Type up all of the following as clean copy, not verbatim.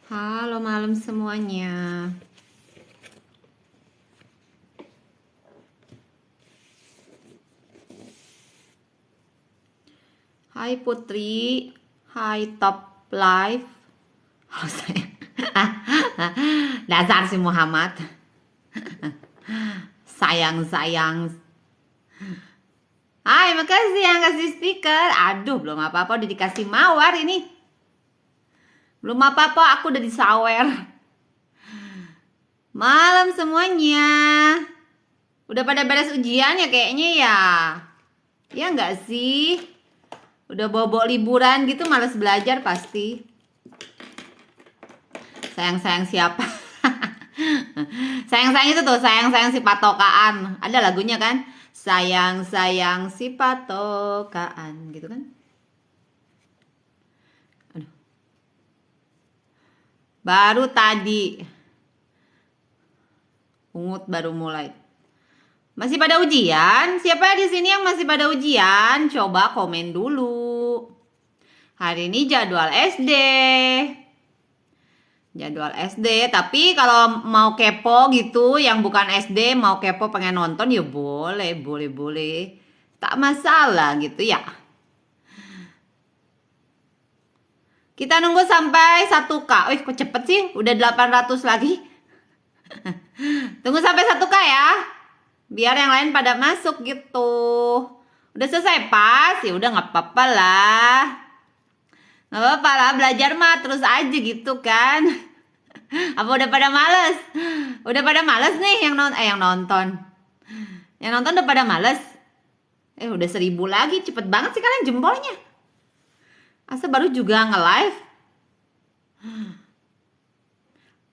Halo malam semuanya. Hai Putri. Hai Top Live. Halo saya. Dasar si Muhammad. Sayang-sayang. Hai, makasih yang kasih stiker. Aduh, belum apa-apa udah dikasih mawar ini. Belum apa-apa aku udah disawer. Malam semuanya. Udah pada beres ujian ya kayaknya ya. Ya nggak sih? Udah bobo liburan gitu males belajar pasti. Sayang-sayang siapa? Sayang-sayang itu tuh, sayang-sayang si patokaan. Ada lagunya kan? Sayang-sayang si patokaan gitu kan? Aduh. Baru tadi Ungut baru mulai. Masih pada ujian? Siapa di sini yang masih pada ujian? Coba komen dulu. Hari ini jadwal SD. Jadwal SD, tapi kalau mau kepo gitu, yang bukan SD mau kepo pengen nonton ya boleh, boleh. Tak masalah gitu ya. Kita nunggu sampai 1K. Wih, kok cepet sih? Udah 800 lagi. Tunggu sampai 1K ya. Biar yang lain pada masuk gitu. Udah selesai pas? Ya udah nggak apa-apa lah. Nggak apa-apa lah, belajar mah terus aja gitu kan. Apa udah pada males? Udah pada males nih yang nonton. Yang nonton udah pada males. Udah 1000 lagi, cepet banget sih kalian jempolnya. Asa baru juga nge-live.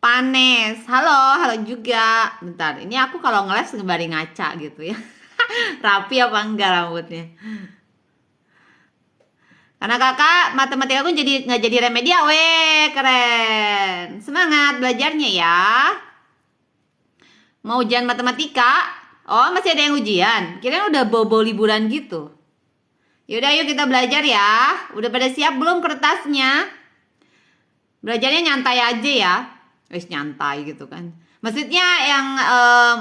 Panes. Halo juga. Bentar, ini aku kalau nge-live sembari ngaca gitu ya. Rapi apa enggak rambutnya? Karena kakak matematika aku jadi nggak jadi remedia, weh keren. Semangat belajarnya ya. Mau ujian matematika? Oh, masih ada yang ujian. Kirain udah bobo liburan gitu. Yaudah, yuk kita belajar ya. Udah pada siap belum kertasnya? Belajarnya nyantai aja ya. Wis nyantai gitu kan. Maksudnya yang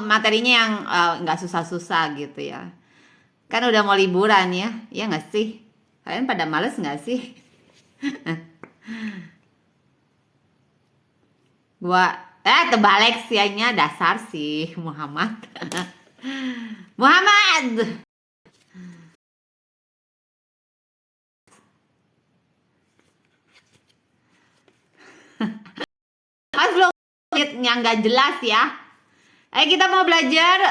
materinya yang nggak susah-susah gitu ya. Kan udah mau liburan ya. Ya nggak sih? Kalian pada males nggak sih? Gua terbalik sianya dasar sih Muhammad. Muhammad. Mas belum yang nggak jelas ya. Ayo kita mau belajar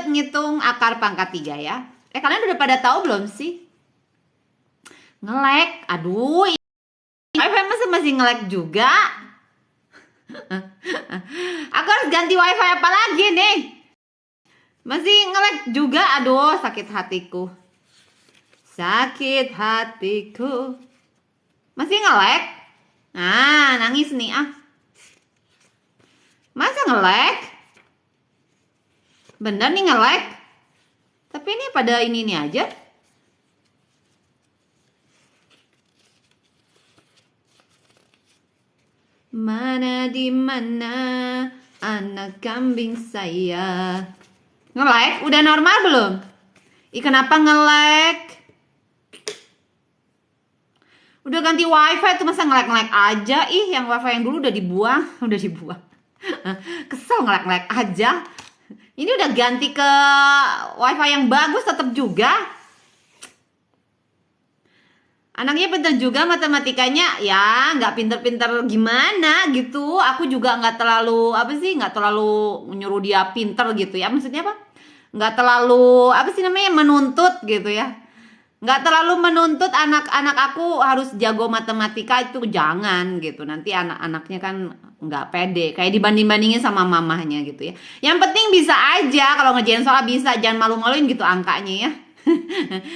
ngitung akar pangkat 3 ya. Kalian udah pada tahu belum sih? Nge-lag. Aduh, wifi masih nge-lag juga. Aku harus ganti wifi apa lagi nih? Masih nge-lag juga. Aduh, sakit hatiku. Sakit hatiku. Masih nge-lag? Nah, nangis nih ah. Masa nge-lag? Bener nih nge-lag. Tapi ini pada ini aja. Mana di mana anak kambing saya? Nge-lag? Udah normal belum? Kenapa nge-lag? Udah ganti wifi tuh masa nge-lag aja. Yang wifi yang dulu udah dibuang. Udah dibuang. Kesel nge-lag aja. Ini udah ganti ke wifi yang bagus tetap juga. Anaknya pintar juga matematikanya, ya nggak pinter-pinter gimana gitu. Aku juga nggak terlalu nggak terlalu nyuruh dia pinter gitu ya. Maksudnya apa? Nggak terlalu namanya menuntut gitu ya. Nggak terlalu menuntut anak-anak aku harus jago matematika itu jangan gitu. Nanti anak-anaknya kan nggak pede, kayak dibanding-bandingin sama mamahnya gitu ya. Yang penting bisa aja kalau ngerjain soal bisa, jangan malu-maluin gitu angkanya ya.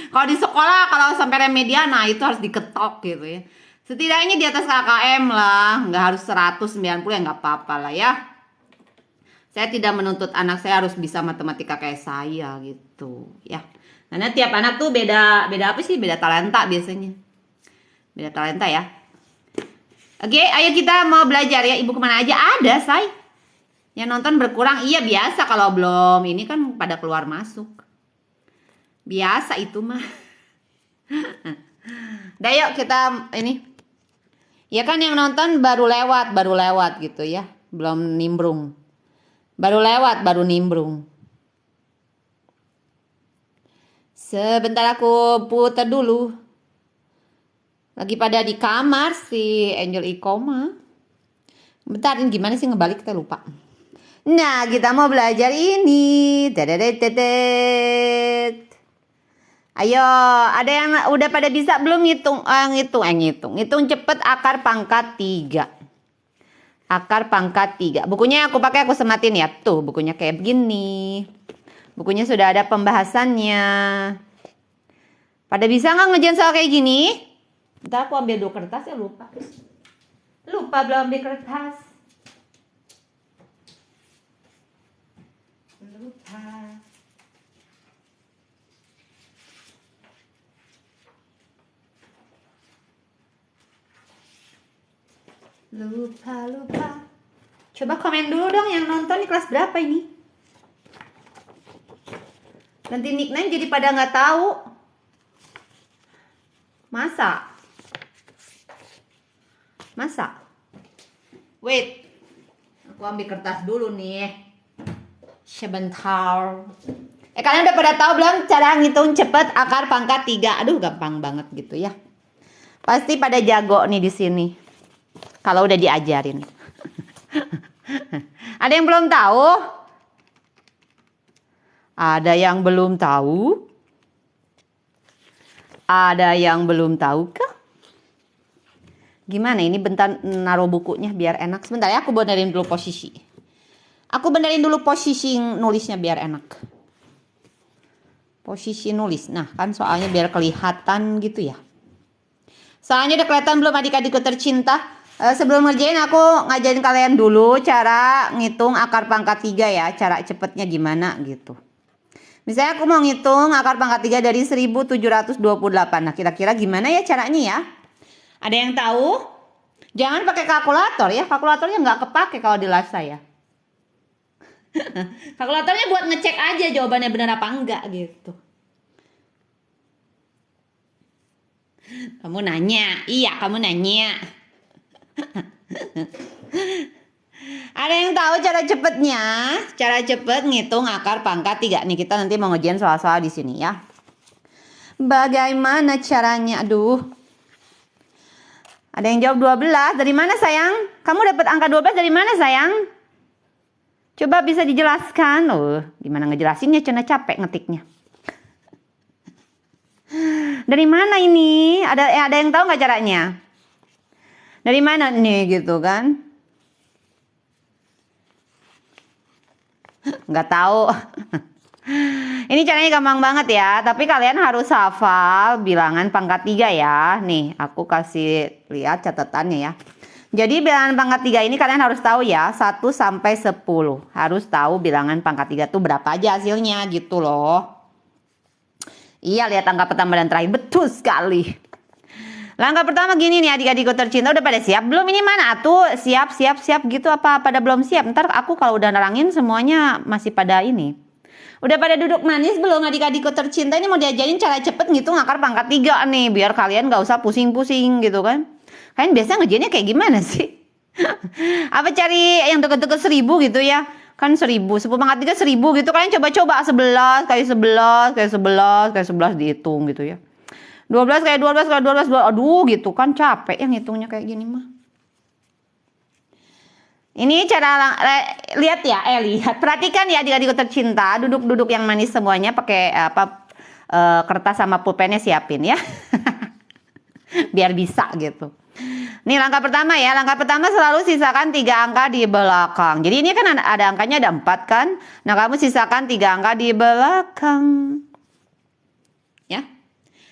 Kalau di sekolah kalau sampai remedial nah itu harus diketok gitu ya. Setidaknya di atas KKM lah, nggak harus 190 ya nggak apa-apa lah ya. Saya tidak menuntut anak saya harus bisa matematika kayak saya gitu ya. Karena tiap anak tuh beda apa sih? Beda talenta biasanya. Beda talenta ya. Oke, ayo kita mau belajar ya. Ibu kemana aja ada, say. Yang nonton berkurang, iya biasa kalau belum. Ini kan pada keluar masuk. Biasa itu mah. Dah yuk kita ini. Ya kan yang nonton baru lewat gitu ya. Belum nimbrung. Baru lewat, baru nimbrung. Sebentar aku putar dulu. Lagi pada di kamar si Angel Ikoma. Bentar, ini gimana sih ngebalik kita lupa. Nah, kita mau belajar ini. Dededededet. Ayo, ada yang udah pada bisa belum ngitung? Ngitung cepet akar pangkat 3. Akar pangkat 3. Bukunya aku pakai, aku sematin ya. Tuh, bukunya kayak begini. Bukunya sudah ada pembahasannya. Pada bisa nggak ngerjain soal kayak gini? Ntar aku ambil 2 kertas ya, lupa. Lupa belum ambil kertas. Lupa. Coba komen dulu dong yang nonton di kelas berapa ini. Nanti nickname jadi pada nggak tahu. Masa? Wait. Aku ambil kertas dulu nih. Sebentar. Kalian udah pada tahu belum cara ngitung cepet akar pangkat 3? Aduh, gampang banget gitu ya. Pasti pada jago nih di sini. Kalau udah diajarin. Ada yang belum tahu? Ada yang belum tahu? Ada yang belum tahu kah? Gimana ini, bentar naruh bukunya biar enak. Sebentar ya, aku benerin dulu posisi. Nulisnya biar enak. Posisi nulis. Nah, kan soalnya biar kelihatan gitu ya. Soalnya udah kelihatan belum adik-adikku tercinta? Sebelum ngerjain aku ngajarin kalian dulu cara ngitung akar pangkat 3 ya. Cara cepetnya gimana gitu. Misalnya aku mau ngitung akar pangkat 3 dari 1728. Nah, kira-kira gimana ya caranya ya? Ada yang tahu? Jangan pakai kalkulator ya. Kalkulatornya nggak kepake kalau di live saya. Kalkulatornya buat ngecek aja jawabannya benar apa enggak gitu. Kamu nanya. Iya, kamu nanya. Ada yang tahu cara cepetnya? Cara cepet ngitung akar pangkat 3. Nih, kita nanti mau ngerjain soal-soal di sini ya. Bagaimana caranya? Aduh. Ada yang jawab 12. Dari mana sayang? Kamu dapat angka 12 dari mana sayang? Coba bisa dijelaskan. Gimana ngejelasinnya? Cina capek ngetiknya. Dari mana ini? Ada yang tahu nggak caranya? Dari mana nih gitu kan? Nggak tahu. Ini caranya gampang banget ya. Tapi kalian harus hafal bilangan pangkat 3 ya. Nih, aku kasih lihat catatannya ya. Jadi bilangan pangkat 3 ini kalian harus tahu ya. 1 sampai 10. Harus tahu bilangan pangkat 3 tuh berapa aja hasilnya gitu loh. Iya, lihat angka pertama dan terakhir. Betul sekali. Langkah pertama gini nih adik-adikku tercinta, udah pada siap belum? Ini mana tuh siap gitu apa pada belum siap? Ntar aku kalau udah nerangin semuanya masih pada ini. Udah pada duduk manis belum adik-adikku tercinta? Ini mau diajarin cara cepet ngitung akar pangkat 3 nih, biar kalian gak usah pusing-pusing gitu kan. Kalian biasa ngerjainnya kayak gimana sih? Apa cari yang deket-deket 1000 gitu ya? Kan 1000, 10 pangkat 3 1000 gitu. Kalian coba-coba 11 kali 11 kali 11 kali 11 dihitung gitu ya. 12 kali 12 kali 12, aduh gitu kan capek yang ngitungnya kayak gini mah. Ini cara lihat ya, lihat. Perhatikan ya adik-adikku tercinta, duduk-duduk yang manis semuanya pakai kertas sama pulpennya siapin ya. Biar bisa gitu. Nih langkah pertama ya, langkah pertama selalu sisakan 3 angka di belakang. Jadi ini kan ada angkanya ada 4 kan. Nah kamu sisakan 3 angka di belakang. Ya.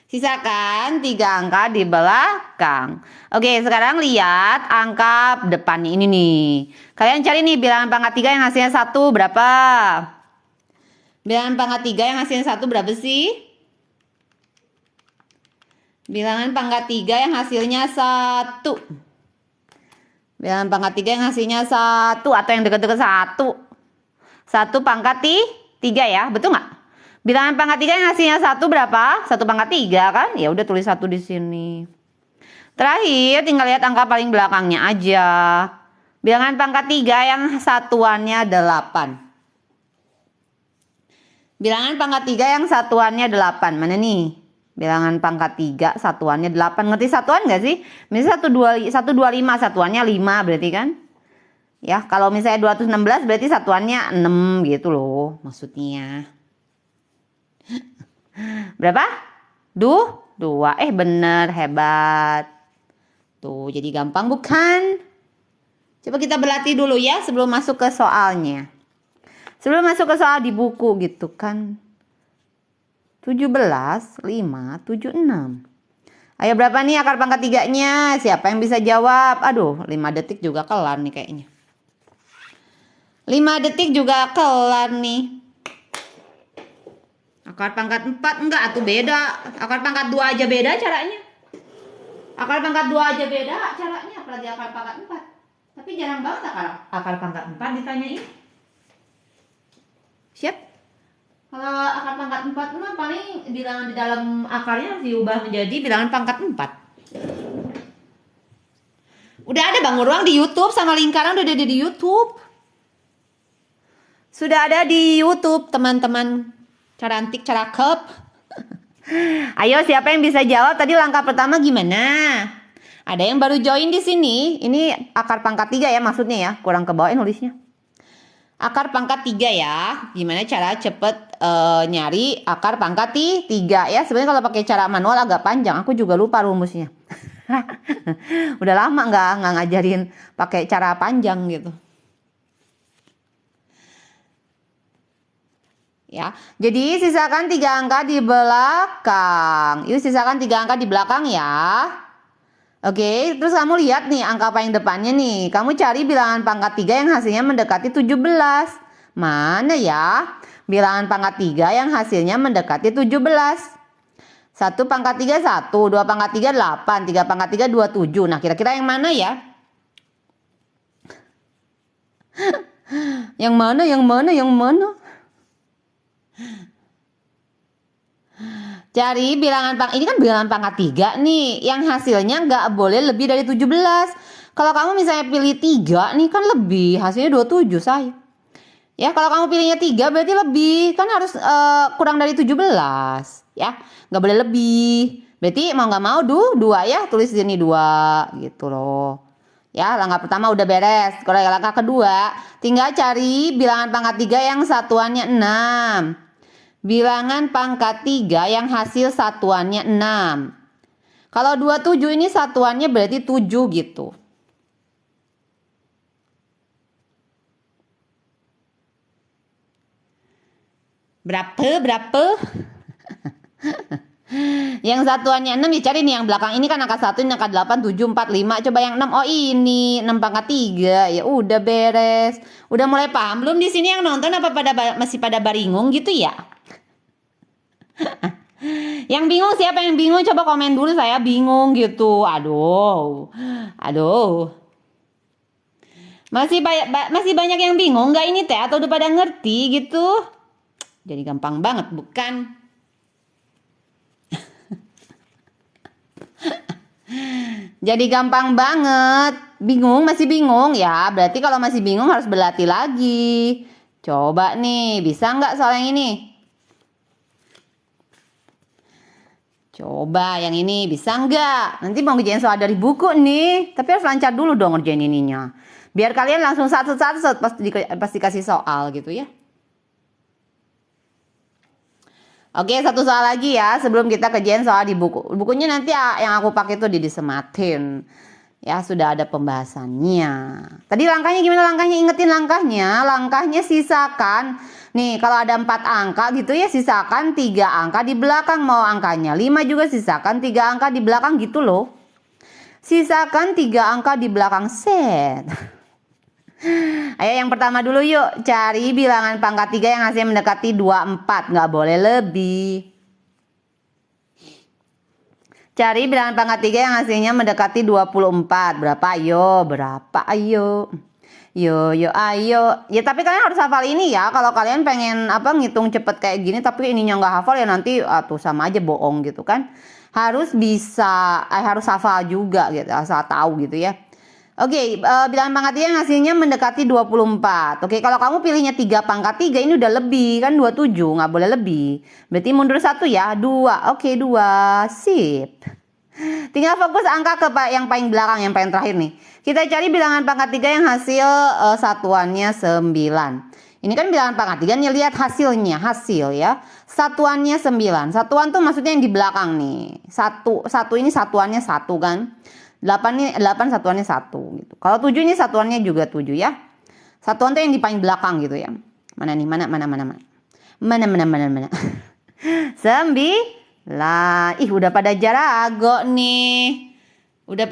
Sisakan 3 angka di belakang. Oke, sekarang lihat angka depannya ini nih. Kalian cari nih bilangan pangkat 3 yang hasilnya 1 berapa? Bilangan pangkat 3 yang hasilnya 1 berapa sih? Bilangan pangkat 3 yang hasilnya 1. Bilangan pangkat 3 yang hasilnya 1 atau yang dekat-dekat 1. 1 pangkat 3 ya, betul nggak? Bilangan pangkat 3 yang hasilnya 1 berapa? 1 pangkat 3 kan? Ya udah tulis 1 di sini. Terakhir tinggal lihat angka paling belakangnya aja. Bilangan pangkat 3 yang satuannya 8. Bilangan pangkat 3 yang satuannya 8. Mana nih? Bilangan pangkat 3 satuannya 8. Ngerti satuan nggak sih? Misalnya 125 satuannya 5 berarti kan? Ya, kalau misalnya 216 berarti satuannya 6 gitu loh maksudnya. Berapa? 2. Bener, hebat. Tuh, jadi gampang bukan? Coba kita berlatih dulu ya sebelum masuk ke soalnya. Sebelum masuk ke soal di buku gitu kan. 17, 5, 7, 6. Ayo berapa nih akar pangkat 3-nya? Siapa yang bisa jawab? Aduh, 5 detik juga kelar nih kayaknya. 5 detik juga kelar nih. Akar pangkat 4 enggak, atau beda. Akar pangkat 2 aja beda caranya. Akar pangkat 2 aja beda caranya, apalagi akar pangkat 4. Tapi jarang banget akar pangkat 4 ditanyain. Siap? Kalau akar pangkat 4 mah paling bilangan di dalam akarnya diubah menjadi bilangan pangkat 4. Udah ada Bang Uruang di YouTube sama lingkaran udah ada di YouTube. Sudah ada di YouTube, teman-teman. Carantik, carakep. Ayo, siapa yang bisa jawab tadi langkah pertama gimana? Ada yang baru join di sini. Ini akar pangkat 3 ya maksudnya ya. Kurang ke bawah nulisnya. Akar pangkat 3 ya. Gimana cara cepet nyari akar pangkat 3 ya. Sebenarnya kalau pakai cara manual agak panjang. Aku juga lupa rumusnya. Udah lama nggak ngajarin pakai cara panjang gitu. Ya, jadi sisakan 3 angka di belakang. Yuk sisakan 3 angka di belakang ya. Oke, terus kamu lihat nih angka apa yang depannya nih. Kamu cari bilangan pangkat 3 yang hasilnya mendekati 17. Mana ya? Bilangan pangkat 3 yang hasilnya mendekati 17. 1 pangkat 3 1, 2 pangkat 3 8, 3 pangkat 3 27. Nah, kira-kira yang mana ya? Yang mana? Cari bilangan ini kan bilangan pangkat 3 nih, yang hasilnya nggak boleh lebih dari 17. Kalau kamu misalnya pilih 3 nih kan lebih, hasilnya 27 say. Ya, kalau kamu pilihnya 3 berarti lebih, kan harus kurang dari 17. Ya, nggak boleh lebih. Berarti mau nggak mau 2 ya, tulis di sini 2 gitu loh. Ya, langkah pertama udah beres. Kalau langkah kedua, tinggal cari bilangan pangkat 3 yang satuannya 6. Bilangan pangkat 3 yang hasil satuannya 6. Kalau 27 ini satuannya berarti 7 gitu. Berapa? Yang satuannya 6 ya cari nih yang belakang ini kan angka 1, ini angka 8, 7, 4, 5. Coba yang 6. Oh ini 6 pangkat 3. Ya udah beres. Udah mulai paham belum di sini yang nonton apa masih pada baringung gitu ya? Yang bingung siapa yang bingung? Coba komen dulu, saya bingung gitu. Aduh. Masih banyak yang bingung nggak ini teh atau udah pada ngerti gitu? Jadi gampang banget bukan? Jadi gampang banget. Bingung, masih bingung ya. Berarti kalau masih bingung harus berlatih lagi. Coba nih, bisa nggak soal yang ini? Coba yang ini bisa nggak? Nanti mau ngerjain soal dari buku nih. Tapi harus lancar dulu dong ngerjain ininya. Biar kalian langsung satu-satu pas dikasih soal gitu ya. Oke, satu soal lagi ya sebelum kita kerjain soal di buku. Bukunya nanti yang aku pakai tuh disematin. Ya, sudah ada pembahasannya. Tadi langkahnya gimana langkahnya? Ingetin langkahnya. Langkahnya sisakan. Nih, kalau ada 4 angka gitu ya, sisakan 3 angka di belakang mau angkanya. 5 juga sisakan 3 angka di belakang gitu loh. Sisakan 3 angka di belakang set. Ayo yang pertama dulu yuk. Cari bilangan pangkat 3 yang hasilnya mendekati 24. Nggak boleh lebih. Cari bilangan pangkat 3 yang hasilnya mendekati 24. Berapa? Ayo, berapa? Ayo. Yo, ayo. Ya tapi kalian harus hafal ini ya. Kalau kalian pengen ngitung cepet kayak gini tapi ininya nggak hafal ya nanti tuh sama aja bohong gitu kan. Harus bisa, harus hafal juga gitu, asal tahu gitu ya. Oke, bilangan pangkat 3 yang hasilnya mendekati 24. Oke, kalau kamu pilihnya 3 pangkat 3 ini udah lebih kan 27, nggak boleh lebih. Berarti mundur 1 ya, 2. Oke, 2. Sip. Tinggal fokus angka ke yang paling belakang, yang paling terakhir nih. Kita cari bilangan pangkat 3 yang hasil satuannya 9. Ini kan bilangan pangkat 3 nih, lihat hasilnya, hasil ya. Satuannya 9. Satuan tuh maksudnya yang di belakang nih. Satu ini satuannya 1 kan. 8 satuannya 1 gitu. Kalau 7 ini satuannya juga 7 ya. Satuan tuh yang di paling belakang gitu ya. Mana nih? Mana. Mana. 9. Ih, udah pada jarago nih. Udah,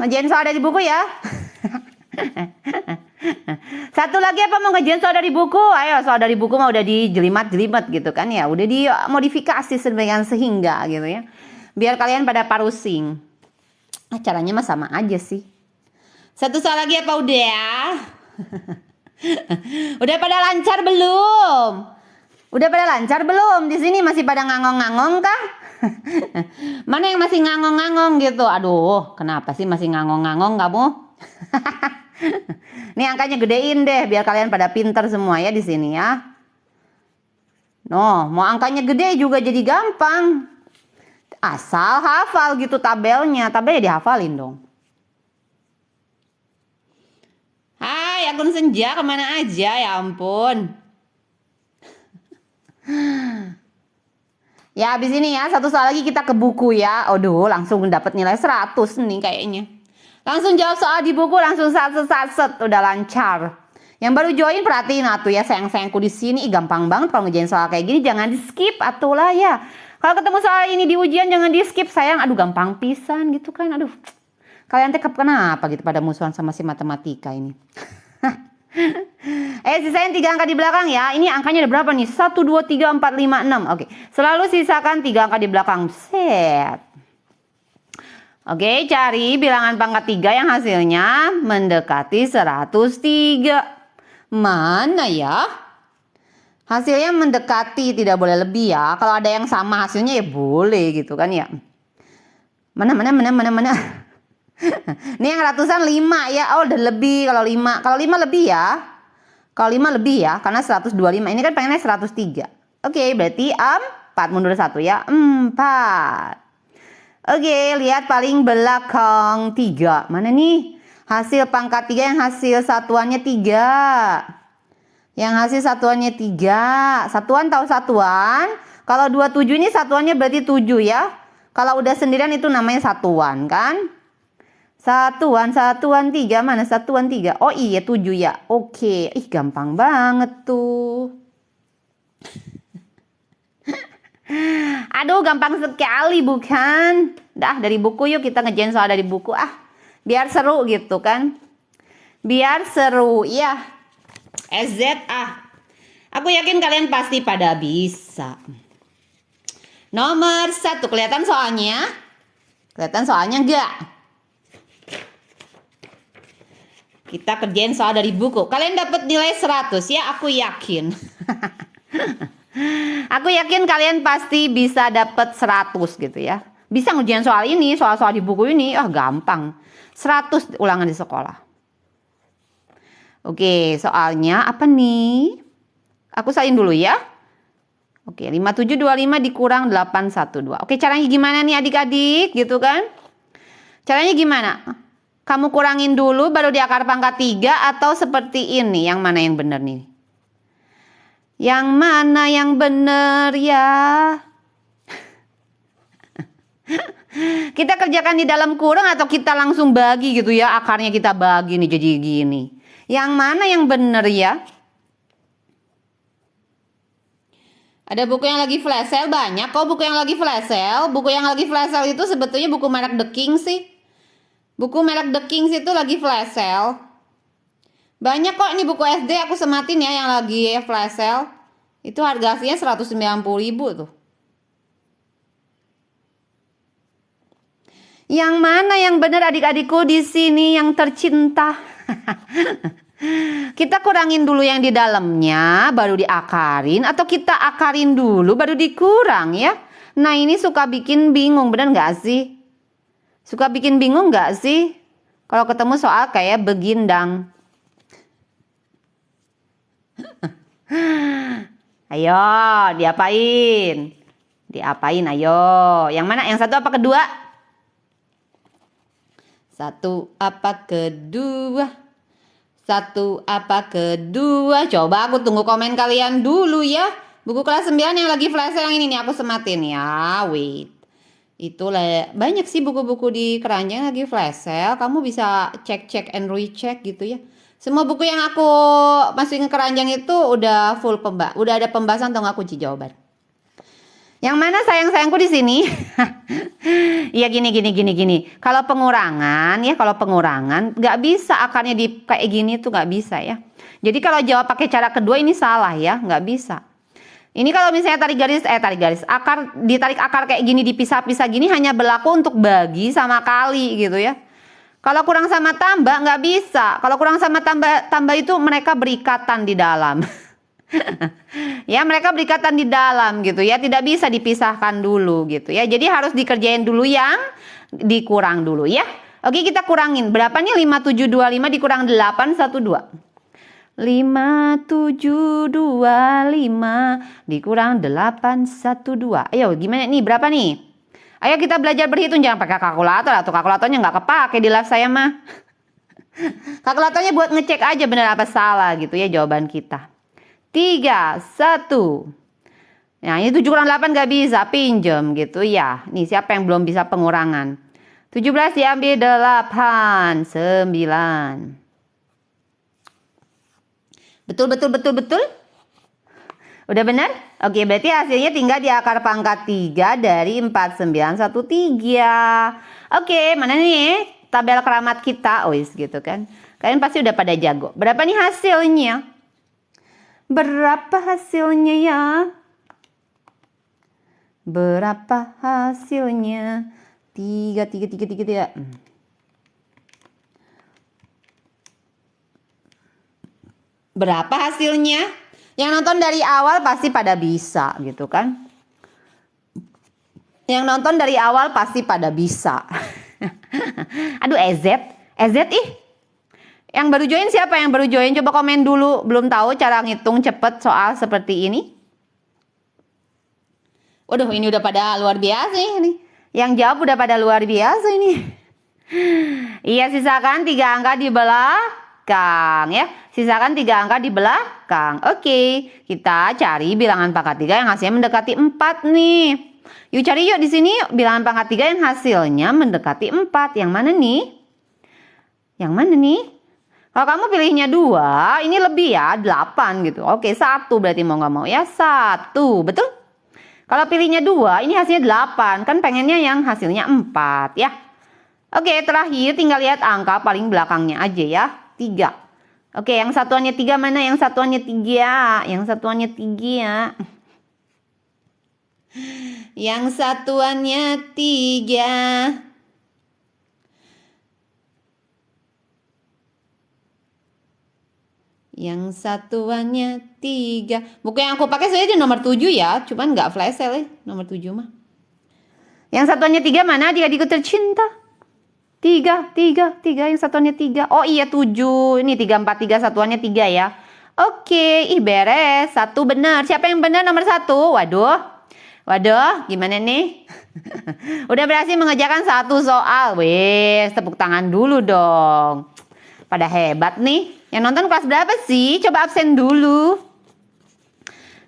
ngerjain soal dari buku ya. Satu lagi apa mau ngerjain soal dari buku? Ayo, soal dari buku mah udah dijelimat-jelimat gitu kan ya. Udah dimodifikasi sedemikian sehingga gitu ya. Biar kalian pada parusing. Caranya mah sama aja sih. Satu soal lagi apa udah? Udah pada lancar belum? Di sini masih pada ngangong-ngangong kah? Mana yang masih ngangong-ngangong gitu? Aduh, kenapa sih masih ngangong-ngangong kamu? Nih angkanya gedein deh biar kalian pada pinter semua ya di sini ya. Mau angkanya gede juga jadi gampang. Asal hafal gitu tabelnya dihafalin dong. Hai, akun Senja kemana aja ya ampun. Ya habis ini ya satu soal lagi kita ke buku ya. Aduh langsung dapat nilai 100 nih kayaknya. Langsung jawab soal di buku langsung set udah lancar. Yang baru join perhatiin atuh ya sayang-sayangku di sini gampang banget kalau ngerjain soal kayak gini jangan di skip atuh lah ya. Kalau ketemu soal ini di ujian jangan di skip sayang. Aduh gampang pisan gitu kan. Aduh. Kalian teh kenapa gitu pada musuhan sama si matematika ini. Sisain 3 angka di belakang ya. Ini angkanya ada berapa nih? 1, 2, 3, 4, 5, 6. Oke. Selalu sisakan 3 angka di belakang. Set. Oke, cari bilangan pangkat 3 yang hasilnya mendekati 103. Mana ya? Hasilnya mendekati, tidak boleh lebih ya. Kalau ada yang sama hasilnya ya boleh gitu kan ya. Mana. Ini yang ratusan 5 ya. Oh, udah lebih kalau 5. Kalau 5 lebih ya. Karena 125. Ini kan pengennya 103. Oke, berarti 4 mundur 1 ya. 4. Oke, lihat paling belakang 3. Mana nih? Hasil pangkat 3 yang hasil satuannya 3. Yang hasil satuannya 3. Satuan tahu satuan? Kalau 27 ini satuannya berarti 7 ya. Kalau udah sendirian itu namanya satuan kan? Satuan 3. Mana satuan 3? Oh iya 7 ya. Oke. Ih gampang banget tuh. Aduh gampang sekali bukan? Dah dari buku yuk kita ngerjain soal dari buku biar seru gitu kan. Biar seru ya. SZ aku yakin kalian pasti pada bisa. Nomor 1 kelihatan soalnya? Kelihatan soalnya enggak? Kita kerjain soal dari buku. Kalian dapat nilai 100 ya aku yakin. Aku yakin kalian pasti bisa dapat 100 gitu ya. Bisa ngerjain soal ini, soal-soal di buku ini, gampang. 100 ulangan di sekolah. Oke, soalnya apa nih? Aku salin dulu ya. Oke, 5725 dikurang 812. Oke, caranya gimana nih adik-adik gitu kan? Caranya gimana? Kamu kurangin dulu baru di akar pangkat 3 atau seperti ini? Yang mana yang benar nih? Yang mana yang benar ya? Kita kerjakan di dalam kurung atau kita langsung bagi gitu ya? Akarnya kita bagi nih jadi gini. Yang mana yang benar ya? Ada buku yang lagi flash sale banyak kok buku yang lagi flash sale. Buku yang lagi flash sale itu sebetulnya buku merek The King sih. Buku merek The King itu lagi flash sale. Banyak kok ini buku SD aku sematin ya yang lagi flash sale. Itu harga aslinya 190.000 tuh. Yang mana yang benar adik-adikku di sini yang tercinta? Kita kurangin dulu yang di dalamnya, baru diakarin, atau kita akarin dulu, baru dikurang ya. Nah ini suka bikin bingung, bener nggak sih? Suka bikin bingung nggak sih? Kalau ketemu soal kayak begindang. Ayo, diapain? Diapain, ayo. Yang mana? Yang satu apa kedua? Satu apa kedua? Satu apa kedua? Coba aku tunggu komen kalian dulu ya. Buku kelas 9 yang lagi flash sale yang ini nih aku sematin ya. Wait. Itulah banyak sih buku-buku di keranjang lagi flash sale. Kamu bisa cek-cek and recheck gitu ya. Semua buku yang aku masukin ke keranjang itu udah full udah ada pembahasan atau nggak kunci jawaban. Yang mana sayang-sayangku di sini? Ya gini. Kalau pengurangan nggak bisa akarnya di kayak gini tuh nggak bisa ya. Jadi kalau jawab pakai cara kedua ini salah ya, nggak bisa. Ini kalau misalnya tarik garis, ditarik akar kayak gini dipisah-pisah gini hanya berlaku untuk bagi sama kali gitu ya. Kalau kurang sama tambah nggak bisa. Kalau kurang sama tambah itu mereka berikatan di dalam. Ya mereka berikatan di dalam gitu ya, tidak bisa dipisahkan dulu gitu ya. Jadi harus dikerjain dulu yang dikurang dulu ya. Oke, kita kurangin. Berapa nih 5725 dikurang 812? 5725 dikurang 812. Ayo gimana nih, berapa nih? Ayo kita belajar berhitung, jangan pakai kalkulator atau kalkulatornya nggak kepake di live saya mah. Kalkulatornya buat ngecek aja benar apa salah gitu ya jawaban kita. 3, 1. Nah ini 7 kurang 8 gak bisa, pinjem gitu ya. Nih siapa yang belum bisa pengurangan? 17 diambil 8, 9. Betul? Udah benar? Oke, berarti hasilnya tinggal di akar pangkat 3 dari 4913. Oke, mana nih tabel keramat kita? Gitu kan. Kalian pasti udah pada jago. Berapa nih hasilnya? Berapa hasilnya ya? Berapa hasilnya? 3. Berapa hasilnya? Yang nonton dari awal pasti pada bisa gitu kan? Yang nonton dari awal pasti pada bisa. Aduh, EZ ih. Yang baru join siapa yang baru join? Coba komen dulu. Belum tahu cara ngitung cepet soal seperti ini? Waduh, ini udah pada luar biasa nih. Yang jawab udah pada luar biasa ini. Iya, sisakan 3 angka di belakang ya. Sisakan 3 angka di belakang. Oke, kita cari bilangan pangkat 3 yang hasilnya mendekati 4 nih. Yuk cari yuk di sini yuk. Bilangan pangkat 3 yang hasilnya mendekati 4. Yang mana nih? Yang mana nih? Kalau kamu pilihnya 2, ini lebih ya, 8 gitu. Oke, 1 berarti mau nggak mau ya, 1. Betul? Kalau pilihnya 2, ini hasilnya 8. Kan pengennya yang hasilnya 4 ya. Oke, terakhir tinggal lihat angka paling belakangnya aja ya, 3. Oke, yang satuannya 3 mana? Yang satuannya 3. Yang satuannya 3. Yang satuannya 3. Yang satuannya 3. Buku yang aku pakai saya di nomor 7 ya. Cuman nggak flash sale ya. Nomor 7 mah. Yang satuannya 3 mana adik-adikku tercinta? 3. Yang satuannya 3. Oh iya 7. Ini 3, 4, 3 satuannya 3 ya. Oke. Ih beres. 1 benar. Siapa yang benar nomor 1? Waduh. Gimana nih? Udah berhasil mengerjakan 1 soal. Wes tepuk tangan dulu dong. Pada hebat nih. Yang nonton kelas berapa sih? Coba absen dulu.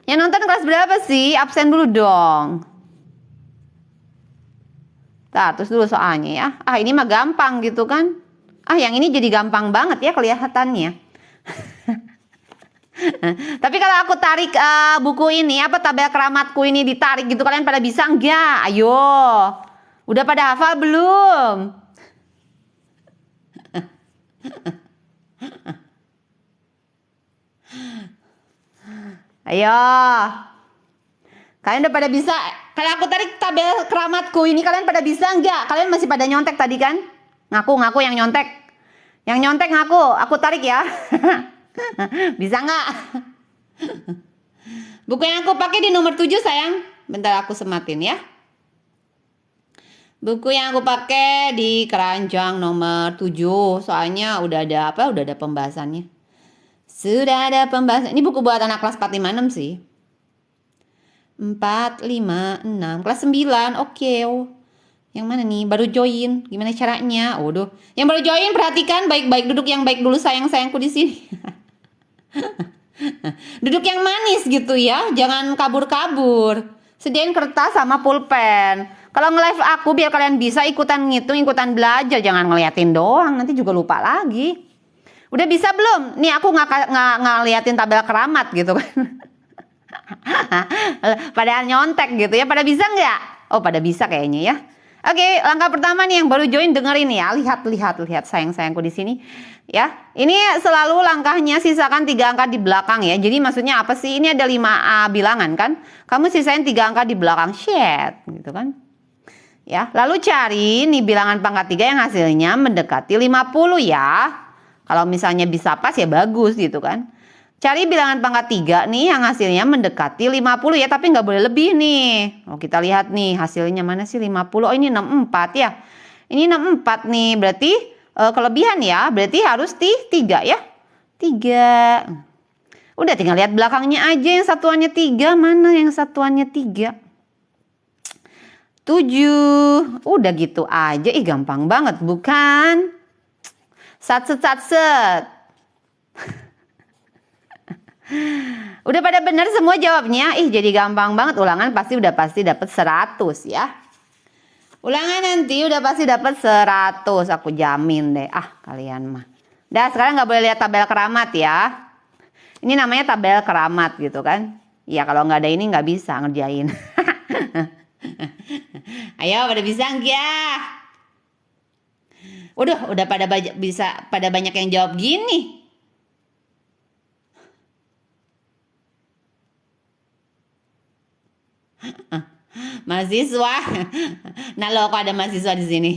Yang nonton kelas berapa sih? Absen dulu dong. Terus dulu soalnya ya. Ini mah gampang gitu kan. Yang ini jadi gampang banget ya kelihatannya. Tapi kalau aku tarik buku ini, tabel keramatku ini ditarik gitu, kalian pada bisa enggak? Ayo. Udah pada hafal belum? Ayo. Kalian udah pada bisa Kalau aku tarik tabel keramatku ini, kalian pada bisa nggak? Kalian masih pada nyontek tadi kan? Ngaku yang nyontek. Yang nyontek ngaku, aku tarik ya. Bisa nggak? Buku yang aku pakai di nomor 7 sayang. Bentar aku sematin ya. Buku yang aku pakai di keranjang nomor 7. Soalnya udah ada apa? Udah ada pembahasannya. Sudah ada pembahasan. Ini buku buat anak kelas 456 sih. 4, 5, 6. Kelas 9. Oke. Yang mana nih? Baru join. Gimana caranya? Waduh. Yang baru join perhatikan baik-baik, duduk yang baik dulu sayang-sayangku di sini. Duduk yang manis gitu ya. Jangan kabur-kabur. Sediain kertas sama pulpen. Kalau nge-live aku biar kalian bisa ikutan ngitung, ikutan belajar. Jangan ngeliatin doang. Nanti juga lupa lagi. Udah bisa belum? Nih aku nggak ngeliatin tabel keramat gitu kan. Pada nyontek gitu ya. Pada bisa nggak? Oh pada bisa kayaknya ya. Oke, langkah pertama nih yang baru join dengerin ya. Lihat sayang-sayangku di sini. Ya, ini selalu langkahnya sisakan 3 angka di belakang ya. Jadi maksudnya apa sih? Ini ada 5 bilangan kan? Kamu sisain 3 angka di belakang. Shit, gitu kan? Ya, lalu cari nih bilangan pangkat 3 yang hasilnya mendekati 50 ya. Kalau misalnya bisa pas ya bagus gitu kan. Cari bilangan pangkat 3 nih yang hasilnya mendekati 50 ya, tapi nggak boleh lebih nih. Oh, kita lihat nih hasilnya mana sih 50. Oh, ini 64 ya. Ini 64 nih, berarti kelebihan ya. Berarti harus 3 ya. 3. Udah tinggal lihat belakangnya aja yang satuannya 3. Mana yang satuannya 3? 7. Udah gitu aja. Ih, gampang banget bukan? Satset. Udah pada bener semua jawabnya. Ih, jadi gampang banget. Ulangan pasti dapat 100 ya. Ulangan nanti udah pasti dapat 100. Aku jamin deh. Ah, kalian mah. Dah, sekarang nggak boleh lihat tabel keramat ya. Ini namanya tabel keramat gitu kan. Ya kalau nggak ada ini nggak bisa ngerjain. Ayo, pada bisa nggak? Udah pada banyak yang jawab gini. Mahasiswa. Nah lo kok ada mahasiswa di sini?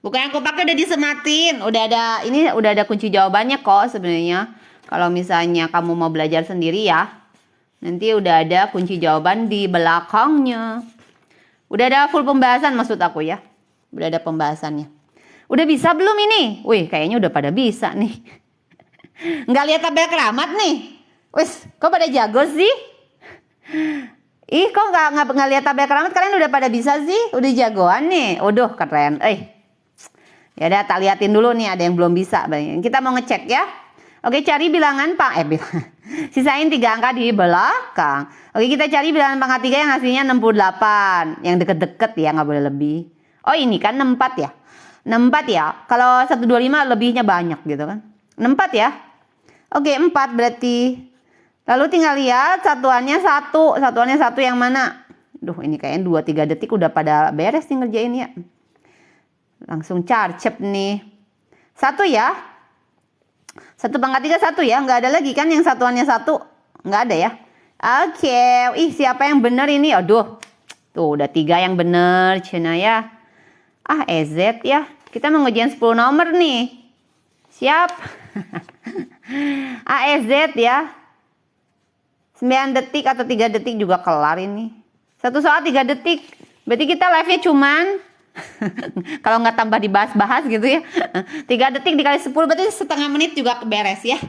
Buku yang aku pakai udah disematin, udah ada kunci jawabannya kok sebenarnya. Kalau misalnya kamu mau belajar sendiri ya, nanti udah ada kunci jawaban di belakangnya. Udah ada full pembahasan maksud aku ya. Udah ada pembahasannya. Udah bisa belum ini? Wih, kayaknya udah pada bisa nih. Nggak lihat tabel keramat nih. Wis, kok pada jago sih? Ih, kok nggak lihat tabel keramat? Kalian udah pada bisa sih? Udah jagoan nih. Waduh, keren. Ya udah tak liatin dulu nih, ada yang belum bisa. Kita mau ngecek ya. Oke, cari bilangan sisain 3 angka di belakang. Oke, kita cari bilangan pangkat 3 yang hasilnya 68. Yang deket-deket ya, nggak boleh lebih. Oh, ini kan 64 ya. 64 ya. Kalau 125 lebihnya banyak gitu kan. 64 ya. Oke, 4 berarti. Lalu tinggal lihat satuannya 1. Satuannya 1 yang mana? Duh, ini kayaknya 2-3 detik udah pada beres nih ngerjain ya. Langsung carcep nih. 1 ya. 1 pangkat 3 1 ya. Nggak ada lagi kan yang satuannya 1. Nggak ada ya. Oke. Ih, siapa yang bener ini? Aduh. Tuh, udah 3 yang bener. Cina ya. EZ ya. Kita mau ngerjain 10 nomor nih. Siap. EZ ya. 9 detik atau 3 detik juga kelar ini. 1 soal 3 detik. Berarti kita live-nya cuman kalau nggak tambah dibahas-bahas gitu ya. 3 detik dikali 10 berarti setengah menit juga beres ya.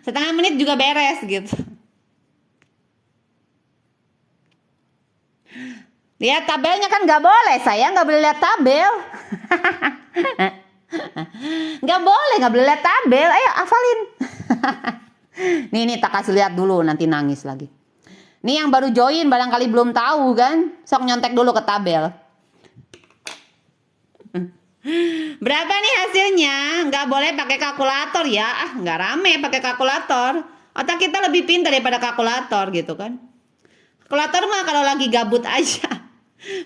Setengah menit juga beres gitu. Lihat tabelnya kan nggak boleh, saya nggak boleh lihat tabel. Nggak boleh lihat tabel. Ayo hafalin. Nih tak kasih lihat dulu, nanti nangis lagi. Nih yang baru join barangkali belum tahu kan, sok nyontek dulu ke tabel. Berapa nih hasilnya? Nggak boleh pakai kalkulator ya. Nggak rame pakai kalkulator. Otak kita lebih pintar daripada kalkulator gitu kan. Kalkulator mah kalau lagi gabut aja.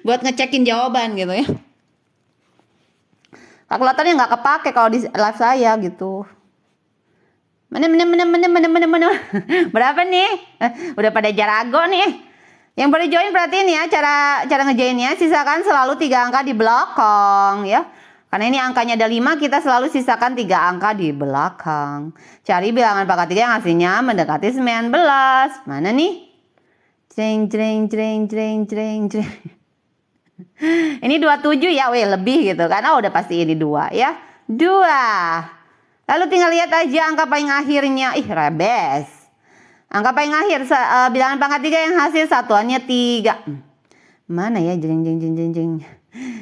Buat ngecekin jawaban gitu ya. Kalkulatornya nggak kepake kalau di live saya gitu. Mana. Berapa nih? Udah pada jarago nih. Yang baru join perhatiin ya cara ngejainnya. Sisakan selalu 3 angka di belakang ya. Karena ini angkanya ada 5, kita selalu sisakan 3 angka di belakang. Cari bilangan pangkat 3 yang hasilnya mendekati 19. Mana nih? Jreng. Ini 27 ya, weh lebih gitu kan. Oh udah pasti ini 2 ya. 2. Lalu tinggal lihat aja angka paling akhirnya. Ih rebes. Angka paling akhir bilangan pangkat 3 yang hasil satuannya 3. Mana ya? Jeng.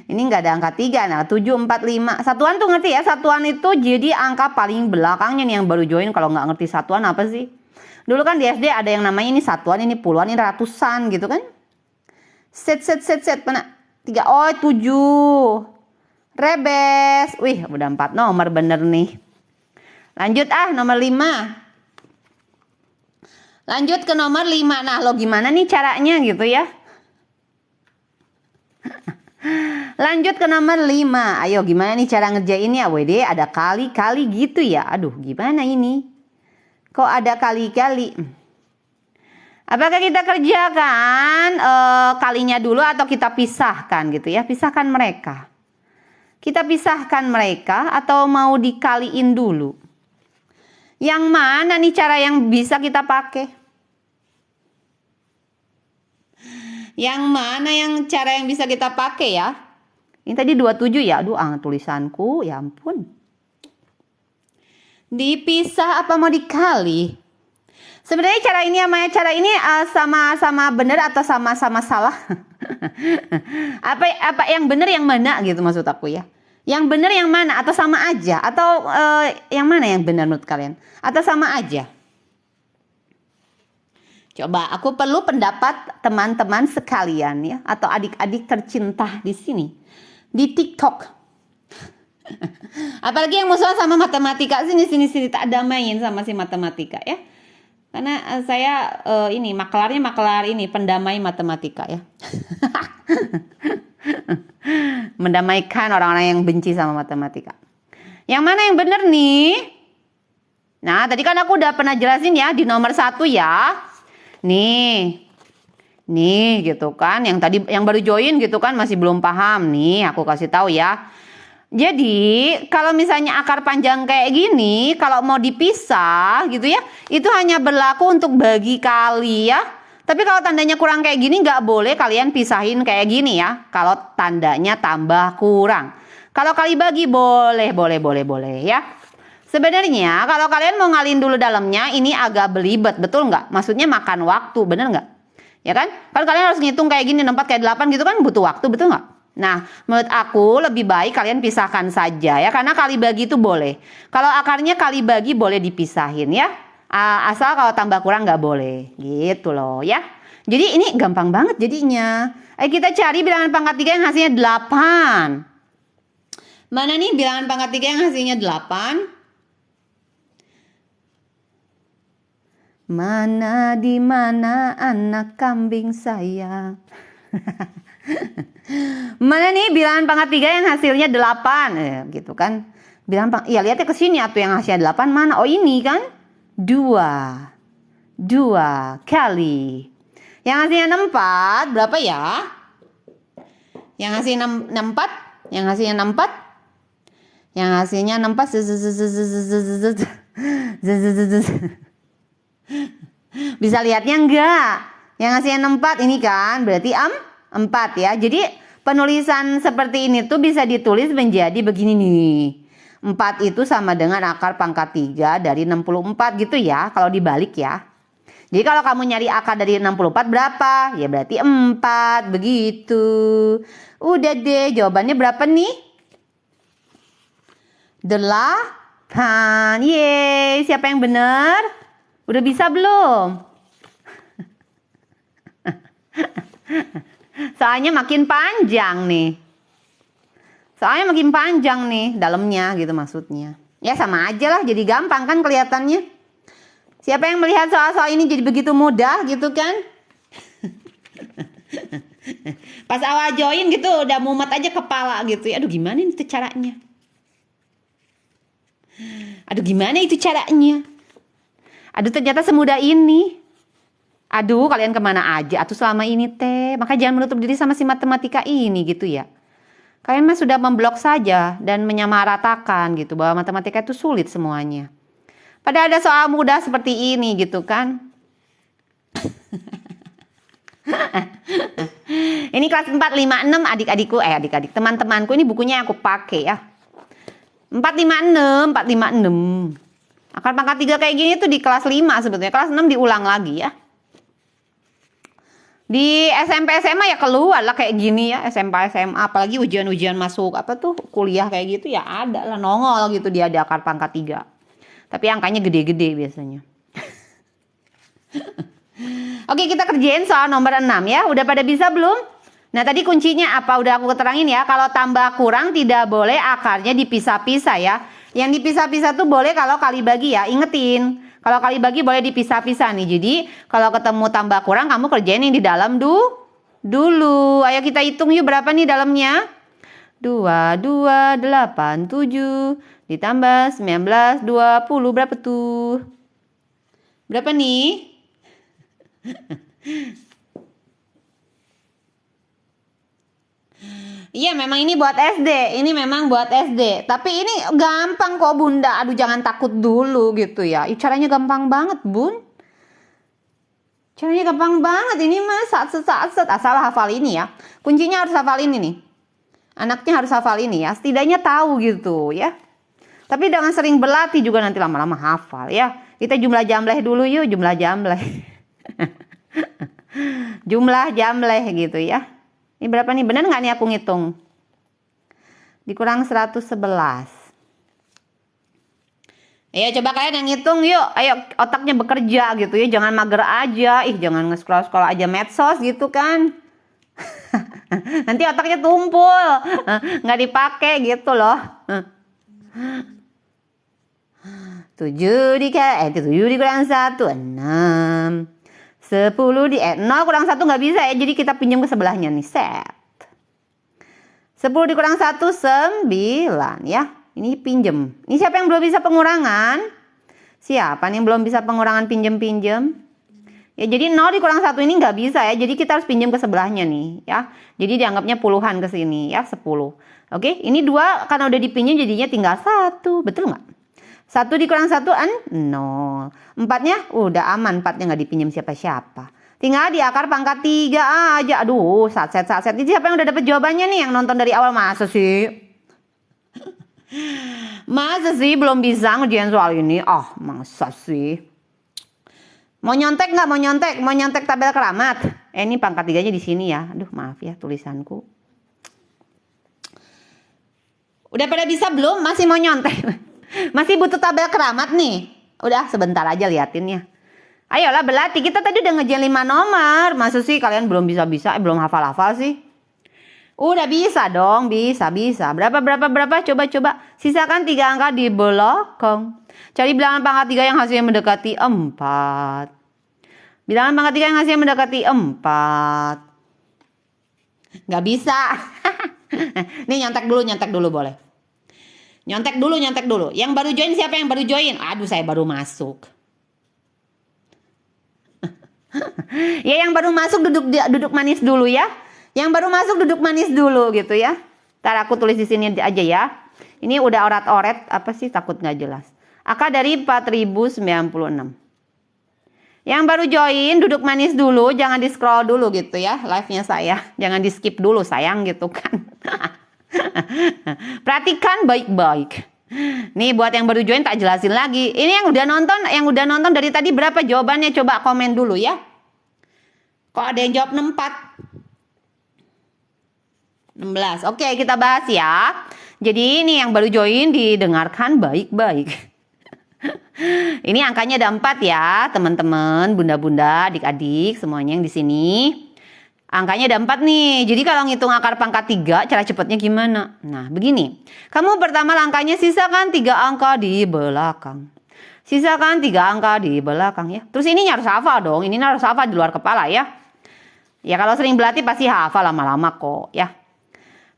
Ini nggak ada angka 3. Nah 7, 4, 5. Satuan tuh ngerti ya? Satuan itu jadi angka paling belakangnya nih yang baru join. Kalau nggak ngerti satuan apa sih? Dulu kan di SD ada yang namanya ini satuan, ini puluhan, ini ratusan gitu kan. Set. Mana? 3. Oh 7. Rebes. Wih udah 4 nomor bener nih. Lanjut nomor 5. Lanjut ke nomor 5. Nah lo gimana nih caranya gitu ya. Lanjut ke nomor 5. Ayo gimana nih cara ngerjainnya. WD ada kali-kali gitu ya. Aduh gimana ini. Kok ada kali-kali. Apakah kita kerjakan kalinya dulu atau kita pisahkan gitu ya. Pisahkan mereka. Kita pisahkan mereka atau mau dikaliin dulu. Yang mana nih cara yang bisa kita pakai? Yang mana yang cara yang bisa kita pakai ya? Ini tadi 27 ya. Aduh tulisanku ya ampun. Dipisah apa mau dikali? Sebenarnya cara ini sama-sama benar atau sama-sama salah? apa yang benar yang mana gitu maksud aku ya? Yang benar yang mana atau sama aja atau yang mana yang benar menurut kalian atau sama aja? Coba aku perlu pendapat teman-teman sekalian ya atau adik-adik tercinta di sini di TikTok. Apalagi yang musuhan sama matematika sini tak ada main sama si matematika ya. Karena saya ini maklar ini pendamai matematika ya. Mendamaikan orang-orang yang benci sama matematika. Yang mana yang benar nih? Nah tadi kan aku udah pernah jelasin ya di nomor 1 ya. Nih gitu kan. Yang baru join gitu kan masih belum paham nih. Aku kasih tahu ya. Jadi kalau misalnya akar panjang kayak gini, kalau mau dipisah gitu ya, itu hanya berlaku untuk bagi kali ya. Tapi kalau tandanya kurang kayak gini nggak boleh kalian pisahin kayak gini ya. Kalau tandanya tambah kurang. Kalau kali bagi boleh ya. Sebenarnya kalau kalian mau ngalihin dulu dalamnya ini agak belibet, betul nggak? Maksudnya makan waktu, bener nggak? Ya kan? Kalau kalian harus ngitung kayak gini, 4 kayak 8 gitu kan butuh waktu, betul nggak? Nah, menurut aku lebih baik kalian pisahkan saja ya, karena kali bagi itu boleh. Kalau akarnya kali bagi boleh dipisahin ya. Asal kalau tambah kurang nggak boleh, gitu loh ya. Jadi ini gampang banget jadinya. Kita cari bilangan pangkat 3 yang hasilnya 8. Mana nih bilangan pangkat 3 yang hasilnya 8? Mana di mana anak kambing saya? Mana nih bilangan pangkat 3 yang hasilnya 8 gitu kan. Ya lihatnya ke sini atau yang hasilnya 8 mana? Oh ini kan 2 kali. Yang hasilnya 64 berapa ya? Yang hasilnya 64, yang hasilnya 64. Yang hasilnya 64. Bisa lihatnya enggak? Yang hasilnya 64 ini kan berarti 4 ya. Jadi penulisan seperti ini tuh bisa ditulis menjadi begini nih. 4 itu sama dengan akar pangkat 3 dari 64 gitu ya. Kalau dibalik ya. Jadi kalau kamu nyari akar dari 64 berapa? Ya berarti 4 begitu. Udah deh, jawabannya berapa nih? 8. Yeay, siapa yang benar? Udah bisa belum? Soalnya makin panjang nih. Dalamnya gitu maksudnya. Ya sama aja lah, jadi gampang kan kelihatannya. Siapa yang melihat soal-soal ini jadi begitu mudah gitu kan? Pas awal join gitu udah mumet aja kepala gitu ya. Aduh gimana nih caranya? Aduh, gimana itu caranya? Aduh, ternyata semudah ini. Aduh, kalian kemana aja? Atuh selama ini teh. Maka jangan menutup diri sama si matematika ini gitu ya. Kalian mah sudah memblok saja dan menyamaratakan gitu bahwa matematika itu sulit semuanya. Padahal ada soal mudah seperti ini gitu kan. Ini kelas 4, 5, 6 adik-adikku, adik-adik teman-temanku, ini bukunya yang aku pakai ya. 4, 5, 6, 4, 5, 6. Akar pangkat 3 kayak gini tuh di kelas 5 sebetulnya. Kelas 6 diulang lagi ya. Di SMP SMA ya keluar lah kayak gini ya, SMP SMA, apalagi ujian-ujian masuk apa tuh kuliah kayak gitu ya ada lah, nongol gitu dia ada akar pangkat 3. Tapi angkanya gede-gede biasanya. Oke, kita kerjain soal nomor 6 ya. Udah pada bisa belum? Nah, tadi kuncinya apa? Udah aku keterangin ya. Kalau tambah kurang tidak boleh akarnya dipisah-pisah ya. Yang dipisah-pisah tuh boleh kalau kali bagi ya. Ingetin. Kalau kali bagi boleh dipisah-pisah nih. Jadi kalau ketemu tambah kurang kamu kerjain yang di dalam dulu. Ayo kita hitung yuk berapa nih dalamnya. 2, 2, 8, 7 ditambah 19, 20 berapa tuh? Berapa nih? Iya memang ini buat SD, ini memang buat SD. Tapi ini gampang kok bunda, aduh jangan takut dulu gitu ya. Caranya gampang banget bun. Caranya gampang banget, ini mah saat asal hafal ini ya. Kuncinya harus hafal ini nih. Anaknya harus hafal ini ya, setidaknya tahu gitu ya. Tapi dengan sering berlatih juga nanti lama-lama hafal ya. Kita jumlah jamleh dulu yuk, jumlah jamleh. Jumlah jamleh gitu ya. Ini berapa nih? Bener nggak nih aku ngitung? Dikurang 111. Ayo coba kalian yang ngitung yuk. Ayo otaknya bekerja gitu ya. Jangan mager aja. Jangan nge-scroll aja medsos gitu kan. Nanti otaknya tumpul. Nggak dipakai gitu loh. 7 dikurang 1, 6. 10 0 kurang 1 nggak bisa ya. Jadi kita pinjam ke sebelahnya nih. Set. 10 dikurang 1, 9 ya. Ini pinjem. Ini siapa yang belum bisa pengurangan? Siapa nih yang belum bisa pengurangan pinjem-pinjem? Ya jadi 0 dikurang 1 ini nggak bisa ya. Jadi kita harus pinjam ke sebelahnya nih ya. Jadi dianggapnya puluhan ke sini ya. 10. Oke, ini 2 karena udah dipinjam jadinya tinggal 1. Betul nggak? 1 dikurang 1 0. 4-nya udah aman, 4-nya nggak dipinjam siapa-siapa. Tinggal di akar pangkat 3 aja. Aduh, satset. Ini siapa yang udah dapet jawabannya nih yang nonton dari awal? Masa sih? Masa sih belum bisa ngerjain soal ini? Masa sih? Mau nyontek nggak? Mau nyontek tabel keramat? Ini pangkat 3-nya di sini ya. Aduh, maaf ya tulisanku. Udah pada bisa belum? Masih mau nyontek? Masih butuh tabel keramat nih. Udah sebentar aja liatin ya. Ayolah berlatih. Kita tadi udah ngerjain 5 nomor. Masa sih kalian belum bisa-bisa? Belum hafal-hafal sih? Udah bisa dong. Bisa. Berapa? Coba. Sisakan 3 angka di belakang. Cari bilangan pangkat 3 yang hasilnya mendekati 4. Bilangan pangkat 3 yang hasilnya mendekati 4. Nggak bisa. Nih nyontek dulu boleh. Nyontek dulu. Yang baru join siapa yang baru join? Aduh, saya baru masuk. Ya yang baru masuk duduk manis dulu ya. Yang baru masuk duduk manis dulu gitu ya. Ntar aku tulis di sini aja ya. Ini udah orat-oret apa sih, takut nggak jelas. Akar dari 4096. Yang baru join duduk manis dulu, jangan di scroll dulu gitu ya live-nya saya. Jangan di skip dulu sayang gitu kan. Perhatikan baik-baik. Nih buat yang baru join tak jelasin lagi. Ini yang udah nonton dari tadi berapa jawabannya? Coba komen dulu ya. Kok ada yang jawab 16. Oke, kita bahas ya. Jadi ini yang baru join didengarkan baik-baik. Ini angkanya ada 4 ya, teman-teman, bunda-bunda, adik-adik semuanya yang di sini. Angkanya ada 4 nih. Jadi kalau ngitung akar pangkat 3, cara cepatnya gimana? Nah, begini. Kamu pertama langkahnya sisakan 3 angka di belakang. Sisakan 3 angka di belakang ya. Terus ini harus hafal dong. Ini harus hafal di luar kepala ya. Ya kalau sering berlatih pasti hafal lama-lama kok ya.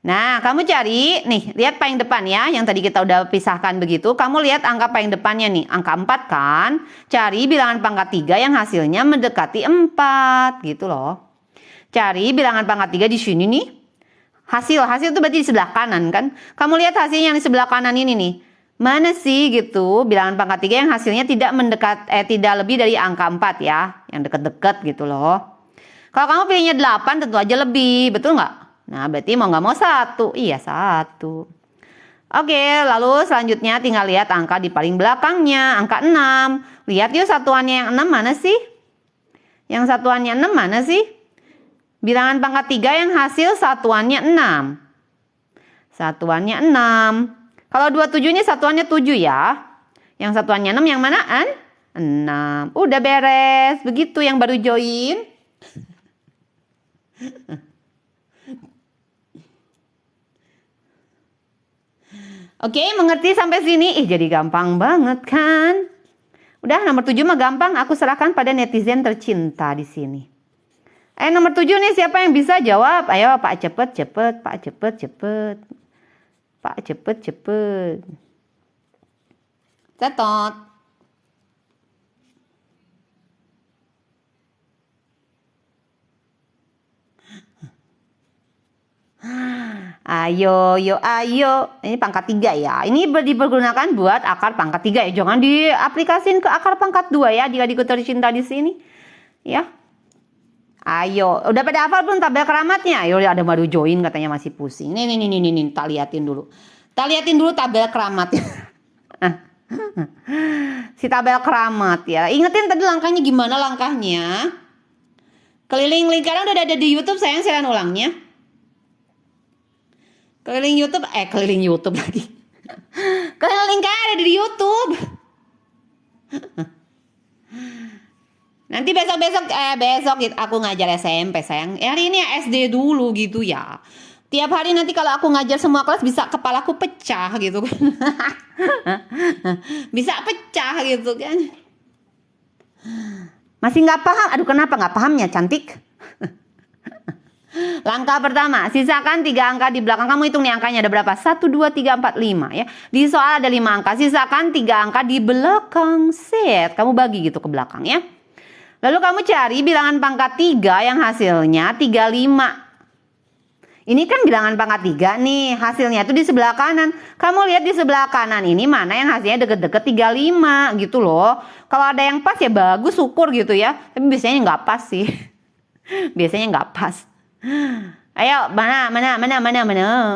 Nah, kamu cari, nih, lihat paling depan ya, yang tadi kita udah pisahkan begitu. Kamu lihat angka paling depannya nih, angka 4 kan? Cari bilangan pangkat 3 yang hasilnya mendekati 4, gitu loh. Cari bilangan pangkat 3 di sini nih. Hasil itu berarti di sebelah kanan kan? Kamu lihat hasilnya yang di sebelah kanan ini nih. Mana sih gitu bilangan pangkat 3 yang hasilnya tidak tidak lebih dari angka 4 ya, yang deket-deket gitu loh. Kalau kamu pilihnya 8 tentu aja lebih, betul nggak? Nah, berarti mau nggak mau 1. Iya, 1. Oke, lalu selanjutnya tinggal lihat angka di paling belakangnya, angka 6. Lihat yuk satuannya yang 6 mana sih? Yang satuannya 6 mana sih? Bilangan pangkat 3 yang hasil satuannya 6. Satuannya 6. Kalau 27 ini satuannya 7 ya. Yang satuannya 6 yang mana? 6. Udah beres. Begitu yang baru join. Oke, mengerti sampai sini? Jadi gampang banget kan? Udah, nomor 7 mah gampang. Aku serahkan pada netizen tercinta di sini. Nomor 7 nih, siapa yang bisa jawab? Ayo, Pak, cepet. Pak, cepet. Pak, cepet. Cetot. Ayo. Ini pangkat 3 ya. Ini dipergunakan buat akar pangkat 3 ya. Jangan diaplikasiin ke akar pangkat 2 ya. Jika ikut tercinta di sini. Ya. Ayo. Udah pada hafal belum tabel keramatnya? Ayo, ada baru join katanya masih pusing. Nih. Tak liatin dulu. Tabel keramatnya. Si tabel keramat ya. Ingetin tadi langkahnya gimana langkahnya. Keliling lingkaran udah ada di YouTube, sayang, silakan ulangnya. Keliling YouTube lagi. Keliling lingkaran ada di YouTube. Nanti besok aku ngajar SMP, sayang. Hari ini ya SD dulu gitu ya. Tiap hari nanti kalau aku ngajar semua kelas bisa kepalaku pecah gitu kan. Bisa pecah gitu kan. Masih nggak paham? Aduh, kenapa nggak pahamnya, cantik? Langkah pertama, sisakan 3 angka di belakang. Kamu hitung nih angkanya ada berapa? 1, 2, 3, 4, 5 ya. Di soal ada 5 angka. Sisakan 3 angka di belakang. Set. Kamu bagi gitu ke belakang ya. Lalu kamu cari bilangan pangkat 3 yang hasilnya 35. Ini kan bilangan pangkat 3 nih. Hasilnya itu di sebelah kanan. Kamu lihat di sebelah kanan ini mana yang hasilnya deket-deket 35 gitu loh. Kalau ada yang pas ya bagus, syukur gitu ya. Tapi biasanya nggak pas sih. Biasanya nggak pas. Ayo, mana?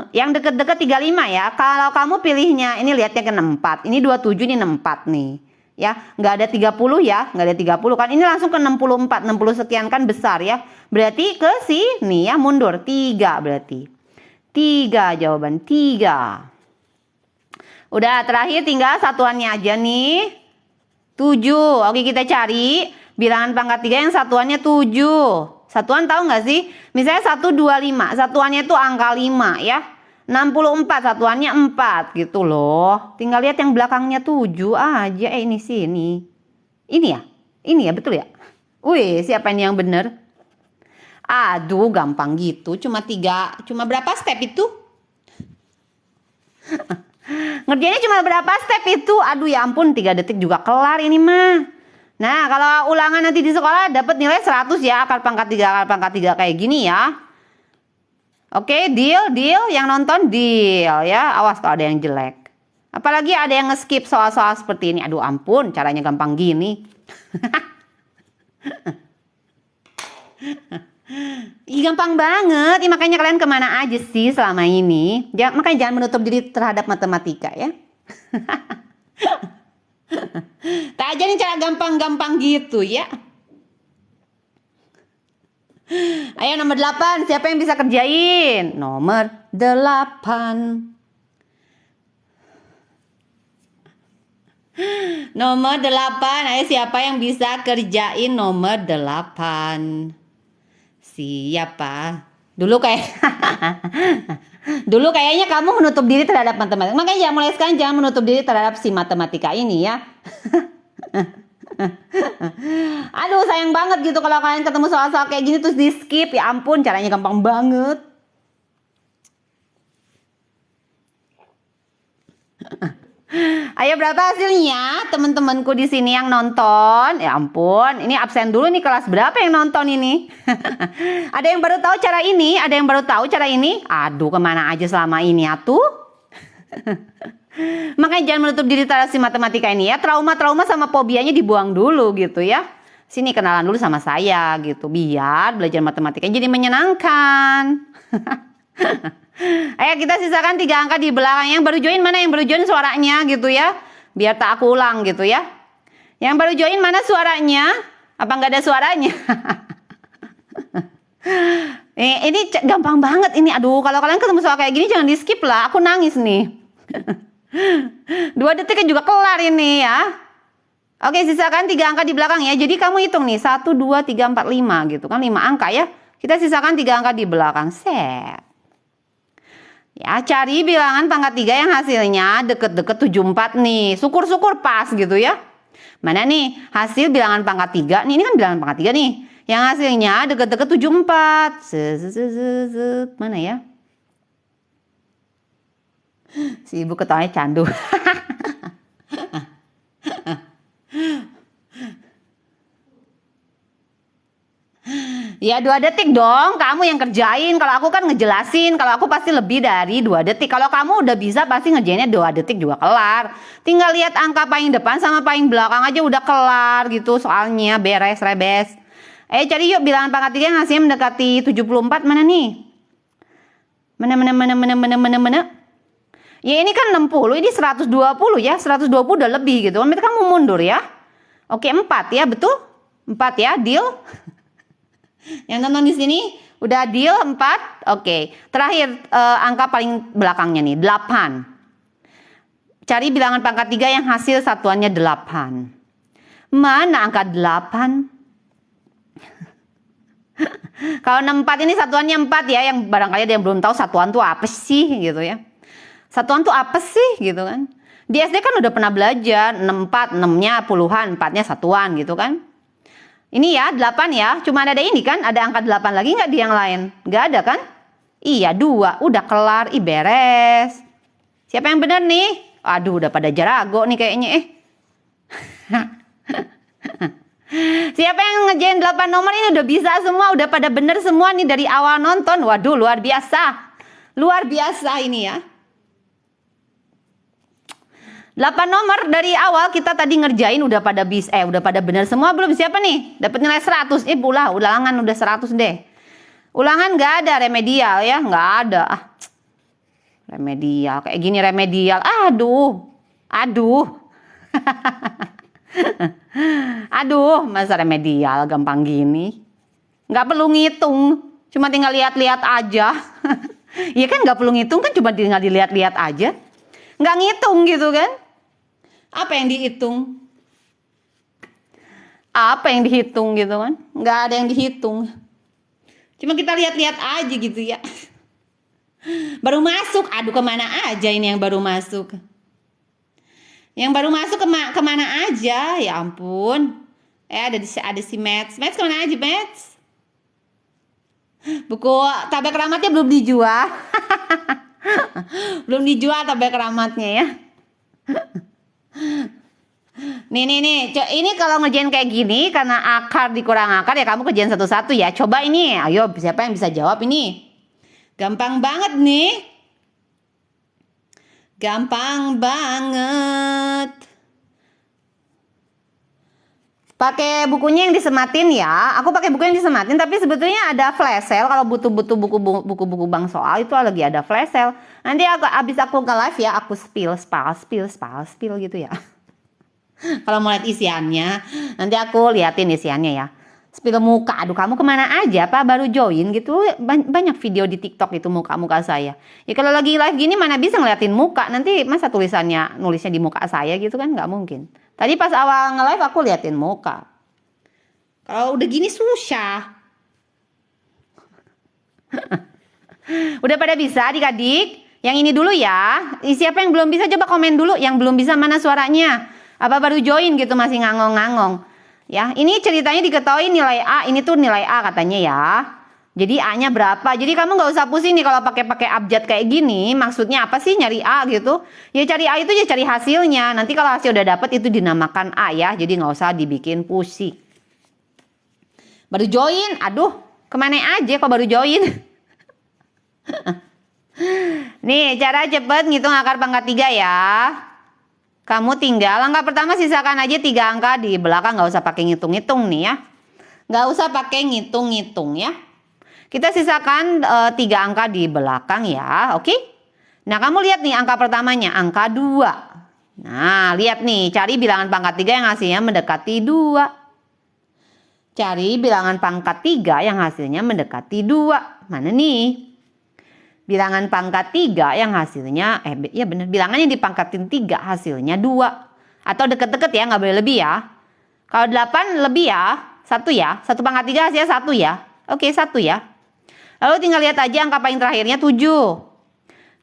Yang deket-deket 35 ya. Kalau kamu pilihnya, ini lihatnya ke 64. Ini 27, ini 64 nih. Ya, nggak ada 30 ya. Nggak ada 30 kan. Ini langsung ke 64. 60 sekian kan besar ya. Berarti ke sini ya, mundur. 3 berarti. 3 jawaban. 3. Udah, terakhir tinggal satuannya aja nih. 7. Oke, kita cari bilangan pangkat 3 yang satuannya 7. Satuan tahu nggak sih? Misalnya 125, satuannya itu angka 5 ya. 64, satuannya 4 gitu loh. Tinggal lihat yang belakangnya 7 aja. Ini sini. Ini ya, betul ya? Wih, siapa ini yang bener? Aduh, gampang gitu. Cuma berapa step itu? Ngerjainnya cuma berapa step itu? Aduh, ya ampun, 3 detik juga kelar ini mah. Nah, kalau ulangan nanti di sekolah dapat nilai 100 ya, akar pangkat 3 kayak gini ya. Oke, deal, yang nonton deal ya. Awas kalau ada yang jelek. Apalagi ada yang nge-skip soal-soal seperti ini. Aduh ampun, caranya gampang gini. Gampang banget. Makanya kalian kemana aja sih selama ini? Makanya jangan menutup diri terhadap matematika ya. Tak ajarin cara gampang-gampang gitu ya. Ayo nomor 8, siapa yang bisa kerjain? Nomor 8. Nomor 8, ayo siapa yang bisa kerjain nomor 8? Siapa? Dulu kayaknya kamu menutup diri terhadap matematika. Makanya mulai sekarang jangan menutup diri terhadap si matematika ini ya. Aduh, sayang banget gitu kalau kalian ketemu soal-soal kayak gini terus di skip. Ya ampun, caranya gampang banget. Ayo berapa hasilnya teman-temanku di sini yang nonton? Ya ampun, ini absen dulu nih, kelas berapa yang nonton ini? Ada yang baru tahu cara ini? Ada yang baru tahu cara ini? Aduh, kemana aja selama ini atuh? Makanya jangan menutup diri terhadap si matematika ini ya. Trauma-trauma sama fobianya dibuang dulu gitu ya. Sini kenalan dulu sama saya gitu, biar belajar matematika jadi menyenangkan. Ayo kita sisakan 3 angka di belakang. Yang baru join mana? Yang baru join suaranya gitu ya. Biar tak aku ulang gitu ya. Yang baru join mana suaranya? Apa nggak ada suaranya? Ini gampang banget ini. Aduh, kalau kalian ketemu soal kayak gini jangan di skip lah. Aku nangis nih. 2 detik kan juga kelar ini ya. Oke, sisakan 3 angka di belakang ya. Jadi kamu hitung nih 1, 2, 3, 4, 5 gitu kan. 5 angka ya. Kita sisakan 3 angka di belakang. Set. Ya, cari bilangan pangkat 3 yang hasilnya deket-deket 74 nih. Syukur-syukur pas gitu ya. Mana nih hasil bilangan pangkat 3? Nih, ini kan bilangan pangkat 3 nih. Yang hasilnya deket-deket 74. Mana ya? Si ibu ketawanya candu. Ya 2 detik dong, kamu yang kerjain. Kalau aku kan ngejelasin, kalau aku pasti lebih dari 2 detik. Kalau kamu udah bisa pasti ngerjainnya 2 detik juga kelar. Tinggal lihat angka paling depan sama paling belakang aja udah kelar gitu soalnya, beres rebes. Cari yuk bilangan pangkat 3 yang hasilnya mendekati 74. Mana nih? Mana? Ya ini kan 60, ini 120 ya. 120 udah lebih gitu. Berarti kamu mundur ya. Oke, 4 ya, betul? 4 ya, deal? Yang nonton di sini udah deal 4. Oke. Terakhir angka paling belakangnya nih 8. Cari bilangan pangkat 3 yang hasil satuannya 8. Mana angka 8? Kalau 64 ini satuannya 4 ya, yang barangkali ada yang belum tahu satuan tuh apa sih gitu ya. Satuan tuh apa sih gitu kan. Di SD kan udah pernah belajar 64, 6-nya puluhan, 4-nya satuan gitu kan. Ini ya 8 ya, cuma ada ini kan, ada angka 8 lagi nggak di yang lain? Nggak ada kan? Iya 2, udah kelar, beres. Siapa yang benar nih? Aduh, udah pada jarago nih kayaknya Siapa yang ngerjain 8 nomor ini udah bisa semua, udah pada bener semua nih dari awal nonton. Waduh, luar biasa. Luar biasa ini ya. 8 nomor dari awal kita tadi ngerjain udah pada udah pada bener semua belum? Siapa nih? Dapat nilai 100. Ulangan udah 100 deh. Ulangan nggak ada, remedial ya, nggak ada. Remedial kayak gini remedial. Aduh. Aduh, masa remedial gampang gini? Nggak perlu ngitung, cuma tinggal lihat-lihat aja. Iya kan, nggak perlu ngitung kan, cuma tinggal dilihat-lihat aja. Nggak ngitung gitu kan? Apa yang dihitung? Apa yang dihitung gitu kan? Nggak ada yang dihitung. Cuma kita lihat-lihat aja gitu ya. Baru masuk, aduh kemana aja ini yang baru masuk? Yang baru masuk kemana aja? Ya ampun. Ada si Mats. Mats kemana aja Mats? Buku tabel keramatnya belum dijual. Belum dijual tabel keramatnya ya. Nih. Ini kalau ngerjain kayak gini karena akar dikurang akar ya kamu kerjain satu-satu ya. Coba ini, ayo siapa yang bisa jawab ini? Gampang banget nih. Gampang banget. Pakai bukunya yang disematin ya. Aku pakai buku yang disematin, tapi sebetulnya ada flash sale kalau butuh buku-buku bank soal itu lagi ada flash sale. Nanti abis aku ke live ya, aku spill gitu ya. Kalau mau lihat isiannya, nanti aku liatin isiannya ya. Spill muka, aduh kamu kemana aja Pak, baru join gitu. Banyak video di TikTok itu muka-muka saya. Ya kalau lagi live gini mana bisa ngeliatin muka, nanti masa nulisnya di muka saya gitu kan, nggak mungkin. Tadi pas awal nge-live aku liatin muka. Kalau udah gini susah. Udah pada bisa adik-adik? Yang ini dulu ya. Siapa yang belum bisa coba komen dulu. Yang belum bisa mana suaranya? Apa baru join gitu masih ngangong-ngangong? Ya, ini ceritanya diketahui nilai A. Ini tuh nilai A katanya ya. Jadi A-nya berapa? Jadi kamu nggak usah pusing nih kalau pakai abjad kayak gini. Maksudnya apa sih nyari A gitu? Ya cari A itu ya cari hasilnya. Nanti kalau hasil udah dapet itu dinamakan A ya. Jadi nggak usah dibikin pusing. Baru join, aduh kemana aja kok baru join? Nih cara cepet ngitung akar pangkat 3 ya. Kamu tinggal langkah pertama sisakan aja 3 angka di belakang. Nggak usah pakai ngitung-ngitung nih ya. Nggak usah pakai ngitung-ngitung ya. Kita sisakan 3 angka di belakang ya, oke? Nah, kamu lihat nih angka pertamanya, angka 2. Nah, lihat nih, cari bilangan pangkat 3 yang hasilnya mendekati 2. Cari bilangan pangkat 3 yang hasilnya mendekati 2. Mana nih? Bilangan pangkat 3 yang hasilnya, ya bener, bilangannya dipangkatin 3 hasilnya 2. Atau deket-deket ya, nggak boleh lebih ya. Kalau 8 lebih ya, 1 ya. 1 pangkat 3 hasilnya 1 ya. Oke, 1 ya. Lalu tinggal lihat aja angka paling terakhirnya 7.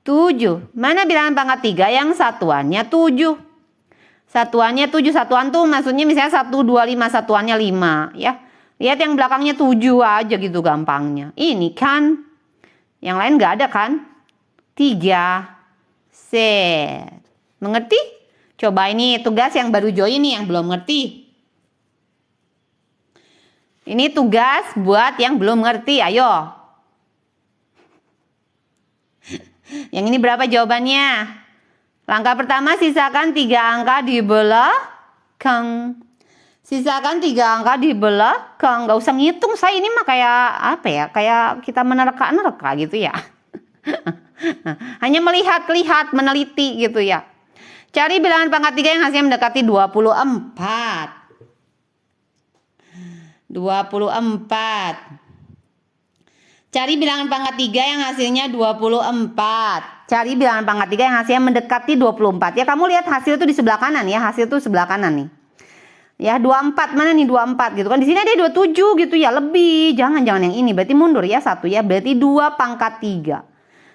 7. Mana bilangan pangkat 3 yang satuannya 7? Satuannya 7. Satuan tuh maksudnya misalnya 1, 2, 5. Satuannya 5 ya. Lihat yang belakangnya 7 aja gitu gampangnya. Ini kan. Yang lain nggak ada kan? 3. Set. Mengerti? Coba ini tugas yang baru join nih yang belum ngerti. Ini tugas buat yang belum ngerti. Ayo. Yang ini berapa jawabannya? Langkah pertama sisakan 3 angka di belakang. Sisakan 3 angka di belakang. Gak usah ngitung, saya ini mah kayak apa ya? Kayak kita menerka-nerka gitu ya. Hanya melihat-lihat, meneliti gitu ya. Cari bilangan pangkat 3 yang hasilnya mendekati 24. 24. Cari bilangan pangkat 3 yang hasilnya 24. Cari bilangan pangkat 3 yang hasilnya mendekati 24. Ya kamu lihat hasil itu di sebelah kanan ya. Hasil itu sebelah kanan nih. Ya 24 mana nih 24 gitu kan. Di sini ada 27 gitu ya. Lebih. Jangan yang ini. Berarti mundur ya 1 ya. Berarti 2 pangkat 3.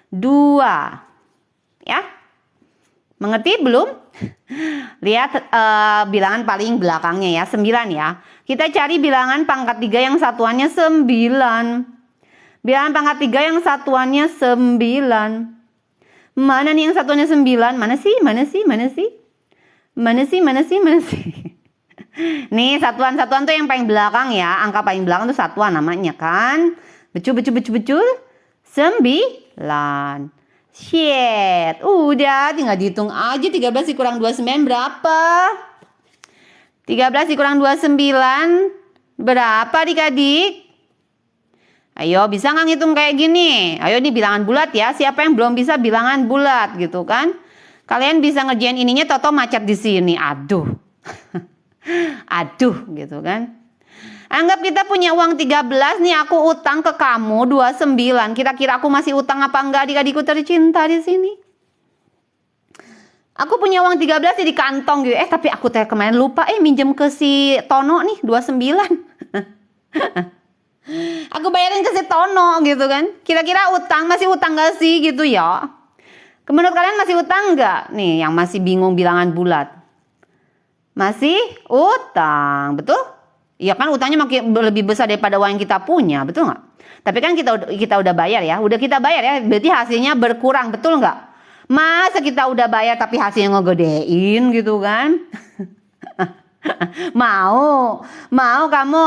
2. Ya. Mengerti belum? Lihat bilangan paling belakangnya ya. 9 ya. Kita cari bilangan pangkat 3 yang satuannya 9. Bilangan pangkat 3 yang satuannya 9. Mana nih yang satuannya 9? Mana sih? Nih satuan-satuan tuh yang paling belakang ya. Angka paling belakang tuh satuan namanya kan. Becul. 9. Shit. Udah tinggal dihitung aja. 13 dikurang 29 berapa? 13 dikurang 29 berapa adik-adik? Ayo bisa nggak ngitung kayak gini? Ayo ini bilangan bulat ya. Siapa yang belum bisa bilangan bulat gitu kan? Kalian bisa ngerjain ininya toto macet di sini. Aduh. Aduh gitu kan. Anggap kita punya uang 13 nih, aku utang ke kamu 29. Kira-kira aku masih utang apa enggak adik-adikku tercinta di sini? Aku punya uang 13 di kantong gitu. Tapi aku kemarin lupa minjem ke si Tono nih 29. Aku bayarin ke si Tono gitu kan. Kira-kira masih utang gak sih gitu ya. Menurut kalian masih utang gak? Nih yang masih bingung bilangan bulat. Masih utang, betul? Iya kan utangnya makin lebih besar daripada uang yang kita punya, betul gak? Tapi kan kita udah bayar ya. Udah kita bayar ya, berarti hasilnya berkurang, betul gak? Masa kita udah bayar tapi hasilnya ngegedein gitu kan? Mau kamu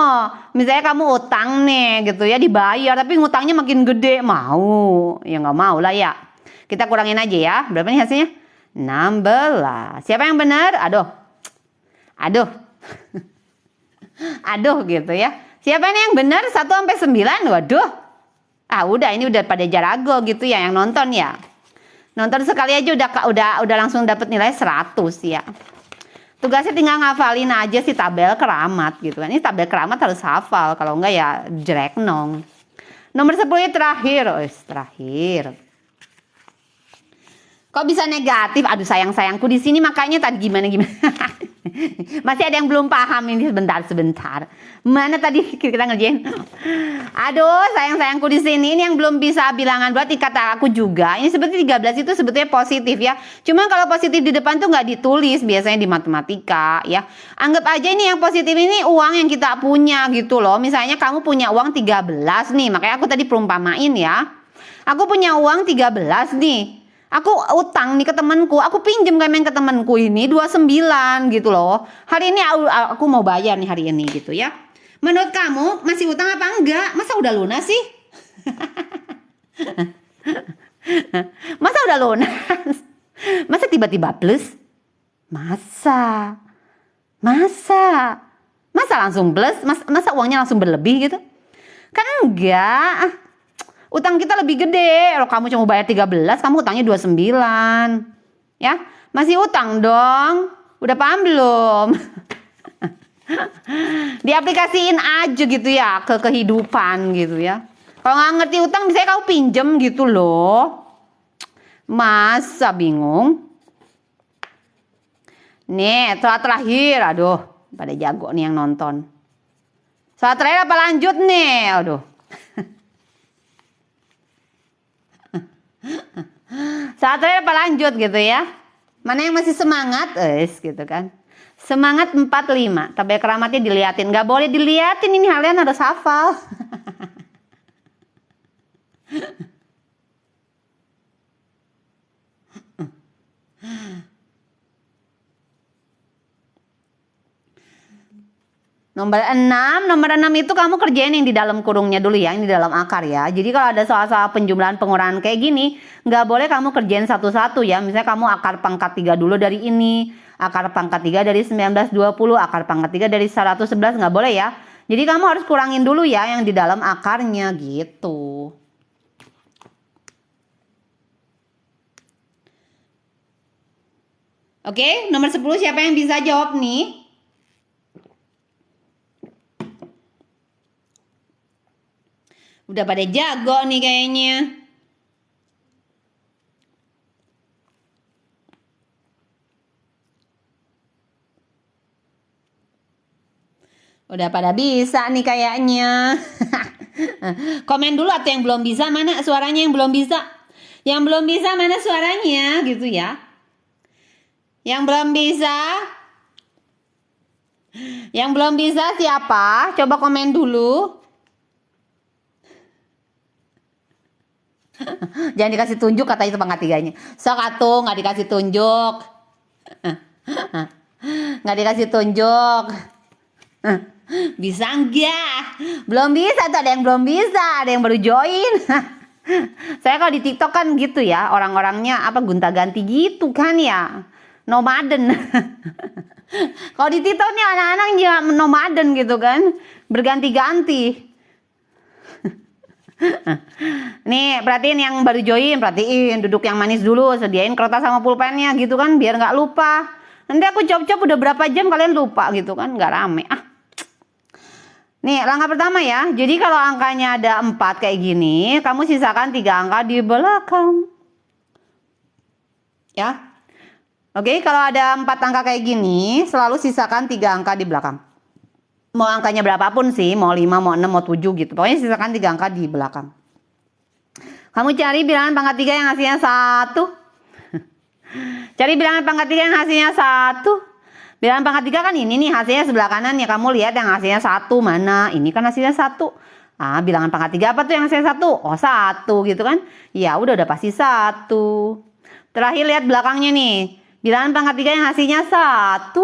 misalnya kamu utang nih gitu ya dibayar tapi ngutangnya makin gede, mau ya nggak mau lah ya, kita kurangin aja ya. Berapa nih hasilnya? 16. Siapa yang benar? Aduh aduh gitu ya. Siapa nih yang benar 1 sampai 9? Waduh, udah ini udah pada jarago gitu ya yang nonton ya. Nonton sekali aja udah langsung dapat nilai 100 ya. Tugasnya tinggal ngafalin aja sih tabel keramat gitu kan. Ini tabel keramat harus hafal. Kalau enggak ya jelek nong. Nomor 10 terakhir. Terakhir. Kok bisa negatif? Aduh sayang-sayangku di sini makanya tadi gimana. Masih ada yang belum paham ini sebentar. Mana tadi kita ngerjain? Aduh sayang-sayangku di sini ini yang belum bisa bilangan berarti kata aku juga. Ini seperti 13 itu sebetulnya positif ya. Cuma kalau positif di depan tuh nggak ditulis biasanya di matematika ya. Anggap aja ini yang positif ini uang yang kita punya gitu loh. Misalnya kamu punya uang 13 nih. Makanya aku tadi perumpamain ya. Aku punya uang 13 nih. Aku utang nih ke temanku, aku pinjem ke temanku ini 29 gitu loh. Hari ini aku mau bayar nih hari ini gitu ya. Menurut kamu masih utang apa enggak? Masa udah lunas sih? Masa udah lunas? Masa tiba-tiba plus? Masa langsung plus? Masa uangnya langsung berlebih gitu? Kan enggak. Utang kita lebih gede. Kalau kamu cuma bayar 13, kamu utangnya 29. Ya, masih utang dong. Udah paham belum? Diaplikasiin aja gitu ya ke kehidupan gitu ya. Kalau nggak ngerti utang, misalnya kamu pinjem gitu loh. Masa bingung? Nih, soal terakhir. Aduh, pada jago nih yang nonton. Soal terakhir apa lanjut nih? Aduh. Saat terakhir apa lanjut gitu ya. Mana yang masih semangat? Gitu kan. Semangat 45. Tabel keramatnya diliatin. Gak boleh diliatin, ini kalian harus hafal. Nomor 6 itu kamu kerjain yang di dalam kurungnya dulu ya, yang di dalam akar ya. Jadi kalau ada soal-soal penjumlahan pengurangan kayak gini, nggak boleh kamu kerjain satu-satu ya. Misalnya kamu akar pangkat 3 dulu dari ini, akar pangkat 3 dari 1920, akar pangkat 3 dari 111, nggak boleh ya. Jadi kamu harus kurangin dulu ya yang di dalam akarnya gitu. Oke, nomor 10 siapa yang bisa jawab nih? Udah pada jago nih kayaknya. Udah pada bisa nih kayaknya. Komen dulu atau yang belum bisa, mana suaranya yang belum bisa? Yang belum bisa mana suaranya gitu ya. Yang belum bisa? Yang belum bisa siapa? Coba komen dulu. Jangan dikasih tunjuk kata itu pangkat 3-nya. Sok atuh nggak dikasih tunjuk. Nggak dikasih tunjuk. Bisa enggak? Belum bisa tuh, ada yang belum bisa, ada yang baru join. Saya kalau di TikTok kan gitu ya, orang-orangnya apa gonta-ganti gitu kan ya. Nomaden. Kalau di TikTok nih anak-anaknya nomaden gitu kan, berganti-ganti. Nih perhatiin yang baru join, perhatiin duduk yang manis dulu, sediain kertas sama pulpennya gitu kan biar nggak lupa. Nanti aku cop-cop udah berapa jam kalian lupa gitu kan, nggak rame. Nih langkah pertama ya, jadi kalau angkanya ada 4 kayak gini, kamu sisakan 3 angka di belakang. Ya, oke, kalau ada 4 angka kayak gini, selalu sisakan 3 angka di belakang. Mau angkanya berapapun sih, mau 5, mau 6, mau 7 gitu. Pokoknya sisakan 3 angka di belakang. Kamu cari bilangan pangkat 3 yang hasilnya 1. Cari bilangan pangkat 3 yang hasilnya 1. Bilangan pangkat 3 kan ini nih hasilnya sebelah kanan ya. Kamu lihat yang hasilnya 1 mana. Ini kan hasilnya 1. Bilangan pangkat 3 apa tuh yang hasilnya 1? Oh 1 gitu kan. Ya udah pasti 1. Terakhir lihat belakangnya nih. Bilangan pangkat 3 yang hasilnya 1.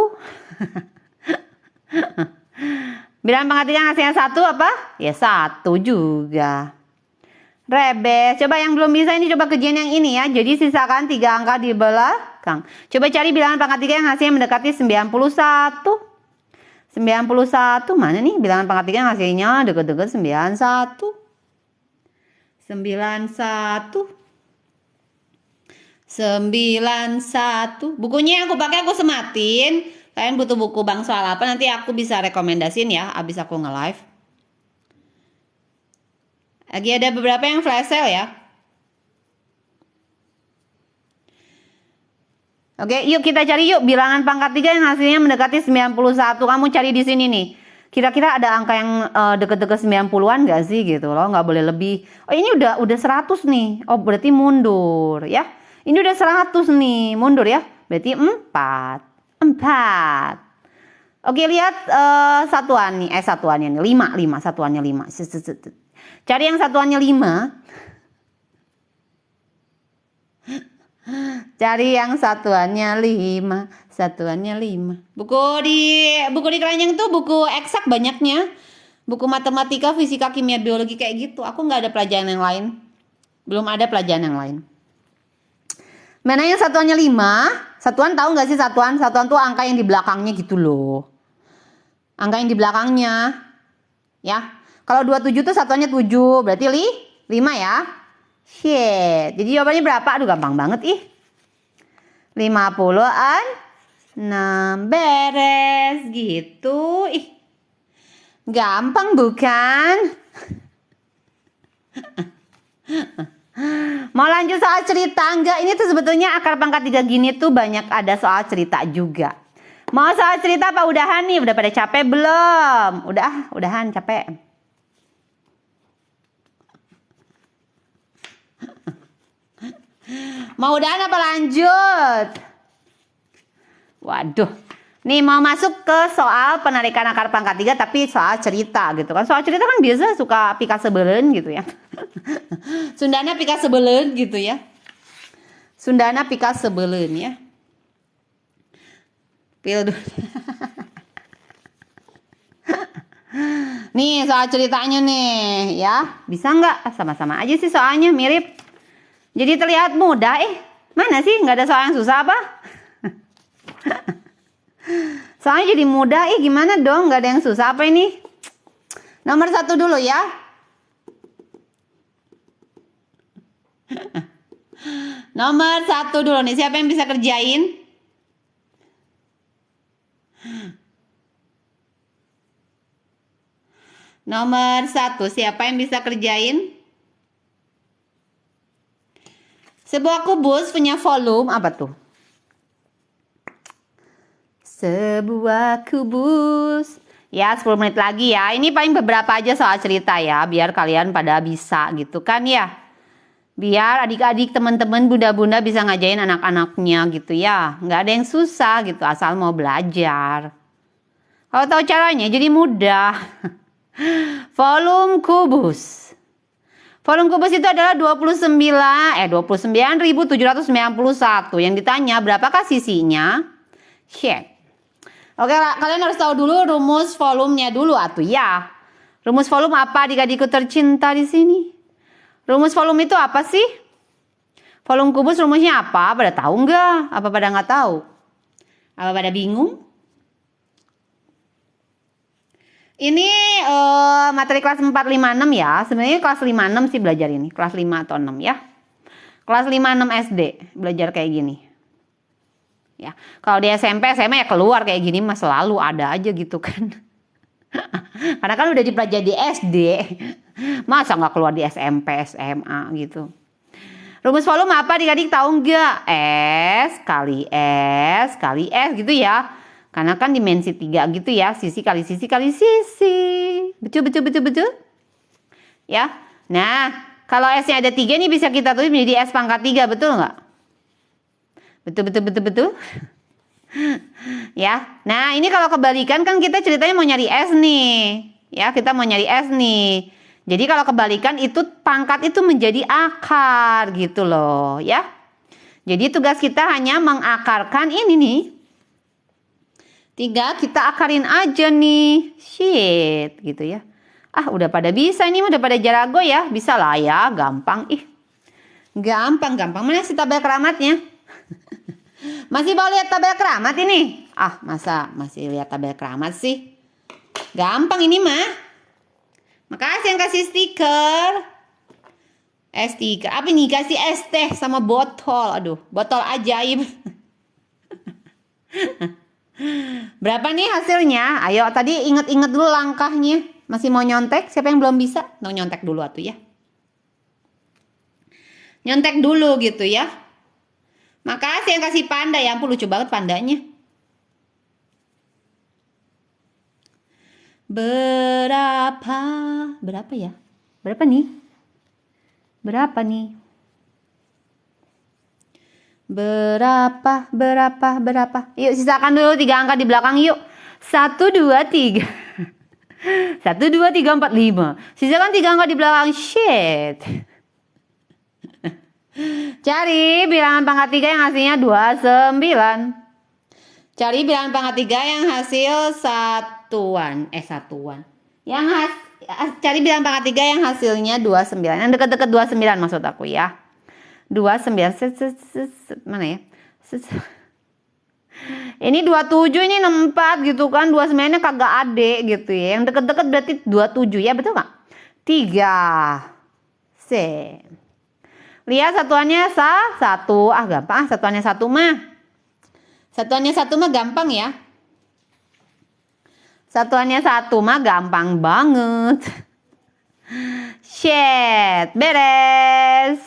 Bilangan pangkat 3 yang hasilnya 1 apa? Ya 1 juga. Rebes. Coba yang belum bisa ini coba kerjain yang ini ya. Jadi sisakan 3 angka di belakang. Coba cari bilangan pangkat 3 yang hasilnya mendekati 91. 91 mana nih bilangan pangkat 3 yang hasilnya deket-deket 91. 91. Bukunya yang aku pakai aku sematin. Kalian butuh buku bang soal apa, nanti aku bisa rekomendasiin ya abis aku nge-live. Lagi ada beberapa yang flash sale ya. Oke, yuk kita cari yuk bilangan pangkat 3 yang hasilnya mendekati 91. Kamu cari di sini nih. Kira-kira ada angka yang deket-deket 90-an gak sih gitu loh, nggak boleh lebih. Oh ini udah 100 nih, oh berarti mundur ya. Ini udah 100 nih, mundur ya, berarti 4. Oke lihat satuan nih, satuannya nih, 5, satuannya 5. Cari yang satuannya 5. Cari yang satuannya 5. Buku di keranjang tuh buku eksak banyaknya. Buku matematika, fisika, kimia, biologi kayak gitu. Aku nggak ada pelajaran yang lain. Belum ada pelajaran yang lain. Mana yang satuannya 5? Satuan tahu nggak sih satuan? Satuan tuh angka yang di belakangnya gitu loh. Angka yang di belakangnya. Ya. Kalau 27 tuh satuannya 7. Berarti 5 ya. Shit. Jadi jawabannya berapa? Aduh gampang banget ih. 50-an 6 beres gitu. Ih. Gampang bukan? Mau lanjut soal cerita enggak? Ini tuh sebetulnya akar pangkat 3 gini tuh banyak ada soal cerita juga. Mau soal cerita apa udahan nih? Udah pada capek belum? Udahan capek. Mau udahan apa lanjut? Waduh. Nih mau masuk ke soal penarikan akar pangkat 3 tapi soal cerita gitu kan. Soal cerita kan biasa suka pika sebelen gitu ya. Sundana pika sebelen gitu ya. Sundana pika sebelen ya. Pil dulu. Nih soal ceritanya nih ya. Bisa nggak? Sama-sama aja sih soalnya mirip. Jadi terlihat mudah. Mana sih nggak ada soal yang susah apa? Soalnya jadi mudah. Gimana dong nggak ada yang susah apa ini? Nomor 1 dulu ya. Nomor 1 dulu nih. Siapa yang bisa kerjain? Nomor 1. Siapa yang bisa kerjain? Sebuah kubus punya volume apa tuh? Sebuah kubus. Ya 10 menit lagi ya. Ini paling beberapa aja soal cerita ya. Biar kalian pada bisa gitu kan ya. Biar adik-adik teman-teman bunda-bunda bisa ngajain anak-anaknya gitu ya. Nggak ada yang susah gitu asal mau belajar. Kalau tahu caranya jadi mudah. Volume kubus. Volume kubus itu adalah 29.791. Yang ditanya berapakah sisinya? Shit. Oke, kalian harus tahu dulu rumus volumenya dulu atuh ya. Rumus volume apa adik-adikku tercinta di sini? Rumus volume itu apa sih? Volume kubus rumusnya apa? Pada tahu nggak? Apa pada nggak tahu? Apa pada bingung? Ini materi kelas 4, 5, 6 ya. Sebenarnya kelas 5, 6 sih belajar ini. Kelas 5 atau 6 ya. Kelas 5, 6 SD belajar kayak gini. Ya, kalau di SMP, SMA ya keluar kayak gini mah selalu ada aja gitu kan. Karena kan udah dipelajari di SD. Masa nggak keluar di SMP, SMA gitu. Rumus volume apa adik-adik tahu nggak? S kali S gitu ya. Karena kan dimensi 3 gitu ya. Sisi kali sisi kali sisi. Betul. Ya. Nah, kalau S-nya ada 3 nih bisa kita tulis menjadi S pangkat 3. Betul nggak? Betul. Ya. Nah, ini kalau kebalikan kan kita ceritanya mau nyari S nih. Ya, kita mau nyari S nih. Jadi kalau kebalikan itu pangkat itu menjadi akar gitu loh, ya. Jadi tugas kita hanya mengakarkan ini nih. 3 kita akarin aja nih. Shit gitu ya. Udah pada bisa ini, udah pada jarago ya. Bisa lah ya, gampang. Gampang. Mana sih tabel keramatnya? Masih mau lihat tabel keramat ini? Masa masih lihat tabel keramat sih? Gampang ini mah. Makasih yang kasih stiker. Stiker. Apa nih? Kasih es teh sama botol. Aduh, botol ajaib. Berapa nih hasilnya? Ayo tadi inget-inget dulu langkahnya. Masih mau nyontek? Siapa yang belum bisa? Nyontek dulu atuh ya. Nyontek dulu gitu ya. Makasih yang kasih panda, ya ampun lucu banget pandanya. Berapa ya? Berapa nih? Berapa? Yuk sisakan dulu 3 angka di belakang yuk. 1, 2, 3. 1, 2, 3, 4, 5. Sisakan 3 angka di belakang. Shit. Cari bilangan pangkat 3 yang hasilnya 29. Cari bilangan pangkat 3 yang hasil satuan. Cari bilangan pangkat 3 yang hasilnya 29. Yang dekat-dekat 29 maksud aku ya. 29. Mana ya? Ini 27, ini 64 gitu kan. 29-nya kagak ade gitu ya. Yang deket-deket berarti 27 ya, betul nggak? 3. Lihat satuannya 1. Gampang. Satuannya 1 mah. Satuannya 1 mah gampang ya. Satuannya 1 mah gampang banget. Shit, beres.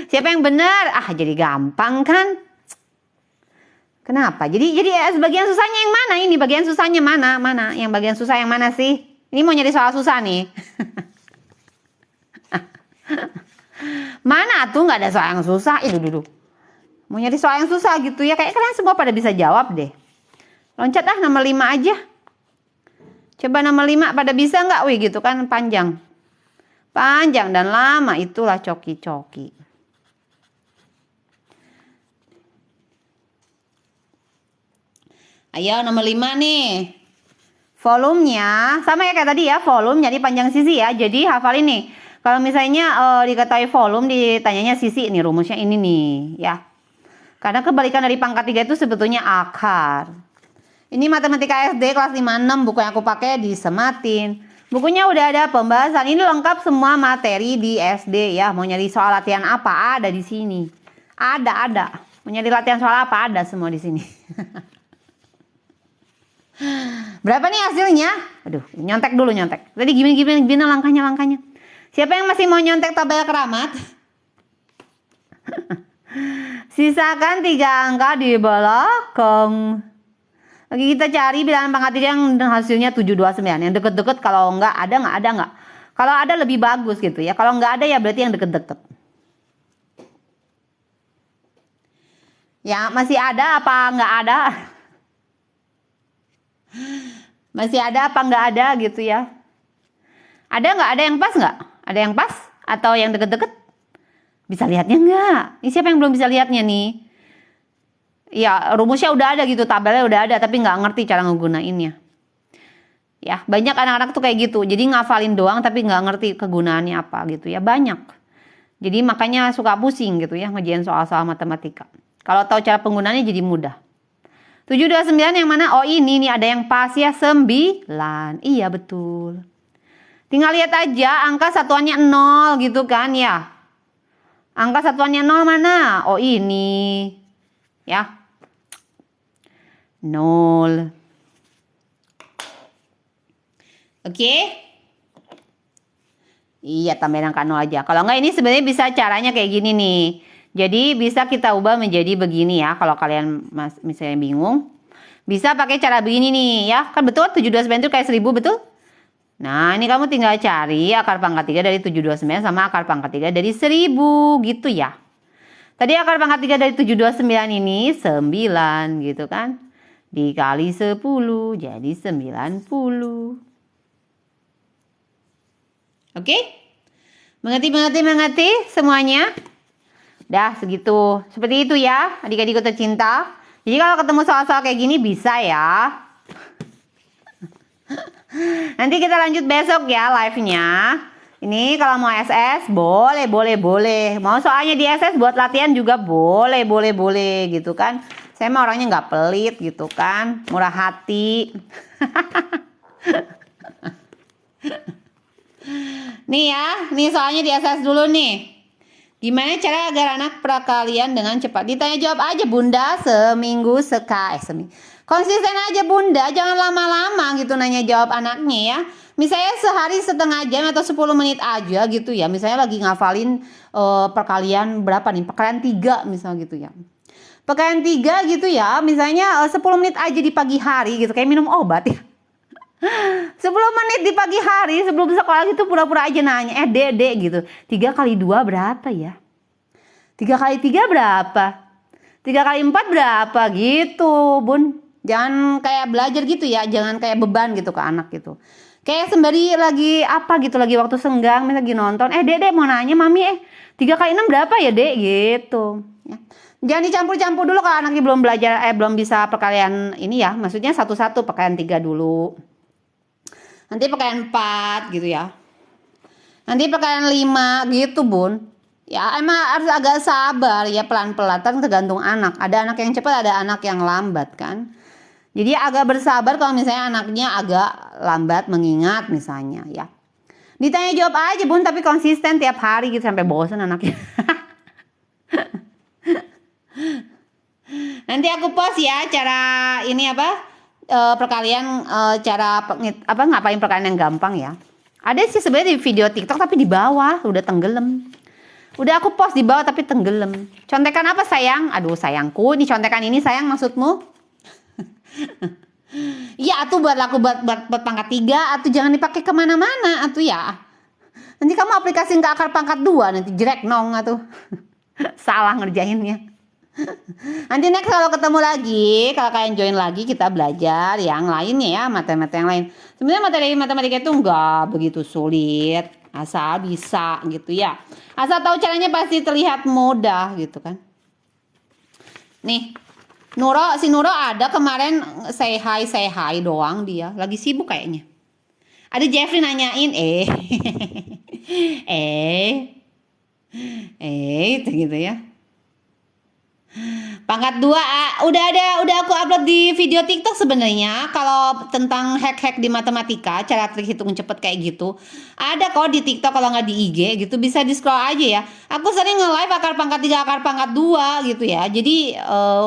Siapa yang benar? Jadi gampang kan? Kenapa? Jadi bagian susahnya yang mana ini? Bagian susahnya mana? Yang bagian susah yang mana sih? Ini mau nyari soal susah nih. Mana tuh nggak ada soal yang susah? Duduk. Mau nyari soal yang susah gitu ya. Kayak kalian semua pada bisa jawab deh. Loncat nomor 5 aja. Coba nomor 5 pada bisa nggak? Wih gitu kan panjang. Panjang dan lama, itulah coki-coki. Ayo nomor 5 nih. Volumenya sama ya kayak tadi ya, volume jadi panjang sisi ya. Jadi hafal ini. Kalau misalnya diketahui volume, ditanyanya sisi, ini rumusnya ini nih ya. Karena kebalikan dari pangkat 3 itu sebetulnya akar. Ini matematika SD kelas 5-6, buku yang aku pakai di Sematin. Bukunya udah ada pembahasan. Ini lengkap semua materi di SD ya. Mau nyari soal latihan apa ada di sini. Ada. Mau nyari latihan soal apa ada semua di sini. Berapa nih hasilnya? Aduh, nyontek dulu. Tadi gimana langkahnya. Siapa yang masih mau nyontek tabel keramat? Sisakan 3 angka di belakang. Lagi kita cari bilangan pangkat 3 yang hasilnya 729. Yang deket-deket kalau enggak ada. Kalau ada lebih bagus gitu ya. Kalau enggak ada ya berarti yang deket-deket. Ya masih ada apa enggak ada? Masih ada apa enggak ada gitu ya. Ada enggak? Ada yang pas enggak? Ada yang pas? Atau yang deket-deket? Bisa lihatnya enggak? Ini siapa yang belum bisa lihatnya nih? Ya rumusnya udah ada gitu, tabelnya udah ada, tapi nggak ngerti cara ngegunainnya. Ya banyak anak-anak tuh kayak gitu, jadi ngafalin doang tapi nggak ngerti kegunaannya apa gitu ya, banyak. Jadi makanya suka pusing gitu ya ngerjain soal-soal matematika. Kalau tahu cara penggunaannya jadi mudah. 729 yang mana? Oh ini nih ada yang pas ya, 9. Iya betul. Tinggal lihat aja angka satuannya 0 gitu kan ya. Angka satuannya 0 mana? Oh ini. Ya. 0. Oke. Iya, tambahin angka 0 aja. Kalau enggak ini sebenarnya bisa caranya kayak gini nih. Jadi bisa kita ubah menjadi begini ya. Kalau kalian misalnya bingung. Bisa pakai cara begini nih ya. Kan betul 729 itu kayak 1000 betul? Nah ini kamu tinggal cari akar pangkat 3 dari 729 sama akar pangkat 3 dari 1000 gitu ya. Tadi akar pangkat 3 dari 729 ini 9 gitu kan. Dikali 10 jadi 90. Oke? Mengerti semuanya? Dah segitu. Seperti itu ya adik-adikku tercinta. Jadi kalau ketemu soal-soal kayak gini bisa ya. Nanti kita lanjut besok ya live-nya. Ini kalau mau SS boleh. Mau soalnya di SS buat latihan juga boleh gitu kan. Saya mah orangnya nggak pelit gitu kan, murah hati. Nih ya, nih soalnya di SS dulu nih. Gimana cara agar anak prakalian dengan cepat? Ditanya jawab aja bunda seminggu sekali. Konsisten aja bunda, jangan lama-lama gitu nanya jawab anaknya ya. Misalnya sehari setengah jam atau 10 menit aja gitu ya. Misalnya lagi ngafalin perkalian berapa nih? Perkalian 3 misalnya gitu ya. Perkalian 3 gitu ya. Misalnya 10 menit aja di pagi hari gitu. Kayak minum obat ya. 10 menit di pagi hari sebelum sekolah gitu pura-pura aja nanya. Dek gitu. 3 kali 2 berapa ya? 3 kali 3 berapa? 3 kali 4 berapa? Gitu bun. Jangan kayak belajar gitu ya. Jangan kayak beban gitu ke anak gitu. Kayak sembari lagi apa gitu, lagi waktu senggang, misalnya lagi nonton, dek mau nanya mami 3 kali 6 berapa ya dek gitu ya. Jangan dicampur-campur dulu kalau anaknya belum belajar, belum bisa perkalian ini ya, maksudnya satu-satu, perkalian 3 dulu, nanti perkalian 4 gitu ya, nanti perkalian 5 gitu bun. Ya emang harus agak sabar ya, pelan-pelan, tergantung anak, ada anak yang cepat, ada anak yang lambat kan. Jadi agak bersabar kalau misalnya anaknya agak lambat mengingat misalnya ya. Ditanya jawab aja bun, tapi konsisten tiap hari gitu sampai bosan anaknya. Nanti aku post ya cara ini perkalian, cara ngapain perkalian yang gampang ya. Ada sih sebenarnya di video TikTok tapi di bawah udah tenggelam. Udah aku post di bawah tapi tenggelam. Contekan apa sayang? Aduh sayangku, ini contekan ini sayang maksudmu? Iya atuh buat pangkat 3 atau jangan dipakai kemana-mana atuh ya. Nanti kamu aplikasi ke akar pangkat 2 nanti jelek nong atuh. Salah ngerjainnya. Nanti next kalau ketemu lagi, kalau kalian join lagi kita belajar yang lainnya ya, matematika yang lain. Sebenarnya materi matematika itu enggak begitu sulit, asal bisa gitu ya. Asal tahu caranya pasti terlihat mudah gitu kan. Nih si Nuro ada kemarin say hi doang dia. Lagi sibuk kayaknya. Ada Jeffrey nanyain itu gitu ya. Pangkat 2 udah aku upload di video TikTok sebenarnya. Kalau tentang hack-hack di matematika, cara trik hitung cepet kayak gitu, ada kok di TikTok, kalau nggak di IG gitu, bisa di scroll aja ya. Aku sering nge-live akar pangkat 3, akar pangkat 2 gitu ya. Jadi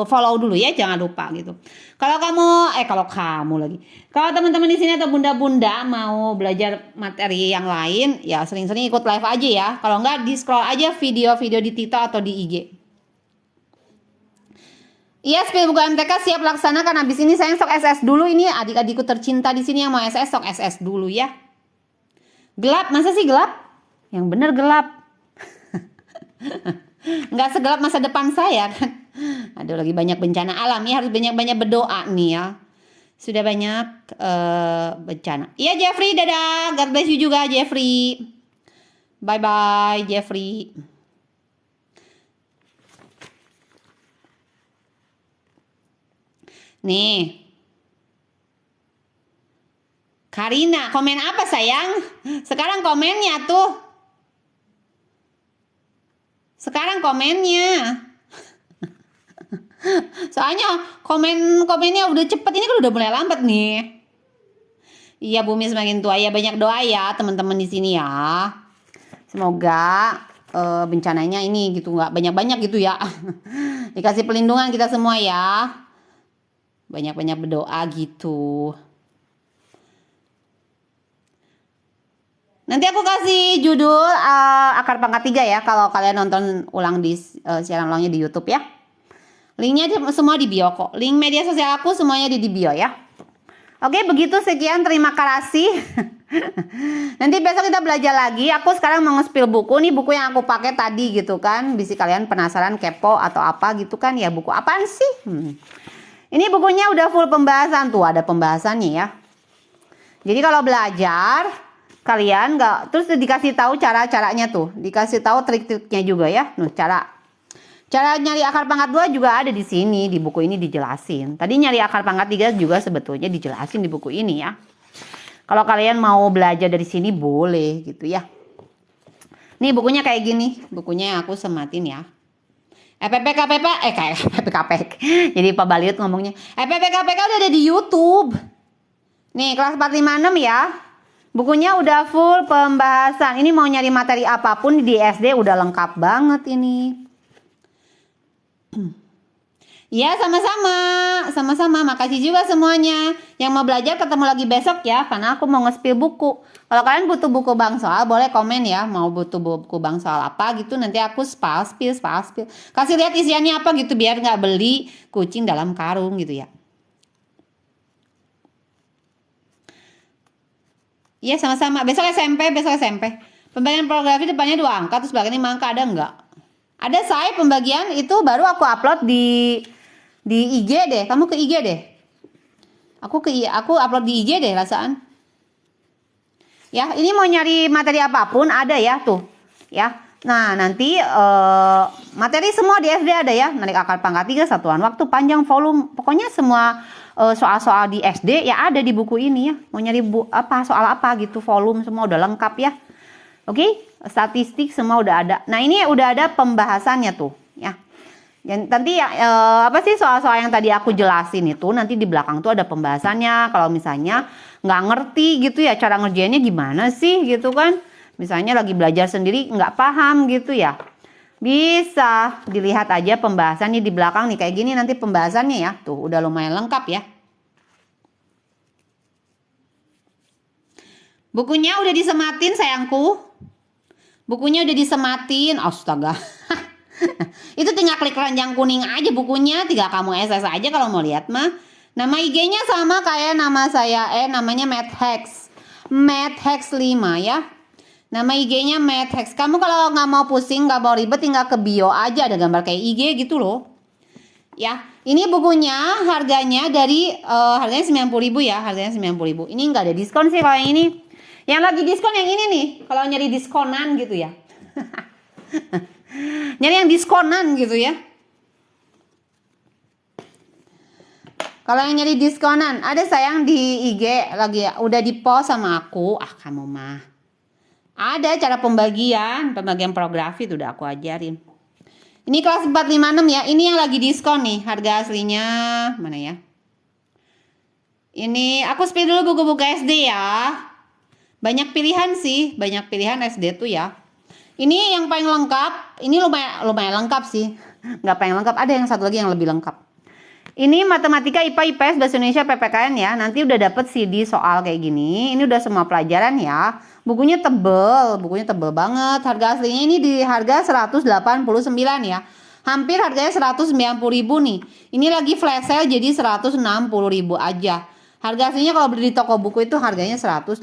follow dulu ya, jangan lupa gitu. Kalau kamu lagi. Kalau teman-teman di sini atau bunda-bunda mau belajar materi yang lain, ya sering-sering ikut live aja ya. Kalau nggak di scroll aja video-video di TikTok atau di IG. Iya, spill buku MTK siap laksanakan. Habis ini saya sok SS dulu. Ini adik-adikku tercinta di sini yang mau SS, sok SS dulu ya. Gelap, masa sih gelap? Yang bener gelap. Nggak segelap masa depan saya kan. Aduh, lagi banyak bencana alam ya, harus banyak-banyak berdoa nih ya. Sudah banyak bencana. Iya Jeffrey, dadah. God bless you juga Jeffrey. Bye-bye Jeffrey. Nih. Karina, komen apa sayang? Sekarang komennya tuh. Sekarang komennya. Soalnya komennya udah cepet, ini kan udah mulai lambat nih. Iya, bumi semakin tua ya, banyak doa ya teman-teman di sini ya. Semoga bencananya ini gitu nggak banyak-banyak gitu ya. Dikasih pelindungan kita semua ya. Banyak-banyak berdoa gitu. Nanti aku kasih judul akar pangkat 3 ya, kalau kalian nonton ulang di siaran ulangnya di YouTube ya. Linknya semua di bio kok. Link media sosial aku semuanya di bio ya. Oke, begitu, sekian, terima kasih. Nanti besok kita belajar lagi. Aku sekarang mau nge-spill buku. Nih buku yang aku pakai tadi gitu kan. Bisa kalian penasaran, kepo atau apa gitu kan ya, buku apaan sih? Ini bukunya udah full pembahasan tuh, ada pembahasannya ya. Jadi kalau belajar kalian nggak terus dikasih tahu cara-caranya tuh, dikasih tahu trik-triknya juga ya. Cara nyari akar pangkat 2 juga ada di sini, di buku ini dijelasin. Tadi nyari akar pangkat 3 juga sebetulnya dijelasin di buku ini ya. Kalau kalian mau belajar dari sini boleh gitu ya. Nih bukunya kayak gini, bukunya aku sematin ya. PPKPK. Jadi Pak Baliut ngomongnya. PPKPK udah ada di YouTube. Nih kelas 456 ya. Bukunya udah full pembahasan. Ini mau nyari materi apapun di SD udah lengkap banget ini. Ya, sama-sama. Sama-sama. Makasih juga semuanya. Yang mau belajar ketemu lagi besok ya, karena aku mau nge-spill buku. Kalau kalian butuh buku bang soal, boleh komen ya. Mau butuh buku bang soal apa gitu, nanti aku spill. Kasih lihat isiannya apa gitu, biar nggak beli kucing dalam karung gitu ya. Iya, sama-sama. Besok SMP. Pembagian pornografi depannya 2 angka, terus belakangnya 5 angka, ada nggak? Ada saya pembagian itu baru aku upload di IG deh. Kamu ke IG deh. Aku upload di IG deh rasaan. Ya, ini mau nyari materi apapun ada ya tuh. Ya. Nah, nanti materi semua di SD ada ya. Narik akar pangkat 3, satuan waktu, panjang, volume. Pokoknya semua soal-soal di SD ya ada di buku ini ya. Mau nyari soal apa gitu, volume semua udah lengkap ya. Oke, statistik semua udah ada. Nah, ini udah ada pembahasannya tuh ya. Nanti ya apa sih soal-soal yang tadi aku jelasin itu nanti di belakang tuh ada pembahasannya. Kalau misalnya nggak ngerti gitu ya cara ngerjainnya gimana sih gitu kan. Misalnya lagi belajar sendiri nggak paham gitu ya. Bisa dilihat aja pembahasannya di belakang nih kayak gini nanti pembahasannya ya. Tuh udah lumayan lengkap ya. Bukunya udah disematin sayangku. Bukunya udah disematin, astaga. Itu tinggal klik keranjang kuning aja bukunya, tinggal kamu SS aja kalau mau lihat mah. Nama IG-nya sama kayak nama saya, namanya Mathex. Mathex 5 ya. Nama IG-nya Mathex. Kamu kalau nggak mau pusing, nggak mau ribet, tinggal ke bio aja ada gambar kayak IG gitu loh. Ya, ini bukunya harganya dari harganya 90.000 ya, harganya 90.000. Ini nggak ada diskon sih kalau yang ini. Yang lagi diskon yang ini nih, kalau nyari diskonan gitu ya. Nyari yang diskonan gitu ya. Kalau yang nyari diskonan, ada sayang di IG lagi udah di post sama aku. Ah, kamu mah. Ada cara pembagian pornografi itu udah aku ajarin. Ini kelas 456 ya. Ini yang lagi diskon nih, harga aslinya mana ya? Ini aku spill dulu buku-buku SD ya. Banyak pilihan sih, banyak pilihan SD tuh ya. Ini yang paling lengkap, ini lumayan lengkap sih. Nggak paling lengkap, ada yang satu lagi yang lebih lengkap. Ini matematika, IPA, IPS, bahasa Indonesia, PPKN ya. Nanti udah dapet CD soal kayak gini. Ini udah semua pelajaran ya. Bukunya tebel banget. Harga aslinya ini di harga 189 ya. Hampir harganya 190.000 nih. Ini lagi flash sale jadi 160.000 aja. Harga aslinya kalau beli di toko buku itu harganya 189.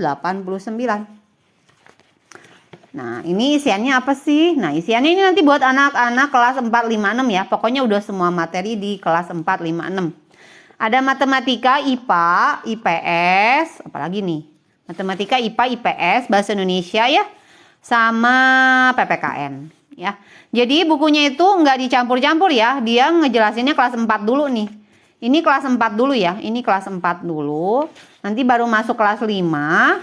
Nah, ini isiannya apa sih? Nah, isiannya ini nanti buat anak-anak kelas 456 ya. Pokoknya udah semua materi di kelas 456. Ada matematika, IPA, IPS, apalagi nih? Matematika, IPA, IPS, bahasa Indonesia ya. Sama PPKN ya. Jadi bukunya itu nggak dicampur-campur ya. Dia ngejelasinnya kelas 4 dulu nih. Ini kelas 4 dulu ya. Ini kelas 4 dulu. Nanti baru masuk kelas 5.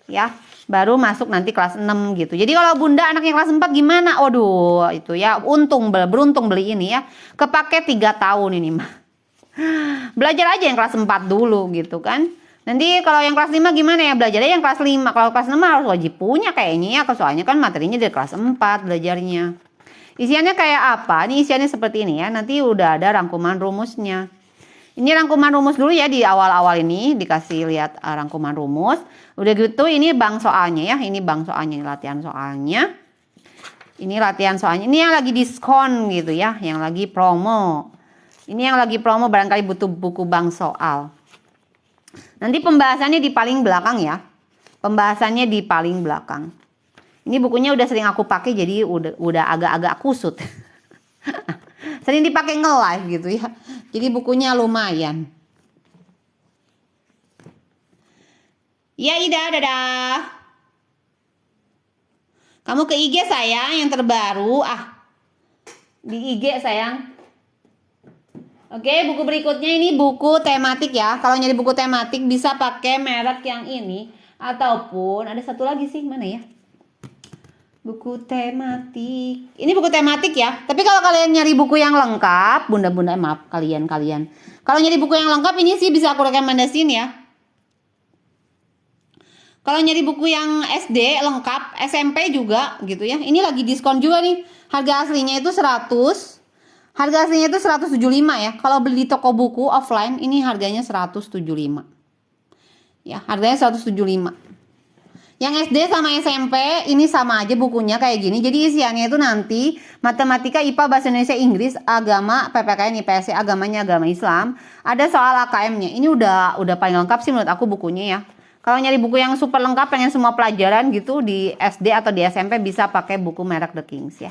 Ya. Baru masuk nanti kelas 6 gitu. Jadi kalau bunda anaknya kelas 4 gimana? Waduh, itu ya beruntung beli ini ya. Kepake 3 tahun ini mah. Belajar aja yang kelas 4 dulu gitu kan. Nanti kalau yang kelas 5 gimana ya? Belajarnya yang kelas 5. Kalau kelas 6 harus wajib punya kayaknya ya. Soalnya kan materinya dari kelas 4 belajarnya. Isiannya kayak apa? Ini isiannya seperti ini ya. Nanti udah ada rangkuman rumusnya. Ini rangkuman rumus dulu ya di awal-awal ini. Dikasih lihat rangkuman rumus. Udah gitu ini bank soalnya ya. Ini bank soalnya, latihan soalnya. Ini latihan soalnya. Ini yang lagi diskon gitu ya. Yang lagi promo. Ini yang lagi promo barangkali butuh buku bank soal. Nanti pembahasannya di paling belakang ya. Pembahasannya di paling belakang. Ini bukunya udah sering aku pakai jadi udah agak-agak kusut. Sering dipakai nge-live gitu ya. Jadi bukunya lumayan. Ya Ida, dadah. Kamu ke IG sayang yang terbaru. Di IG sayang. Oke, buku berikutnya ini buku tematik ya. Kalau nyari buku tematik bisa pakai merek yang ini. Ataupun ada satu lagi sih, mana ya? Buku tematik. Ini buku tematik ya. Tapi kalau kalian nyari buku yang lengkap, bunda-bunda maaf kalian. Kalau nyari buku yang lengkap ini sih bisa aku rekomendasiin ya. Kalau nyari buku yang SD lengkap, SMP juga gitu ya. Ini lagi diskon juga nih. Harga aslinya itu 100. Harga aslinya itu 175 ya. Kalau beli di toko buku offline ini harganya 175. Ya, harganya 175. Yang SD sama SMP ini sama aja bukunya kayak gini. Jadi isiannya itu nanti matematika, IPA, bahasa Indonesia, Inggris, agama, PPKN, IPS, agamanya agama Islam. Ada soal AKM-nya. Ini udah paling lengkap sih menurut aku bukunya ya. Kalau nyari buku yang super lengkap pengen semua pelajaran gitu di SD atau di SMP bisa pakai buku merek The Kings ya.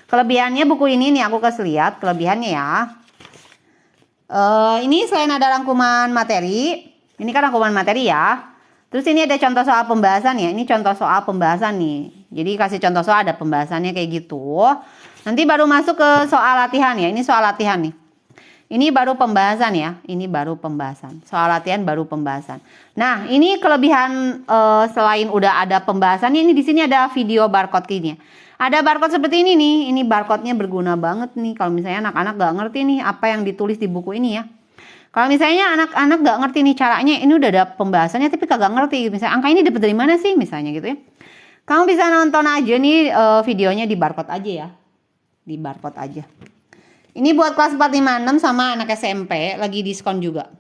Kelebihannya buku ini nih aku kasih lihat kelebihannya ya. Ini selain ada rangkuman materi, ini kan rangkuman materi ya. Terus ini ada contoh soal pembahasan ya. Ini contoh soal pembahasan nih. Jadi kasih contoh soal ada pembahasannya kayak gitu. Nanti baru masuk ke soal latihan ya. Ini soal latihan nih. Ini baru pembahasan ya. Ini baru pembahasan. Soal latihan baru pembahasan. Nah, ini kelebihan selain udah ada pembahasannya, ini di sini ada video barcode kayaknya. Ada barcode seperti ini nih. Ini barcode-nya berguna banget nih kalau misalnya anak-anak gak ngerti nih apa yang ditulis di buku ini ya. Kalau misalnya anak-anak gak ngerti nih caranya, ini udah ada pembahasannya tapi kagak ngerti. Misalnya angka ini dapat dari mana sih misalnya gitu ya. Kamu bisa nonton aja nih videonya di barcode aja ya. Di barcode aja. Ini buat kelas 456 sama anak SMP lagi diskon juga.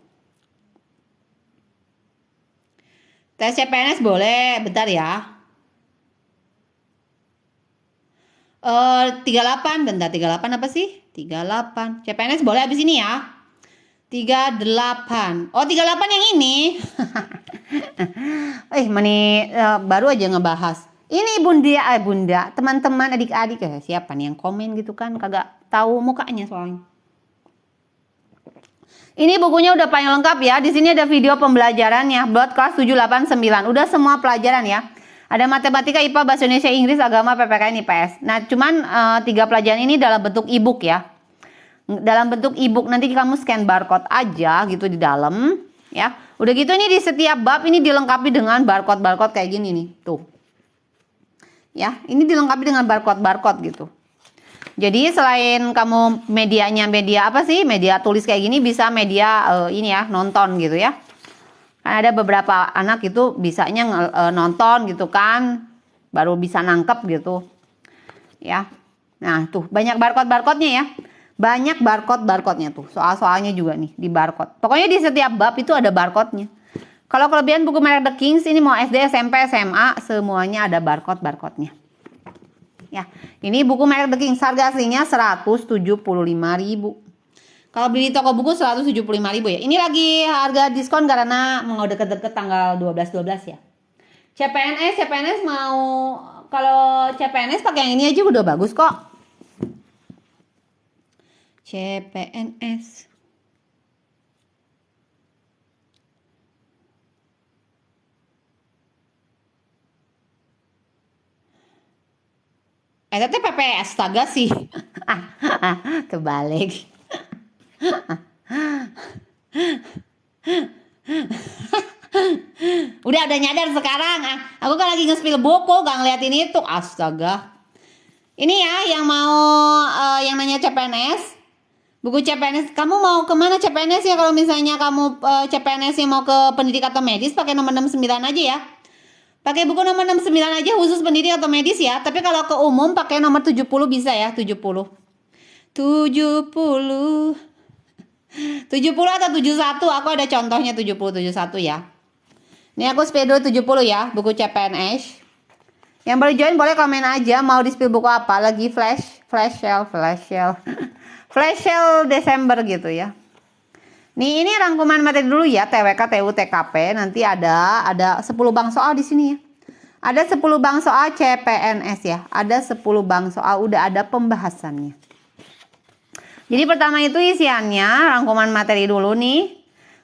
Tes CPNS boleh, bentar ya. 38, bentar 38 apa sih? 38. CPNS boleh habis ini ya. 38. Oh, 38 yang ini. Baru aja ngebahas. Ini Bunda, teman-teman, adik-adik ya, siapa nih yang komen gitu kan kagak tahu mukanya soalnya. Ini bukunya udah paling lengkap ya. Di sini ada video pembelajarannya buat kelas 7, 8, 9. Udah semua pelajaran ya. Ada matematika, IPA, bahasa Indonesia, Inggris, agama, PPKN, IPS. Nah, cuman 3 pelajaran ini dalam bentuk e-book ya. Dalam bentuk e-book, nanti kamu scan barcode aja gitu di dalam ya. Udah gitu ini di setiap bab ini dilengkapi dengan barcode kayak gini nih tuh ya. Ini dilengkapi dengan barcode gitu. Jadi selain kamu medianya media apa sih, media tulis kayak gini, bisa media ini ya, nonton gitu ya. Kan ada beberapa anak itu bisanya nonton gitu kan, baru bisa nangkep gitu ya. Nah tuh banyak barcode-nya ya. Banyak barcode-nya tuh. Soal-soalnya juga nih di barcode. Pokoknya di setiap bab itu ada barcode-nya. Kalau kelebihan buku merek The Kings ini mau SD, SMP, SMA semuanya ada barcode-nya. Ya, ini buku merek The Kings harga aslinya 175.000. Kalau beli di toko buku 175.000 ya. Ini lagi harga diskon karena mau deket-deket tanggal 12 ya. CPNS mau, kalau CPNS pakai yang ini aja udah bagus kok. CPNS. Tapi PPS astaga sih. Terbalik. Udah nyadar sekarang. Aku kan lagi nge-spill buku, gak ngeliatin itu. Astaga. Ini ya yang mau yang nanya CPNS. Buku CPNS, kamu mau kemana CPNS ya? Kalau misalnya kamu CPNS yang mau ke pendidik atau medis, pakai nomor 69 aja ya. Pakai buku nomor 69 aja khusus pendidik atau medis ya. Tapi kalau ke umum pakai nomor 70 bisa ya, 70. 70 atau 71, aku ada contohnya 70, 71 ya. Ini aku spill dulu 70 ya, buku CPNS. Yang baru join boleh komen aja mau di spill buku apa, lagi flash sale. Flash sale Desember gitu ya. Nih ini rangkuman materi dulu ya, TWK, TU, TKP. Nanti ada 10 bank soal di sini ya. Ada 10 bank soal CPNS ya. Ada 10 bank soal, udah ada pembahasannya. Jadi pertama itu isiannya rangkuman materi dulu nih.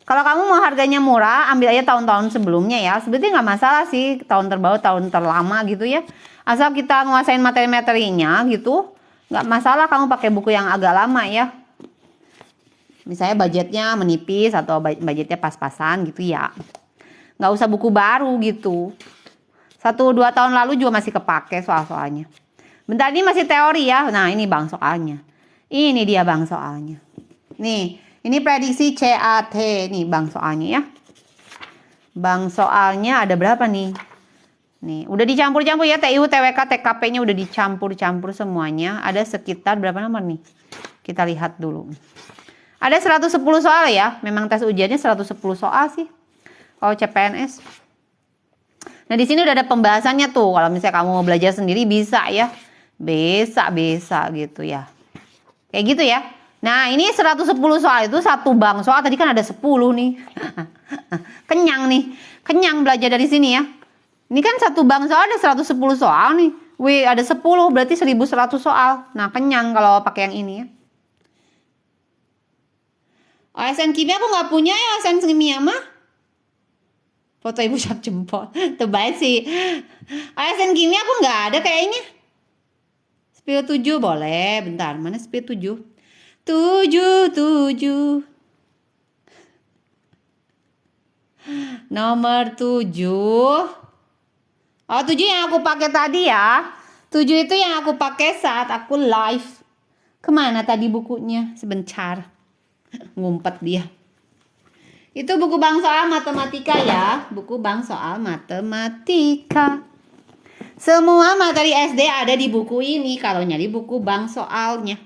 Kalau kamu mau harganya murah, ambil aja tahun-tahun sebelumnya ya. Sebetulnya nggak masalah sih, tahun terbaru, tahun terlama gitu ya. Asal kita nguasain materi-materinya gitu, nggak masalah kamu pakai buku yang agak lama ya. Misalnya budgetnya menipis atau budgetnya pas-pasan gitu ya. Nggak usah buku baru gitu. 1-2 tahun lalu juga masih kepake soal-soalnya. Bentar, ini masih teori ya. Nah ini bang soalnya. Ini dia bang soalnya. Nih, ini prediksi CAT. Nih bang soalnya ya. Bang soalnya ada berapa nih? Nih, udah dicampur-campur ya. TIU, TWK, TKP-nya udah dicampur-campur semuanya. Ada sekitar berapa nomor nih? Kita lihat dulu. Ada 110 soal ya. Memang tes ujiannya 110 soal sih. Kalau CPNS. Nah, di sini udah ada pembahasannya tuh. Kalau misalnya kamu mau belajar sendiri bisa ya. Bisa gitu ya. Kayak gitu ya. Nah, ini 110 soal itu satu bank soal. Tadi kan ada 10 nih. Kenyang nih. Kenyang belajar dari sini ya. Ini kan satu bank soal ada 110 soal nih. Wih, ada 10 berarti 1100 soal. Nah, kenyang kalau pakai yang ini ya. OSN kimia aku nggak punya ya, OSN kimia mah. Foto ibu cap jempol. Terbaik sih. OSN kimia aku nggak ada kayaknya. Spill 7 boleh. Bentar, mana spill 7? 7. Nomor 7. Oh, 7 yang aku pakai tadi ya. 7 itu yang aku pakai saat aku live. Kemana tadi bukunya? Sebentar. Ngumpet dia. Itu buku bank soal matematika ya. Buku bank soal matematika. Semua materi SD ada di buku ini. Kalau nyari buku bank soalnya.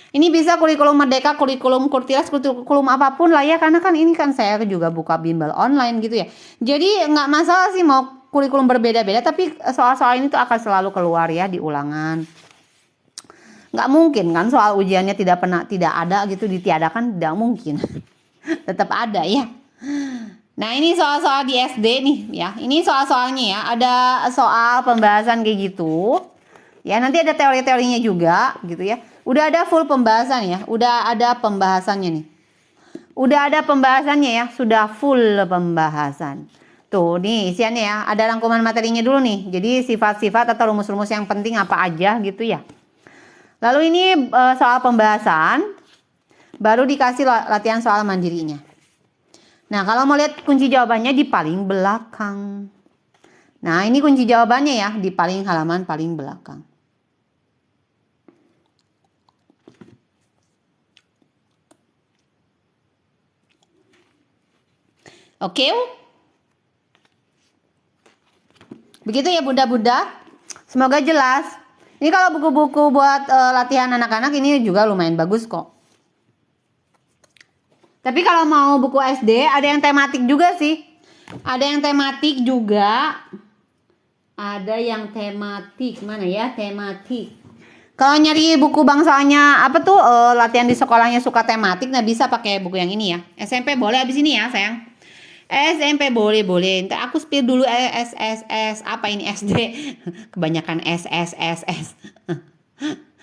Ini bisa kurikulum Merdeka, kurikulum Kurtilas, kurikulum apapun lah ya. Karena kan ini kan saya juga buka bimbel online gitu ya. Jadi nggak masalah sih mau kurikulum berbeda-beda. Tapi soal-soal ini tuh akan selalu keluar ya di ulangan. Nggak mungkin kan soal ujiannya tidak ada gitu, ditiadakan, tidak mungkin. Tetap ada ya. Nah, ini soal-soal di SD nih ya. Ini soal-soalnya ya. Ada soal pembahasan kayak gitu. Ya, nanti ada teori-teorinya juga gitu ya. Udah ada full pembahasan ya. Udah ada pembahasannya nih. Udah ada pembahasannya ya. Sudah full pembahasan. Tuh, nih isiannya ya. Ada rangkuman materinya dulu nih. Jadi sifat-sifat atau rumus-rumus yang penting apa aja gitu ya. Lalu ini soal pembahasan. Baru dikasih latihan soal mandirinya. Nah, kalau mau lihat kunci jawabannya di paling belakang. Nah, ini kunci jawabannya ya, di halaman paling belakang. Oke? Begitu ya bunda-bunda. Semoga jelas. Ini kalau buku-buku buat latihan anak-anak ini juga lumayan bagus kok. Tapi kalau mau buku SD ada yang tematik juga sih. Ada yang tematik juga. Ada yang tematik. Mana ya tematik? Kalau nyari buku bangsanya apa tuh latihan di sekolahnya suka tematik, nah bisa pakai buku yang ini ya. SMP boleh abis ini ya sayang. SMP boleh. Ntar aku spill dulu SSS apa ini SD. Kebanyakan SSSS.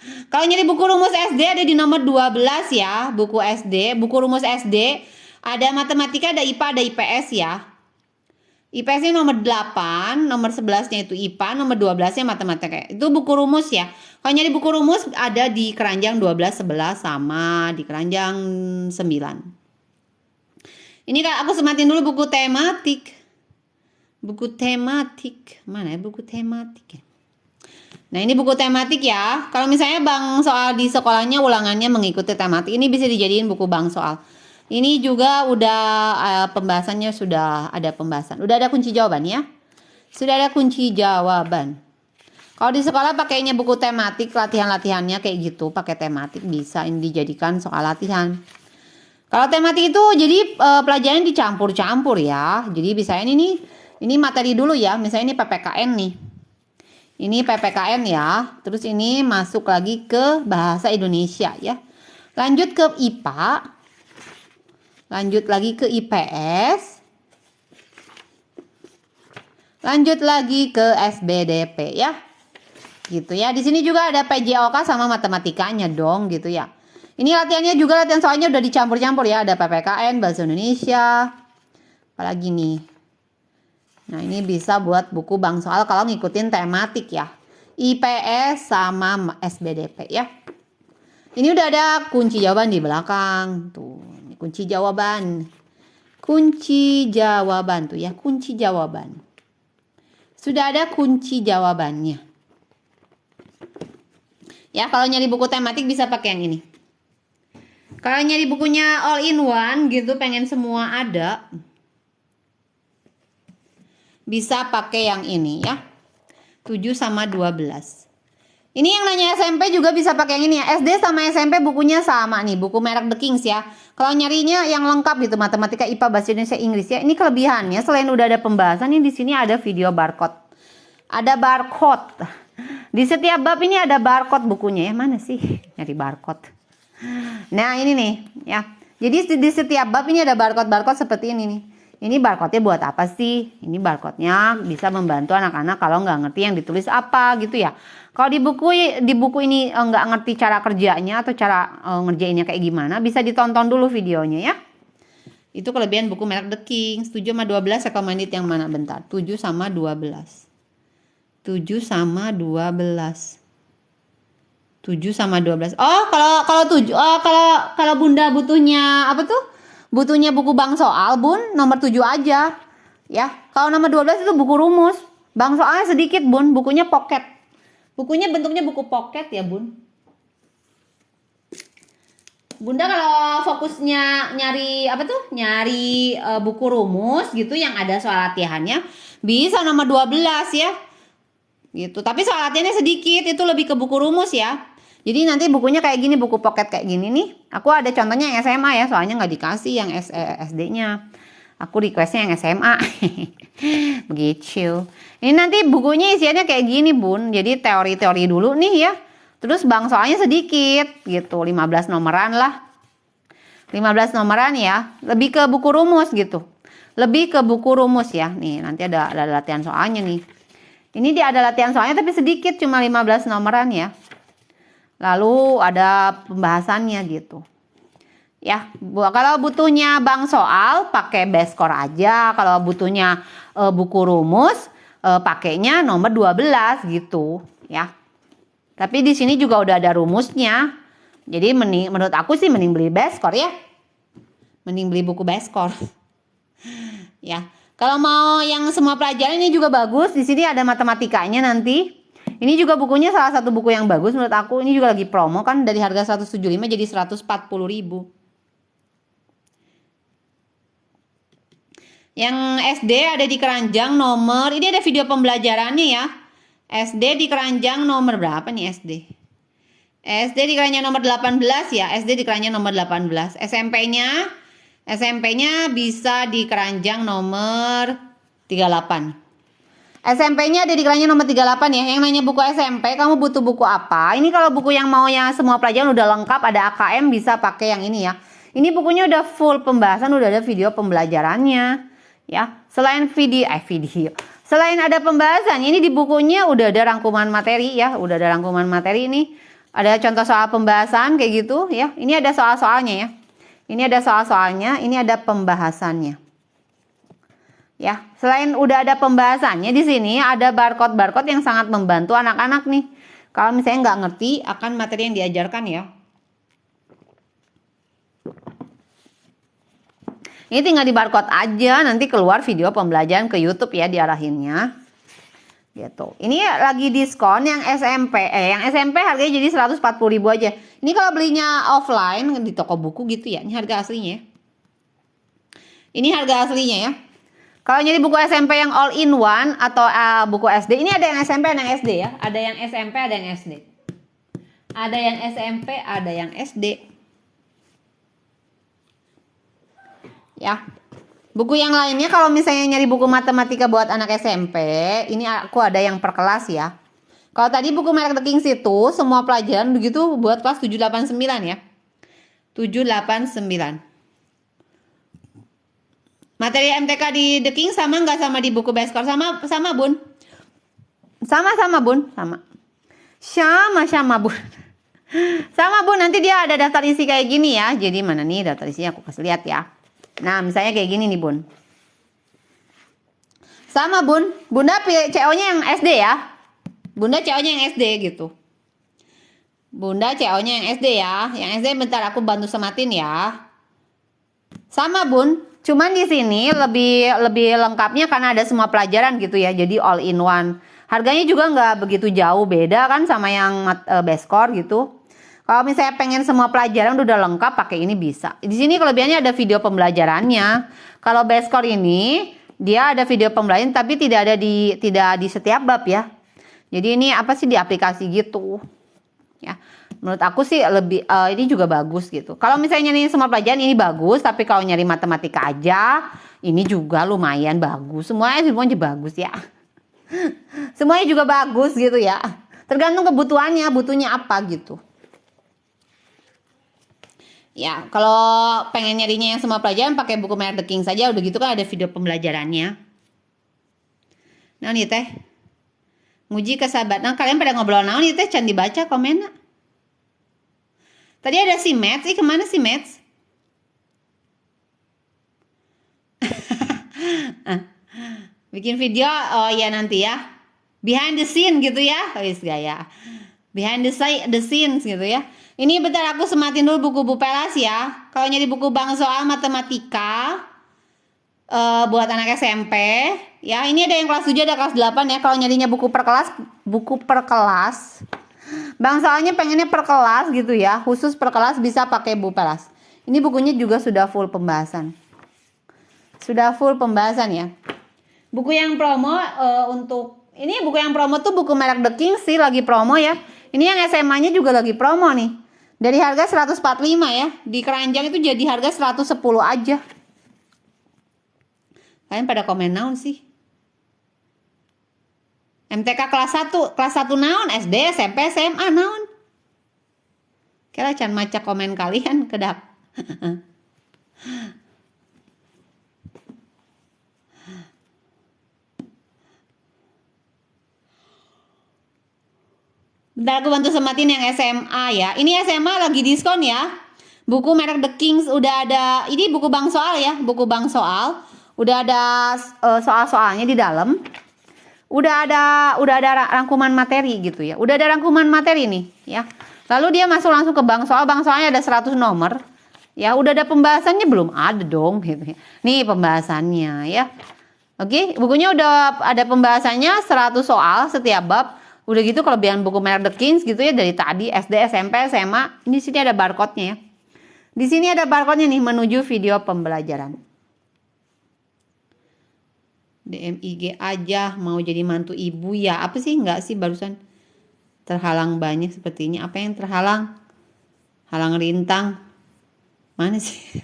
Kalau nyari buku rumus SD ada di nomor 12 ya, buku SD, buku rumus SD. Ada matematika, ada IPA, ada IPS ya. IPS-nya nomor 8, nomor 11-nya itu IPA, nomor 12-nya matematika. Itu buku rumus ya. Kalau nyari buku rumus ada di keranjang 12, 11 sama di keranjang 9. Ini kan aku sematin dulu buku tematik. Buku tematik. Mana ya buku tematik ya? Nah, ini buku tematik ya. Kalau misalnya bang soal di sekolahnya ulangannya mengikuti tematik, ini bisa dijadiin buku bang soal. Ini juga udah pembahasannya sudah ada pembahasan. Udah ada kunci jawaban ya. Sudah ada kunci jawaban. Kalau di sekolah pakainya buku tematik, latihan-latihannya kayak gitu, pakai tematik bisa ini dijadikan soal latihan. Kalau tematik itu jadi pelajaran dicampur-campur ya. Jadi bisa ini materi dulu ya. Misalnya ini PPKN nih. Ini PPKN ya, terus ini masuk lagi ke bahasa Indonesia ya. Lanjut ke IPA, lanjut lagi ke IPS, lanjut lagi ke SBDP ya. Gitu ya. Di sini juga ada PJOK sama matematikanya dong gitu ya. Ini latihannya juga latihan soalnya udah dicampur-campur ya. Ada PPKN, bahasa Indonesia, apalagi nih. Nah, ini bisa buat buku bang soal kalau ngikutin tematik ya. IPS sama SBDP ya. Ini udah ada kunci jawaban di belakang. Tuh, ini kunci jawaban. Kunci jawaban tuh ya, kunci jawaban. Sudah ada kunci jawabannya. Ya, kalau nyari buku tematik bisa pakai yang ini. Kalau nyari bukunya all in one gitu, pengen semua ada. Bisa pakai yang ini ya. 7 sama 12. Ini yang nanya SMP juga bisa pakai yang ini ya. SD sama SMP bukunya sama nih, buku merek The Kings ya. Kalau nyarinya yang lengkap gitu, matematika, IPA, bahasa Indonesia, Inggris ya. Ini kelebihannya selain udah ada pembahasan, ini di sini ada video barcode. Ada barcode. Di setiap bab ini ada barcode bukunya ya. Mana sih nyari barcode? Nah, ini nih ya. Jadi di setiap bab ini ada barcode-barcode seperti ini nih. Ini barcode-nya buat apa sih? Ini barcode-nya bisa membantu anak-anak kalau nggak ngerti yang ditulis apa gitu ya. Kalau di buku ini nggak ngerti cara kerjanya atau cara ngerjainnya kayak gimana, bisa ditonton dulu videonya ya. Itu kelebihan buku merek The King. 7 sama 12 recommended yang mana? Bentar. 7 sama 12. 7 sama 12. 7 sama 12. Oh, kalau 7 kalau Bunda butuhnya apa tuh? Butuhnya buku bank soal, Bun, nomor 7 aja. Ya. Kalau nomor 12 itu buku rumus. Bank soalnya sedikit, Bun, bukunya pocket. Bukunya bentuknya buku pocket ya, Bun. Bunda kalau fokusnya nyari apa tuh? Nyari buku rumus gitu yang ada soal latihannya, bisa nomor 12 ya. Gitu. Tapi soal latihannya sedikit, itu lebih ke buku rumus ya. Jadi nanti bukunya kayak gini, buku pocket kayak gini nih. Aku ada contohnya yang SMA ya, soalnya nggak dikasih yang SD-nya. Aku requestnya yang SMA. Begitu. Ini nanti bukunya isiannya kayak gini, Bun. Jadi teori-teori dulu nih ya. Terus bank soalnya sedikit gitu, 15 nomoran lah. 15 nomoran ya, lebih ke buku rumus gitu. Lebih ke buku rumus ya. Nih, nanti ada latihan soalnya nih. Ini dia ada latihan soalnya tapi sedikit, cuma 15 nomoran ya. Lalu ada pembahasannya gitu. Ya, kalau butuhnya bank soal pakai base score aja. Kalau butuhnya buku rumus pakainya nomor 12 gitu, ya. Tapi di sini juga udah ada rumusnya. Jadi menurut aku sih mending beli base score ya. Mending beli buku base score. Ya. Kalau mau yang semua pelajaran ini juga bagus. Di sini ada matematikanya nanti. Ini juga bukunya salah satu buku yang bagus menurut aku. Ini juga lagi promo kan, dari harga 175 jadi 140.000. Yang SD ada di keranjang nomor, ini ada video pembelajarannya ya. SD di keranjang nomor berapa nih SD? SD di keranjang nomor 18 ya. SD di keranjang nomor 18. SMP-nya bisa di keranjang nomor 38. SMP-nya ada di keranjang nomor 38 ya. Yang nanya buku SMP, kamu butuh buku apa? Ini kalau buku yang mau yang semua pelajaran udah lengkap, ada AKM, bisa pakai yang ini ya. Ini bukunya udah full pembahasan, udah ada video pembelajarannya. Ya, selain selain ada pembahasan, ini di bukunya udah ada rangkuman materi ya. Udah ada rangkuman materi ini. Ada contoh soal pembahasan kayak gitu ya. Ini ada soal-soalnya ya. Ini ada soal-soalnya, ini ada pembahasannya. Ya, selain udah ada pembahasannya di sini ada barcode-barcode yang sangat membantu anak-anak nih. Kalau misalnya nggak ngerti akan materi yang diajarkan ya. Ini tinggal di barcode aja, nanti keluar video pembelajaran ke YouTube ya diarahinnya. Gitu. Ini lagi diskon yang SMP. Yang SMP harganya jadi 140.000 aja. Ini kalau belinya offline di toko buku gitu ya. Ini harga aslinya ya. Ini harga aslinya ya. Kalau nyari buku SMP yang all in one atau buku SD, ini ada yang SMP, ada yang SD ya. Ada yang SMP, ada yang SD. Ada yang SMP, ada yang SD. Ya. Buku yang lainnya kalau misalnya nyari buku matematika buat anak SMP, ini aku ada yang per kelas ya. Kalau tadi buku merek The Kings itu semua pelajaran begitu buat kelas 789 ya. 789. Materi MTK di The King sama nggak sama di buku base score? Sama Bun. Sama Bun, sama. Sama Bun. Sama Bun, nanti dia ada daftar isi kayak gini ya. Jadi mana nih daftar isinya aku kasih lihat ya. Nah, misalnya kayak gini nih, Bun. Sama Bun. Bunda CO-nya yang SD ya. Bunda CO-nya yang SD gitu. Bunda CO-nya yang SD ya. Yang SD bentar aku bantu sematin ya. Sama Bun. Cuman di sini lebih lengkapnya karena ada semua pelajaran gitu ya. Jadi all in one. Harganya juga nggak begitu jauh beda kan sama yang base score gitu. Kalau misalnya pengen semua pelajaran udah lengkap pakai ini bisa. Di sini kelebihannya ada video pembelajarannya. Kalau base score ini dia ada video pembelajaran tapi tidak di setiap bab ya. Jadi ini apa sih, di aplikasi gitu. Ya, menurut aku sih lebih ini juga bagus gitu. Kalau misalnya nyari semua pelajaran ini bagus, tapi kalau nyari matematika aja ini juga lumayan bagus. Semuanya bagus ya. Semuanya juga bagus gitu ya. Tergantung kebutuhannya, butuhnya apa gitu. Ya, kalau pengen nyarinya yang semua pelajaran pakai buku merek The King saja, udah gitu kan ada video pembelajarannya. Nah nih teh, nguji kesabaran. Nah, kalian pada ngobrol naon nih teh, can dibaca komennya. Tadi ada si Mets, kemana si Mets? Bikin video, oh ya nanti ya. Behind the scene gitu ya, wis gaya. Behind the scenes gitu ya. Ini bentar aku sematin dulu buku Bu Pelas ya. Kalau nyari buku bank soal matematika buat anak SMP ya, ini ada yang kelas 7, ada kelas 8 ya. Kalau nyarinya buku per kelas, bang soalnya pengennya per kelas gitu ya, khusus per kelas, bisa pakai Bu Pelas. Ini bukunya juga sudah full pembahasan. Ya. Buku yang promo buku yang promo tuh buku merek The King sih, lagi promo ya. Ini yang SMA-nya juga lagi promo nih. Dari harga 145 ya, di keranjang itu jadi harga 110 aja. Kalian pada komen naon sih? MTK kelas 1 naon, SD, SMP, SMA naon? Kira can maca komen kalian kedap. Bentar aku bantu sematin yang SMA ya. Ini SMA lagi diskon ya. Buku merek The Kings udah ada. Ini buku bank soal ya, buku bank soal. Udah ada soal-soalnya di dalam. Udah ada rangkuman materi gitu ya. Udah ada rangkuman materi nih ya. Lalu dia masuk langsung ke bank soal. Bank soalnya ada 100 nomor. Ya, udah ada pembahasannya belum? Ada dong gitu ya. Nih pembahasannya ya. Oke, bukunya udah ada pembahasannya 100 soal setiap bab. Udah gitu kelebihan buku merek The Kings gitu ya, dari tadi SD, SMP, SMA. Ini sini ada barcode-nya ya. Di sini ada barcode-nya nih menuju video pembelajaran. DMIG aja mau jadi mantu ibu ya. Apa sih? Enggak sih, barusan terhalang banyak sepertinya. Apa yang terhalang? Halang rintang. Mana sih?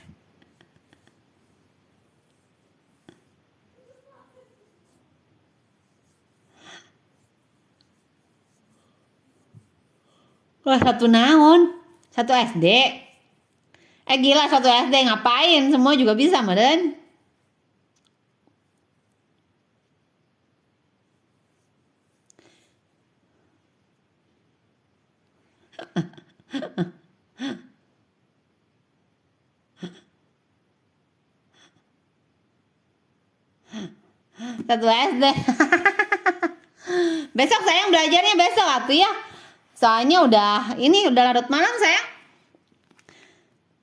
Kelas 1 naon? 1 SD. Gila, 1 SD ngapain? Semua juga bisa, meren. Satu SD. Besok sayang belajarnya besok atuh ya. Soalnya udah larut malam sayang.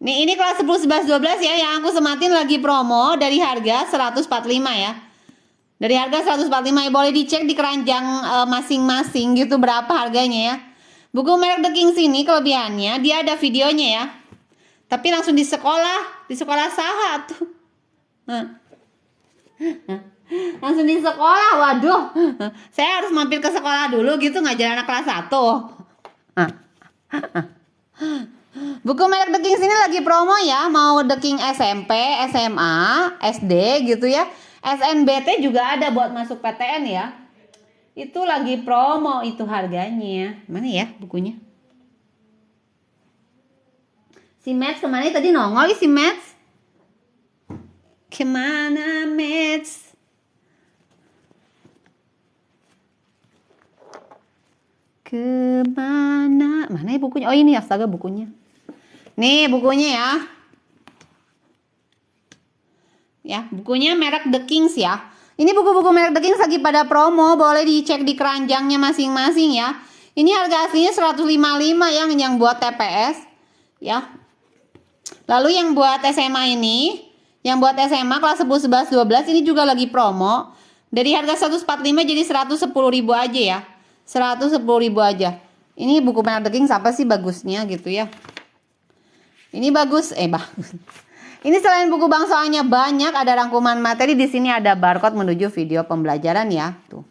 Nih ini kelas 10, 11, 12 ya, yang aku sematin lagi promo dari harga 145 ya. Dari harga 145 ya, boleh dicek di keranjang masing-masing gitu berapa harganya ya. Buku merek The King sini kelebihannya dia ada videonya ya. Tapi langsung di sekolah saha tuh. Langsung di sekolah, waduh. Saya harus mampir ke sekolah dulu gitu ngajar anak kelas 1. Buku merek The King sini lagi promo ya, mau The King SMP, SMA, SD gitu ya. SNBT juga ada buat masuk PTN ya. Itu lagi promo itu harganya. Mana ya bukunya? Si Mets kemana tadi nongol si Mets? Kemana Mets? Kemana? Mana ya bukunya? Oh ini astaga bukunya. Nih bukunya ya. Ya, bukunya merek The Kings ya. Ini buku-buku merek The Kings lagi pada promo, boleh dicek di keranjangnya masing-masing ya. Ini harga aslinya 155 yang buat TPS ya. Lalu yang buat SMA ini, yang buat SMA kelas 10, 11, 12 ini juga lagi promo. Dari harga 145 jadi 110.000 aja ya. 110.000 aja. Ini buku merek The Kings apa sih bagusnya gitu ya. Ini bagus, bagus. Ini selain buku bank soalnya banyak, ada rangkuman materi, di sini ada barcode menuju video pembelajaran ya. Tuh.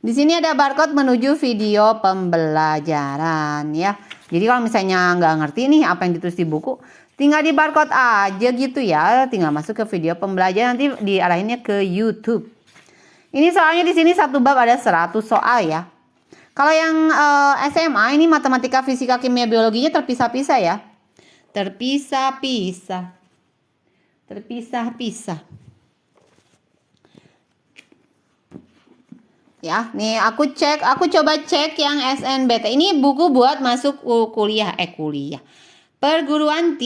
Di sini ada barcode menuju video pembelajaran ya. Jadi kalau misalnya nggak ngerti nih apa yang ditulis di buku, tinggal di barcode aja gitu ya. Tinggal masuk ke video pembelajaran, nanti diarahinnya ke YouTube. Ini soalnya di sini satu bab ada 100 soal ya. Kalau yang SMA ini matematika, fisika, kimia, biologinya terpisah-pisah ya. Terpisah-pisah. Ya, nih aku coba cek yang SNBT. Ini buku buat masuk kuliah. Perguruan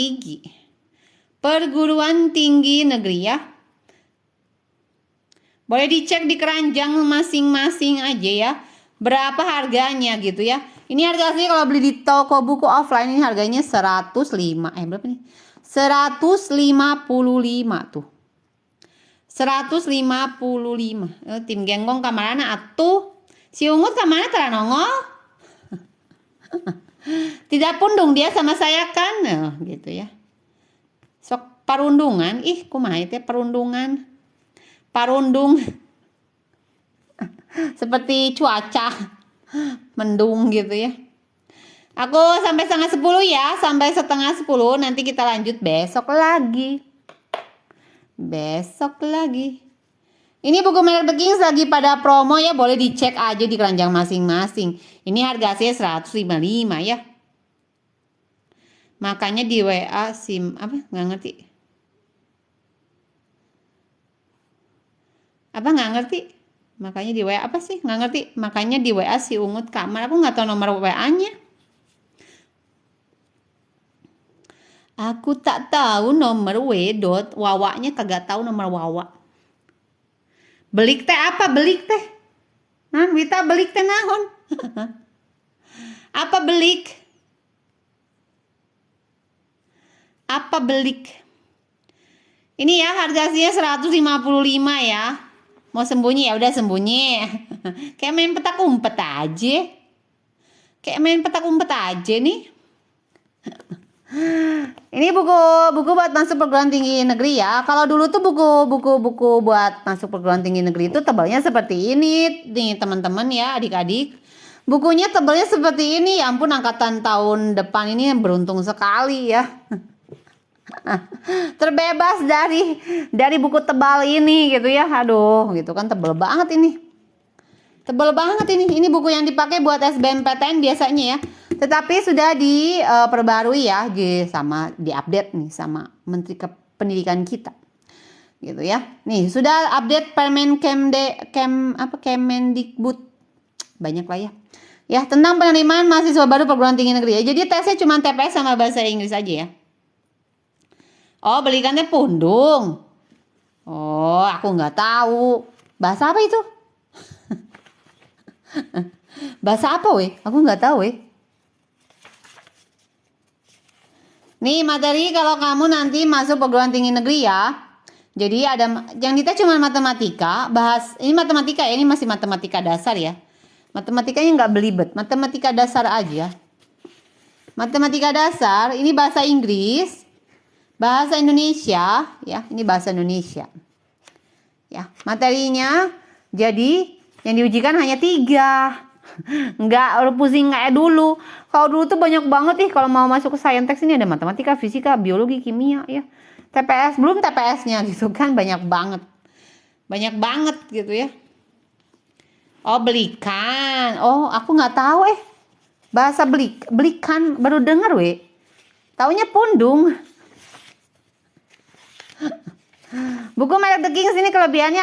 tinggi negeri ya. Boleh dicek di keranjang masing-masing aja ya. Berapa harganya gitu ya. Ini harganya kalau beli di toko buku offline ini harganya 105. Berapa nih? 155 tuh. 155. Tim genggong kamarana atuh. Si Ungut kamana tara nongol. Tidak pundung dia sama saya kan. Gitu ya. Sok parundungan. Kumaha teh perundungan. Parundung. Seperti cuaca. Mendung gitu ya. Aku sampai setengah 10 ya. Sampai setengah 10 nanti kita lanjut besok lagi. Ini buku merek The Kings lagi pada promo ya, boleh dicek aja di keranjang masing-masing. Ini harganya 155 ya. Makanya di WA nggak ngerti. Nggak ngerti. Makanya di WA apa sih? Nggak ngerti. Makanya di WA si Ungut kamar. Aku nggak tahu nomor WA-nya. Aku tak tahu nomor wawanya kagak tahu nomor wawa. Belik teh apa belik teh? Nah, Wita belik teh naon? Apa belik? Ini ya harganya 155 ya. Mau sembunyi ya udah sembunyi. Kayak main petak umpet aja nih. Ini buku buat masuk perguruan tinggi negeri ya. Kalau dulu tuh buku buat masuk perguruan tinggi negeri itu tebalnya seperti ini nih teman-teman ya, adik-adik. Bukunya tebalnya seperti ini. Ya ampun, angkatan tahun depan ini beruntung sekali ya. Terbebas dari buku tebal ini gitu ya. Aduh, gitu kan tebal banget ini. Ini buku yang dipakai buat SBMPTN biasanya ya. Tetapi sudah diperbarui ya, diupdate nih sama Menteri Pendidikan kita. Gitu ya. Nih, sudah update Kemendikbud. Banyak lah ya. Ya, tentang penerimaan mahasiswa baru perguruan tinggi negeri ya. Jadi tesnya cuma TPS sama bahasa Inggris aja ya. Oh, belikannya pundung. Oh, aku nggak tahu. Bahasa apa itu? Bahasa apa weh? Aku nggak tahu weh. Nih materi kalau kamu nanti masuk perguruan tinggi negeri ya. Jadi ada yang dites cuma matematika, ini matematika ya, ini masih matematika dasar ya. Matematikanya nggak belibet, matematika dasar aja. Matematika dasar, ini bahasa Inggris, bahasa Indonesia ya, ini bahasa Indonesia. Ya, materinya jadi yang diujikan hanya 3. Nggak pusing kayak dulu. Kalau dulu tuh banyak banget nih kalau mau masuk ke Saintek ini ada matematika, fisika, biologi, kimia ya. TPS belum TPS-nya gitu kan, banyak banget gitu ya. Oh, belikan. Oh, aku nggak tahu bahasa belikan baru dengar taunya pundung. Buku merek The Kings ini kelebihannya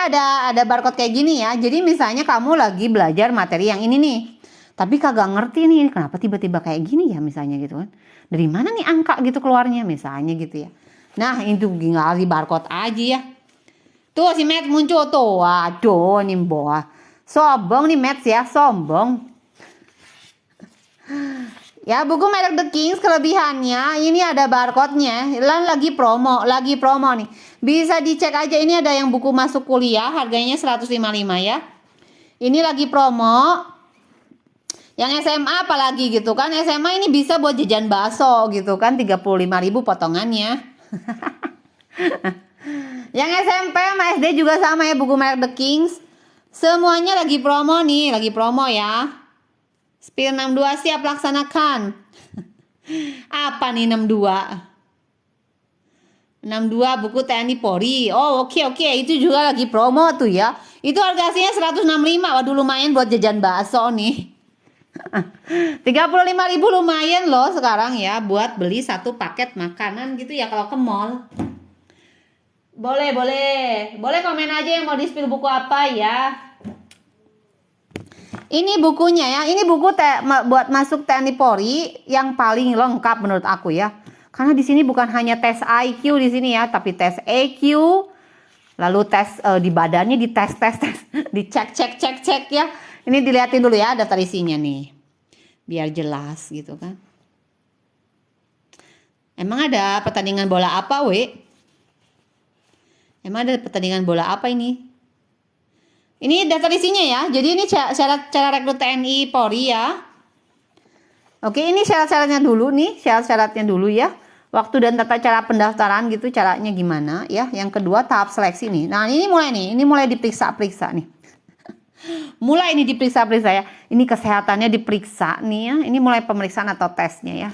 ada barcode kayak gini ya. Jadi misalnya kamu lagi belajar materi yang ini nih, tapi kagak ngerti nih kenapa tiba-tiba kayak gini ya misalnya gitu kan. Dari mana nih angka gitu keluarnya misalnya gitu ya. Nah, itu tinggal di barcode aja ya. Tuh si Matt muncul tuh. Waduh, nih boah. Sombong nih Matt ya, sombong. Ya, buku merek The Kings kelebihannya ini ada barcode-nya. Lagi promo nih. Bisa dicek aja, ini ada yang buku masuk kuliah harganya 155 ya. Ini lagi promo. Yang SMA apalagi gitu kan. SMA ini bisa buat jajan bakso gitu kan, 35.000 potongannya. Yang SMP sama SD juga sama ya, buku merek The Kings Semuanya lagi promo nih, lagi promo ya. Spill 62 siap laksanakan. Apa nih 62? 62 buku TNI Polri. Oh, oke, itu juga lagi promo tuh ya. Itu harga aslinya 165. Waduh, lumayan buat jajan bakso nih. 35.000 lumayan loh sekarang ya buat beli satu paket makanan gitu ya kalau ke mall. Boleh komen aja yang mau di-spill buku apa ya. Ini bukunya ya, ini buku buat masuk TNI Polri yang paling lengkap menurut aku ya. Karena di sini bukan hanya tes IQ di sini ya, tapi tes EQ, lalu tes di badannya dites, dicek ya. Ini dilihatin dulu ya daftar isinya nih, biar jelas gitu kan. Emang ada pertandingan bola apa, Emang ada pertandingan bola apa ini? Ini daftar isinya ya. Jadi ini syarat rekrut TNI Polri ya. Oke, ini syarat-syaratnya dulu nih, syarat-syaratnya dulu ya. Waktu dan tata cara pendaftaran gitu, caranya gimana ya. Yang kedua tahap seleksi nih. Nah, ini mulai diperiksa-periksa nih. Mulai ini diperiksa-periksa ya. Ini kesehatannya diperiksa nih ya. Ini mulai pemeriksaan atau tesnya ya.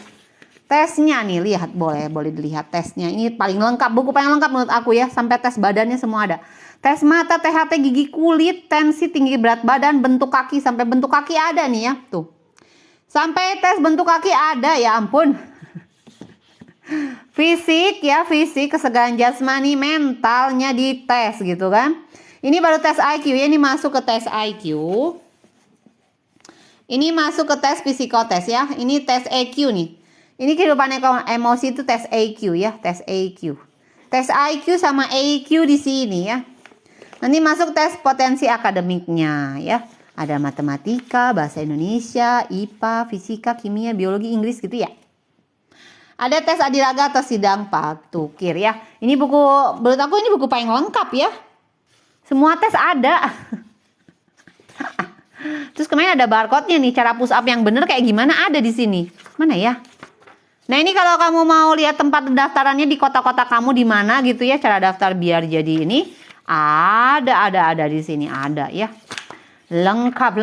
Tesnya nih, lihat boleh dilihat tesnya. Ini paling lengkap, buku paling lengkap menurut aku ya. Sampai tes badannya semua ada. Tes mata, THT, gigi, kulit, tensi, tinggi berat badan, bentuk kaki, sampai bentuk kaki ada nih ya. Tuh. Sampai tes bentuk kaki ada, ya ampun. Fisik ya, kesegaran jasmani, mentalnya dites gitu kan. Ini baru tes IQ ya, ini masuk ke tes IQ. Ini masuk ke tes psikotes ya. Ini tes EQ nih. Ini kehidupan emosi itu tes EQ ya, tes EQ. Tes IQ sama EQ di sini ya. Nanti masuk tes potensi akademiknya ya. Ada matematika, bahasa Indonesia, IPA, fisika, kimia, biologi, Inggris gitu ya. Ada tes adiraga atau sidang paktukir ya. Ini buku, menurut aku ini buku paling lengkap ya. Semua tes ada. Terus kemarin ada barcode-nya nih, cara push up yang bener kayak gimana ada di sini. Mana ya? Nah, ini kalau kamu mau lihat tempat pendaftarannya di kota-kota kamu di mana gitu ya, cara daftar biar jadi ini. Ada di sini ada ya. Lengkap.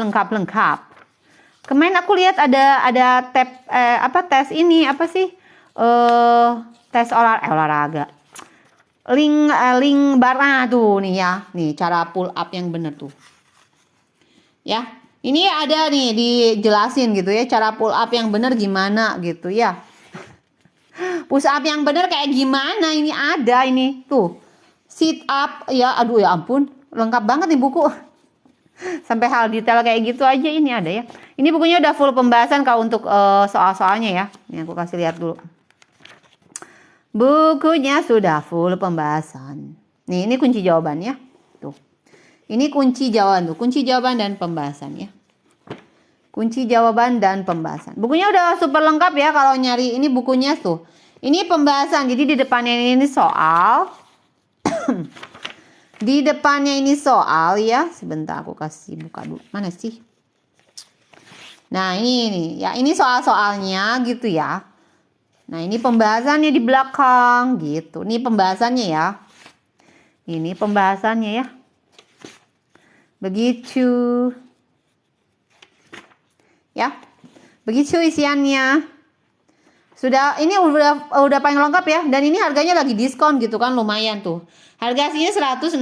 Kemarin aku lihat ada tes ini apa sih? Tes olahraga. Link barna tuh nih ya. Nih cara pull up yang bener tuh. Ya. Ini ada nih dijelasin gitu ya, cara pull up yang bener gimana gitu ya. Push up yang bener kayak gimana ini ada ini tuh. Sit up ya, aduh ya ampun, lengkap banget nih buku. Sampai hal detail kayak gitu aja ini ada ya. Ini bukunya udah full pembahasan kalau untuk soal-soalnya ya. Ini aku kasih lihat dulu. Bukunya sudah full pembahasan. Nih, ini kunci jawaban ya. Tuh. Ini kunci jawaban tuh, kunci jawaban dan pembahasan ya. Kunci jawaban dan pembahasan. Bukunya udah super lengkap ya kalau nyari ini bukunya tuh. Ini pembahasan. Jadi di depannya ini soal. Di depannya ini soal ya. Sebentar aku kasih buka dulu. Mana sih? Nah, ini ya, ini soal-soalnya gitu ya. Nah, ini pembahasannya di belakang gitu. Ini pembahasannya ya. Ini pembahasannya ya. Begitu. Ya. Begitu isiannya. Sudah, ini udah paling lengkap ya. Dan ini harganya lagi diskon gitu kan, lumayan tuh. Harga aslinya 165.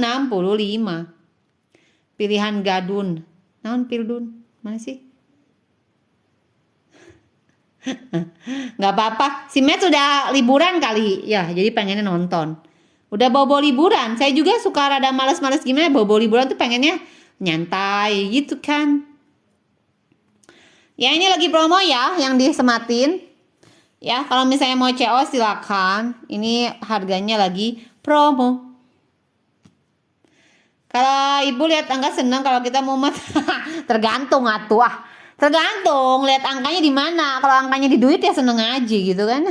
Pilihan gadun. Naon pildun? Mana sih? Nggak apa-apa. Si Matt sudah liburan kali ya, jadi pengennya nonton. Udah bawa liburan. Saya juga suka rada males-males gimana bawa liburan tuh pengennya nyantai gitu kan. Ya ini lagi promo ya, yang disematin. Ya, kalau misalnya mau CO silakan. Ini harganya lagi promo. Kalau ibu lihat angka senang, kalau kita mau tergantung atuh ah. Tergantung lihat angkanya di mana. Kalau angkanya di duit ya seneng aja gitu kan.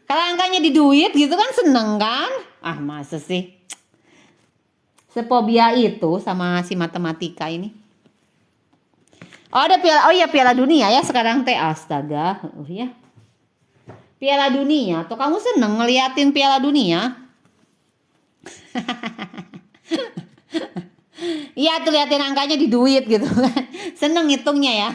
Kalau angkanya di duit gitu kan seneng kan? Ah, masa sih? Sepobia itu sama si matematika ini. Oh, ada Piala Dunia ya sekarang teh, astaga. Oh ya. Piala Dunia. Tuh kamu seneng ngeliatin Piala Dunia? Iya tuh liatin angkanya di duit gitu kan. Seneng ngitungnya ya.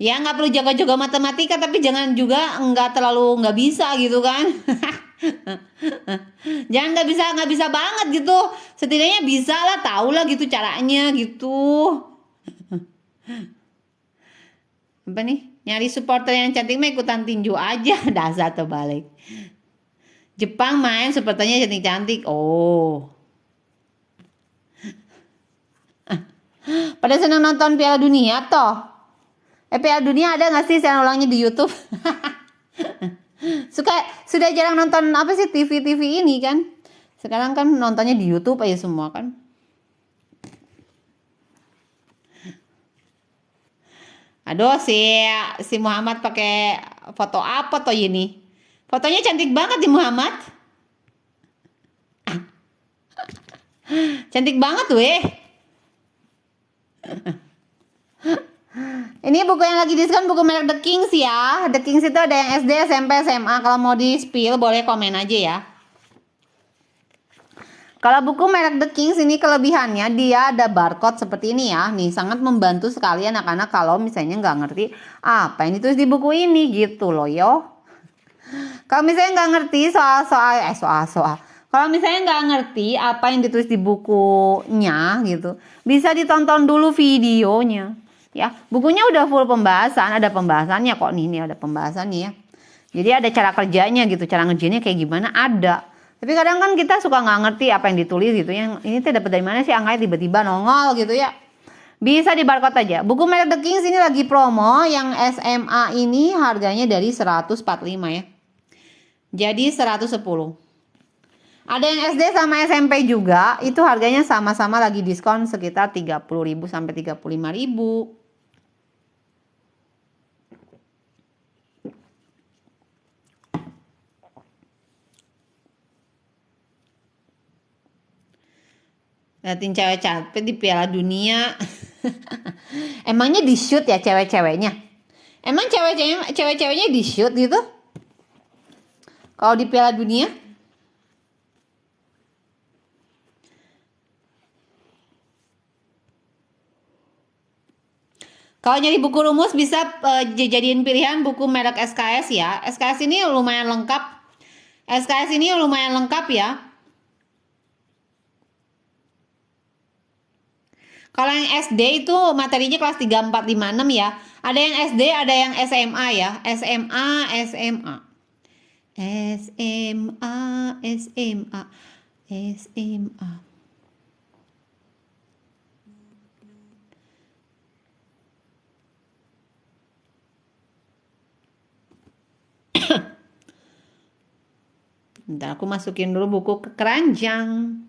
Ya nggak perlu jago-jago matematika tapi jangan juga nggak terlalu nggak bisa gitu kan. Jangan nggak bisa banget gitu. Setidaknya bisa lah, tahu lah gitu caranya gitu. Apa nih? Nyari supporter yang cantik mah ikutan tinju aja. Dasar terbalik. Jepang main supporternya cantik-cantik. Oh. Pada senang nonton Piala Dunia toh. Piala Dunia ada nggak sih siaran ulangnya di YouTube? Sudah jarang nonton apa sih TV ini kan? Sekarang kan nontonnya di YouTube aja semua kan. Aduh si Muhammad pakai foto apa toh ini? Fotonya cantik banget di Muhammad. Cantik banget weh. Ini buku yang lagi diskon buku merek The Kings ya. The Kings itu ada yang SD, SMP, SMA. Kalau mau di spill boleh komen aja ya. Kalau buku merek The Kings ini kelebihannya dia ada barcode seperti ini ya. Nih sangat membantu sekali anak-anak kalau misalnya nggak ngerti apa yang ditulis di buku ini gitu loh yo. Kalau misalnya nggak ngerti soal. Kalau misalnya nggak ngerti apa yang ditulis di bukunya gitu, bisa ditonton dulu videonya. Ya, bukunya udah full pembahasan, ada pembahasannya kok nih ada pembahasannya ya. Jadi ada cara kerjanya gitu, cara ngerjainnya kayak gimana ada. Tapi kadang kan kita suka nggak ngerti apa yang ditulis gitu. Yang ini tuh dapat dari mana sih angkanya tiba-tiba nongol gitu ya. Bisa di barcode aja. Buku merek The Kings ini lagi promo, yang SMA ini harganya dari 145 ya. Jadi 110. Ada yang SD sama SMP juga, itu harganya sama-sama lagi diskon sekitar 30.000 sampai 35.000. Liatin cewek cantik di Piala Dunia. Emangnya di shoot ya cewek-ceweknya? Emang cewek-ceweknya di shoot gitu? Kalau di Piala Dunia? Kalau nyari buku rumus bisa jadiin pilihan buku merek SKS ya. SKS ini lumayan lengkap. SKS ini lumayan lengkap ya. Kalau yang SD itu materinya kelas 3, 4, 5, 6 ya. Ada yang SD, ada yang SMA ya. SMA. Bentar aku masukin dulu buku ke keranjang.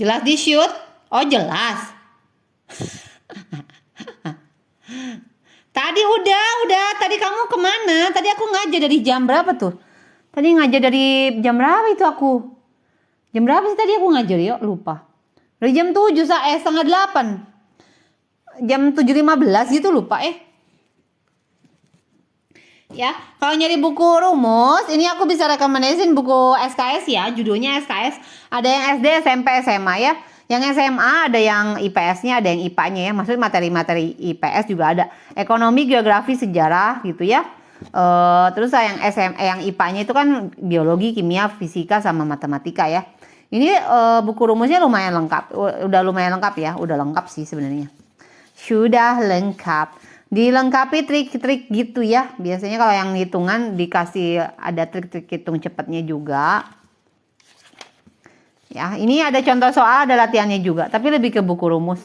Jelas di shoot? Oh jelas. Tadi udah. Tadi kamu kemana? Tadi aku ngajar dari jam berapa tuh? Tadi ngajar dari jam berapa itu aku? Jam berapa sih tadi aku ngajar yuk? Lupa. Dari jam 7, setengah 8. Jam 7.15 gitu lupa Ya, kalau nyari buku rumus, ini aku bisa rekomendasiin buku SKS ya, judulnya SKS. Ada yang SD, SMP, SMA ya. Yang SMA ada yang IPS-nya, ada yang IPA-nya ya. Maksudnya materi-materi IPS juga ada. Ekonomi, geografi, sejarah gitu ya. Terus yang yang IPA-nya itu kan biologi, kimia, fisika sama matematika ya. Ini buku rumusnya lumayan lengkap. Udah lumayan lengkap ya, udah lengkap sih sebenarnya. Sudah lengkap. Dilengkapi trik-trik gitu ya. Biasanya kalau yang hitungan dikasih ada trik-trik hitung cepatnya juga. Ya, ini ada contoh soal, ada latihannya juga, tapi lebih ke buku rumus.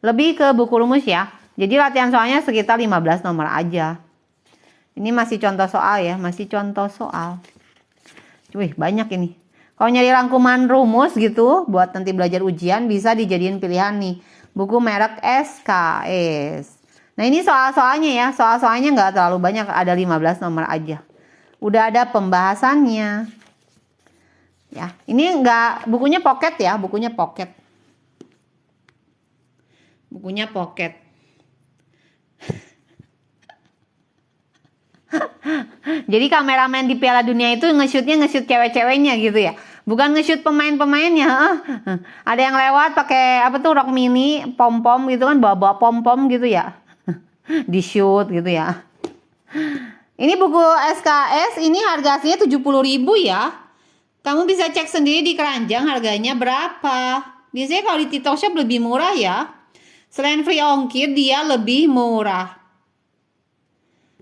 Lebih ke buku rumus ya. Jadi latihan soalnya sekitar 15 nomor aja. Ini masih contoh soal ya, masih contoh soal. Wih, banyak ini. Kalau nyari rangkuman rumus gitu, buat nanti belajar ujian, bisa dijadiin pilihan nih. Buku merek SKS. Nah ini soal-soalnya ya, soal-soalnya nggak terlalu banyak, ada 15 nomor aja. Udah ada pembahasannya. Ya, ini enggak, bukunya pocket ya, bukunya pocket. Bukunya pocket. Jadi kameramen di Piala Dunia itu nge-shoot cewek-ceweknya gitu ya. Bukan nge-shoot pemain-pemainnya. Ada yang lewat pakai apa tuh rok mini, pom-pom gitu kan, bawa-bawa pom-pom gitu ya. Di shoot gitu ya. Ini buku SKS, ini harga aslinya 70.000 ya. Kamu bisa cek sendiri di keranjang harganya berapa. Biasanya kalau di TikTok Shop lebih murah ya. Selain free ongkir, dia lebih murah.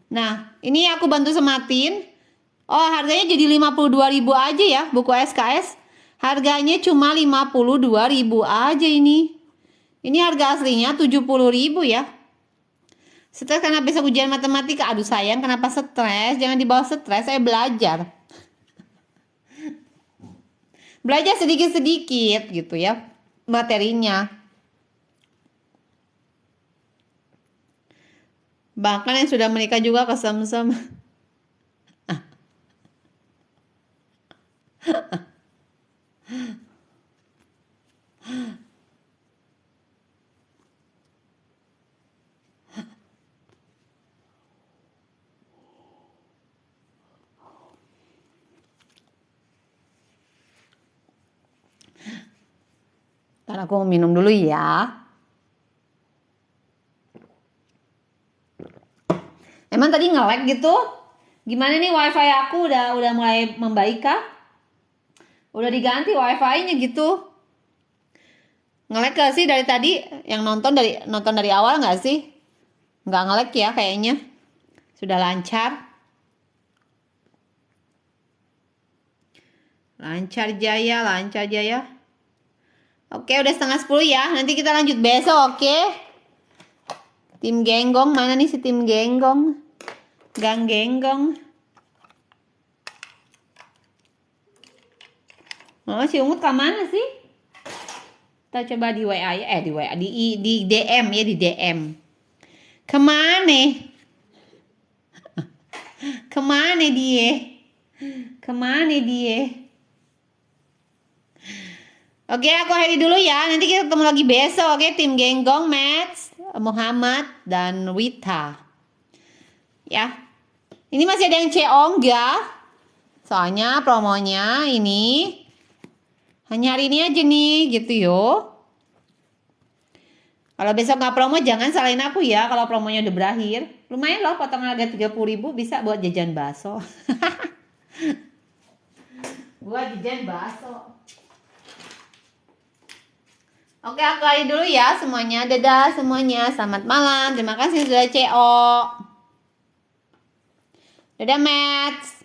Nah, ini aku bantu sematin. Oh, harganya jadi 52.000 aja ya, buku SKS. Harganya cuma 52.000 aja ini. Ini harga aslinya 70.000 ya. Stres karena besok ujian matematika. Aduh sayang, kenapa stres? Jangan dibawa stres, saya belajar. Belajar sedikit-sedikit gitu ya materinya. Bahkan yang sudah menikah juga kesemsem. Ntar aku minum dulu ya. Emang tadi nge-lag gitu? Gimana nih wifi aku udah mulai membaik kah? Udah diganti wifi-nya gitu. Nge-lag gak sih dari tadi? Yang nonton dari awal gak sih? Nggak nge-lag ya kayaknya. Sudah lancar. Lancar jaya. Oke, udah 9:30 ya. Nanti kita lanjut besok, oke? Tim Genggong, mana nih si tim Genggong? Gang Genggong. Oh, si Ungut kemana sih? Kita coba di WA ya. Di WA, di DM ya, di DM. Kemana? Kemana dia? Kemana dia? Oke, aku akhiri dulu ya. Nanti kita ketemu lagi besok, oke? Tim Genggong, Mats, Muhammad, dan Wita. Ya. Ini masih ada yang CO enggak? Soalnya promonya ini hanya hari ini aja nih, gitu yo. Kalau besok nggak promo, jangan salahin aku ya. Kalau promonya udah berakhir. Lumayan loh, potongan harga 30.000 bisa buat jajan bakso. Buat jajan bakso. Oke, aku akhiri dulu ya semuanya. Dadah semuanya. Selamat malam. Terima kasih sudah CO. Dadah, Mats.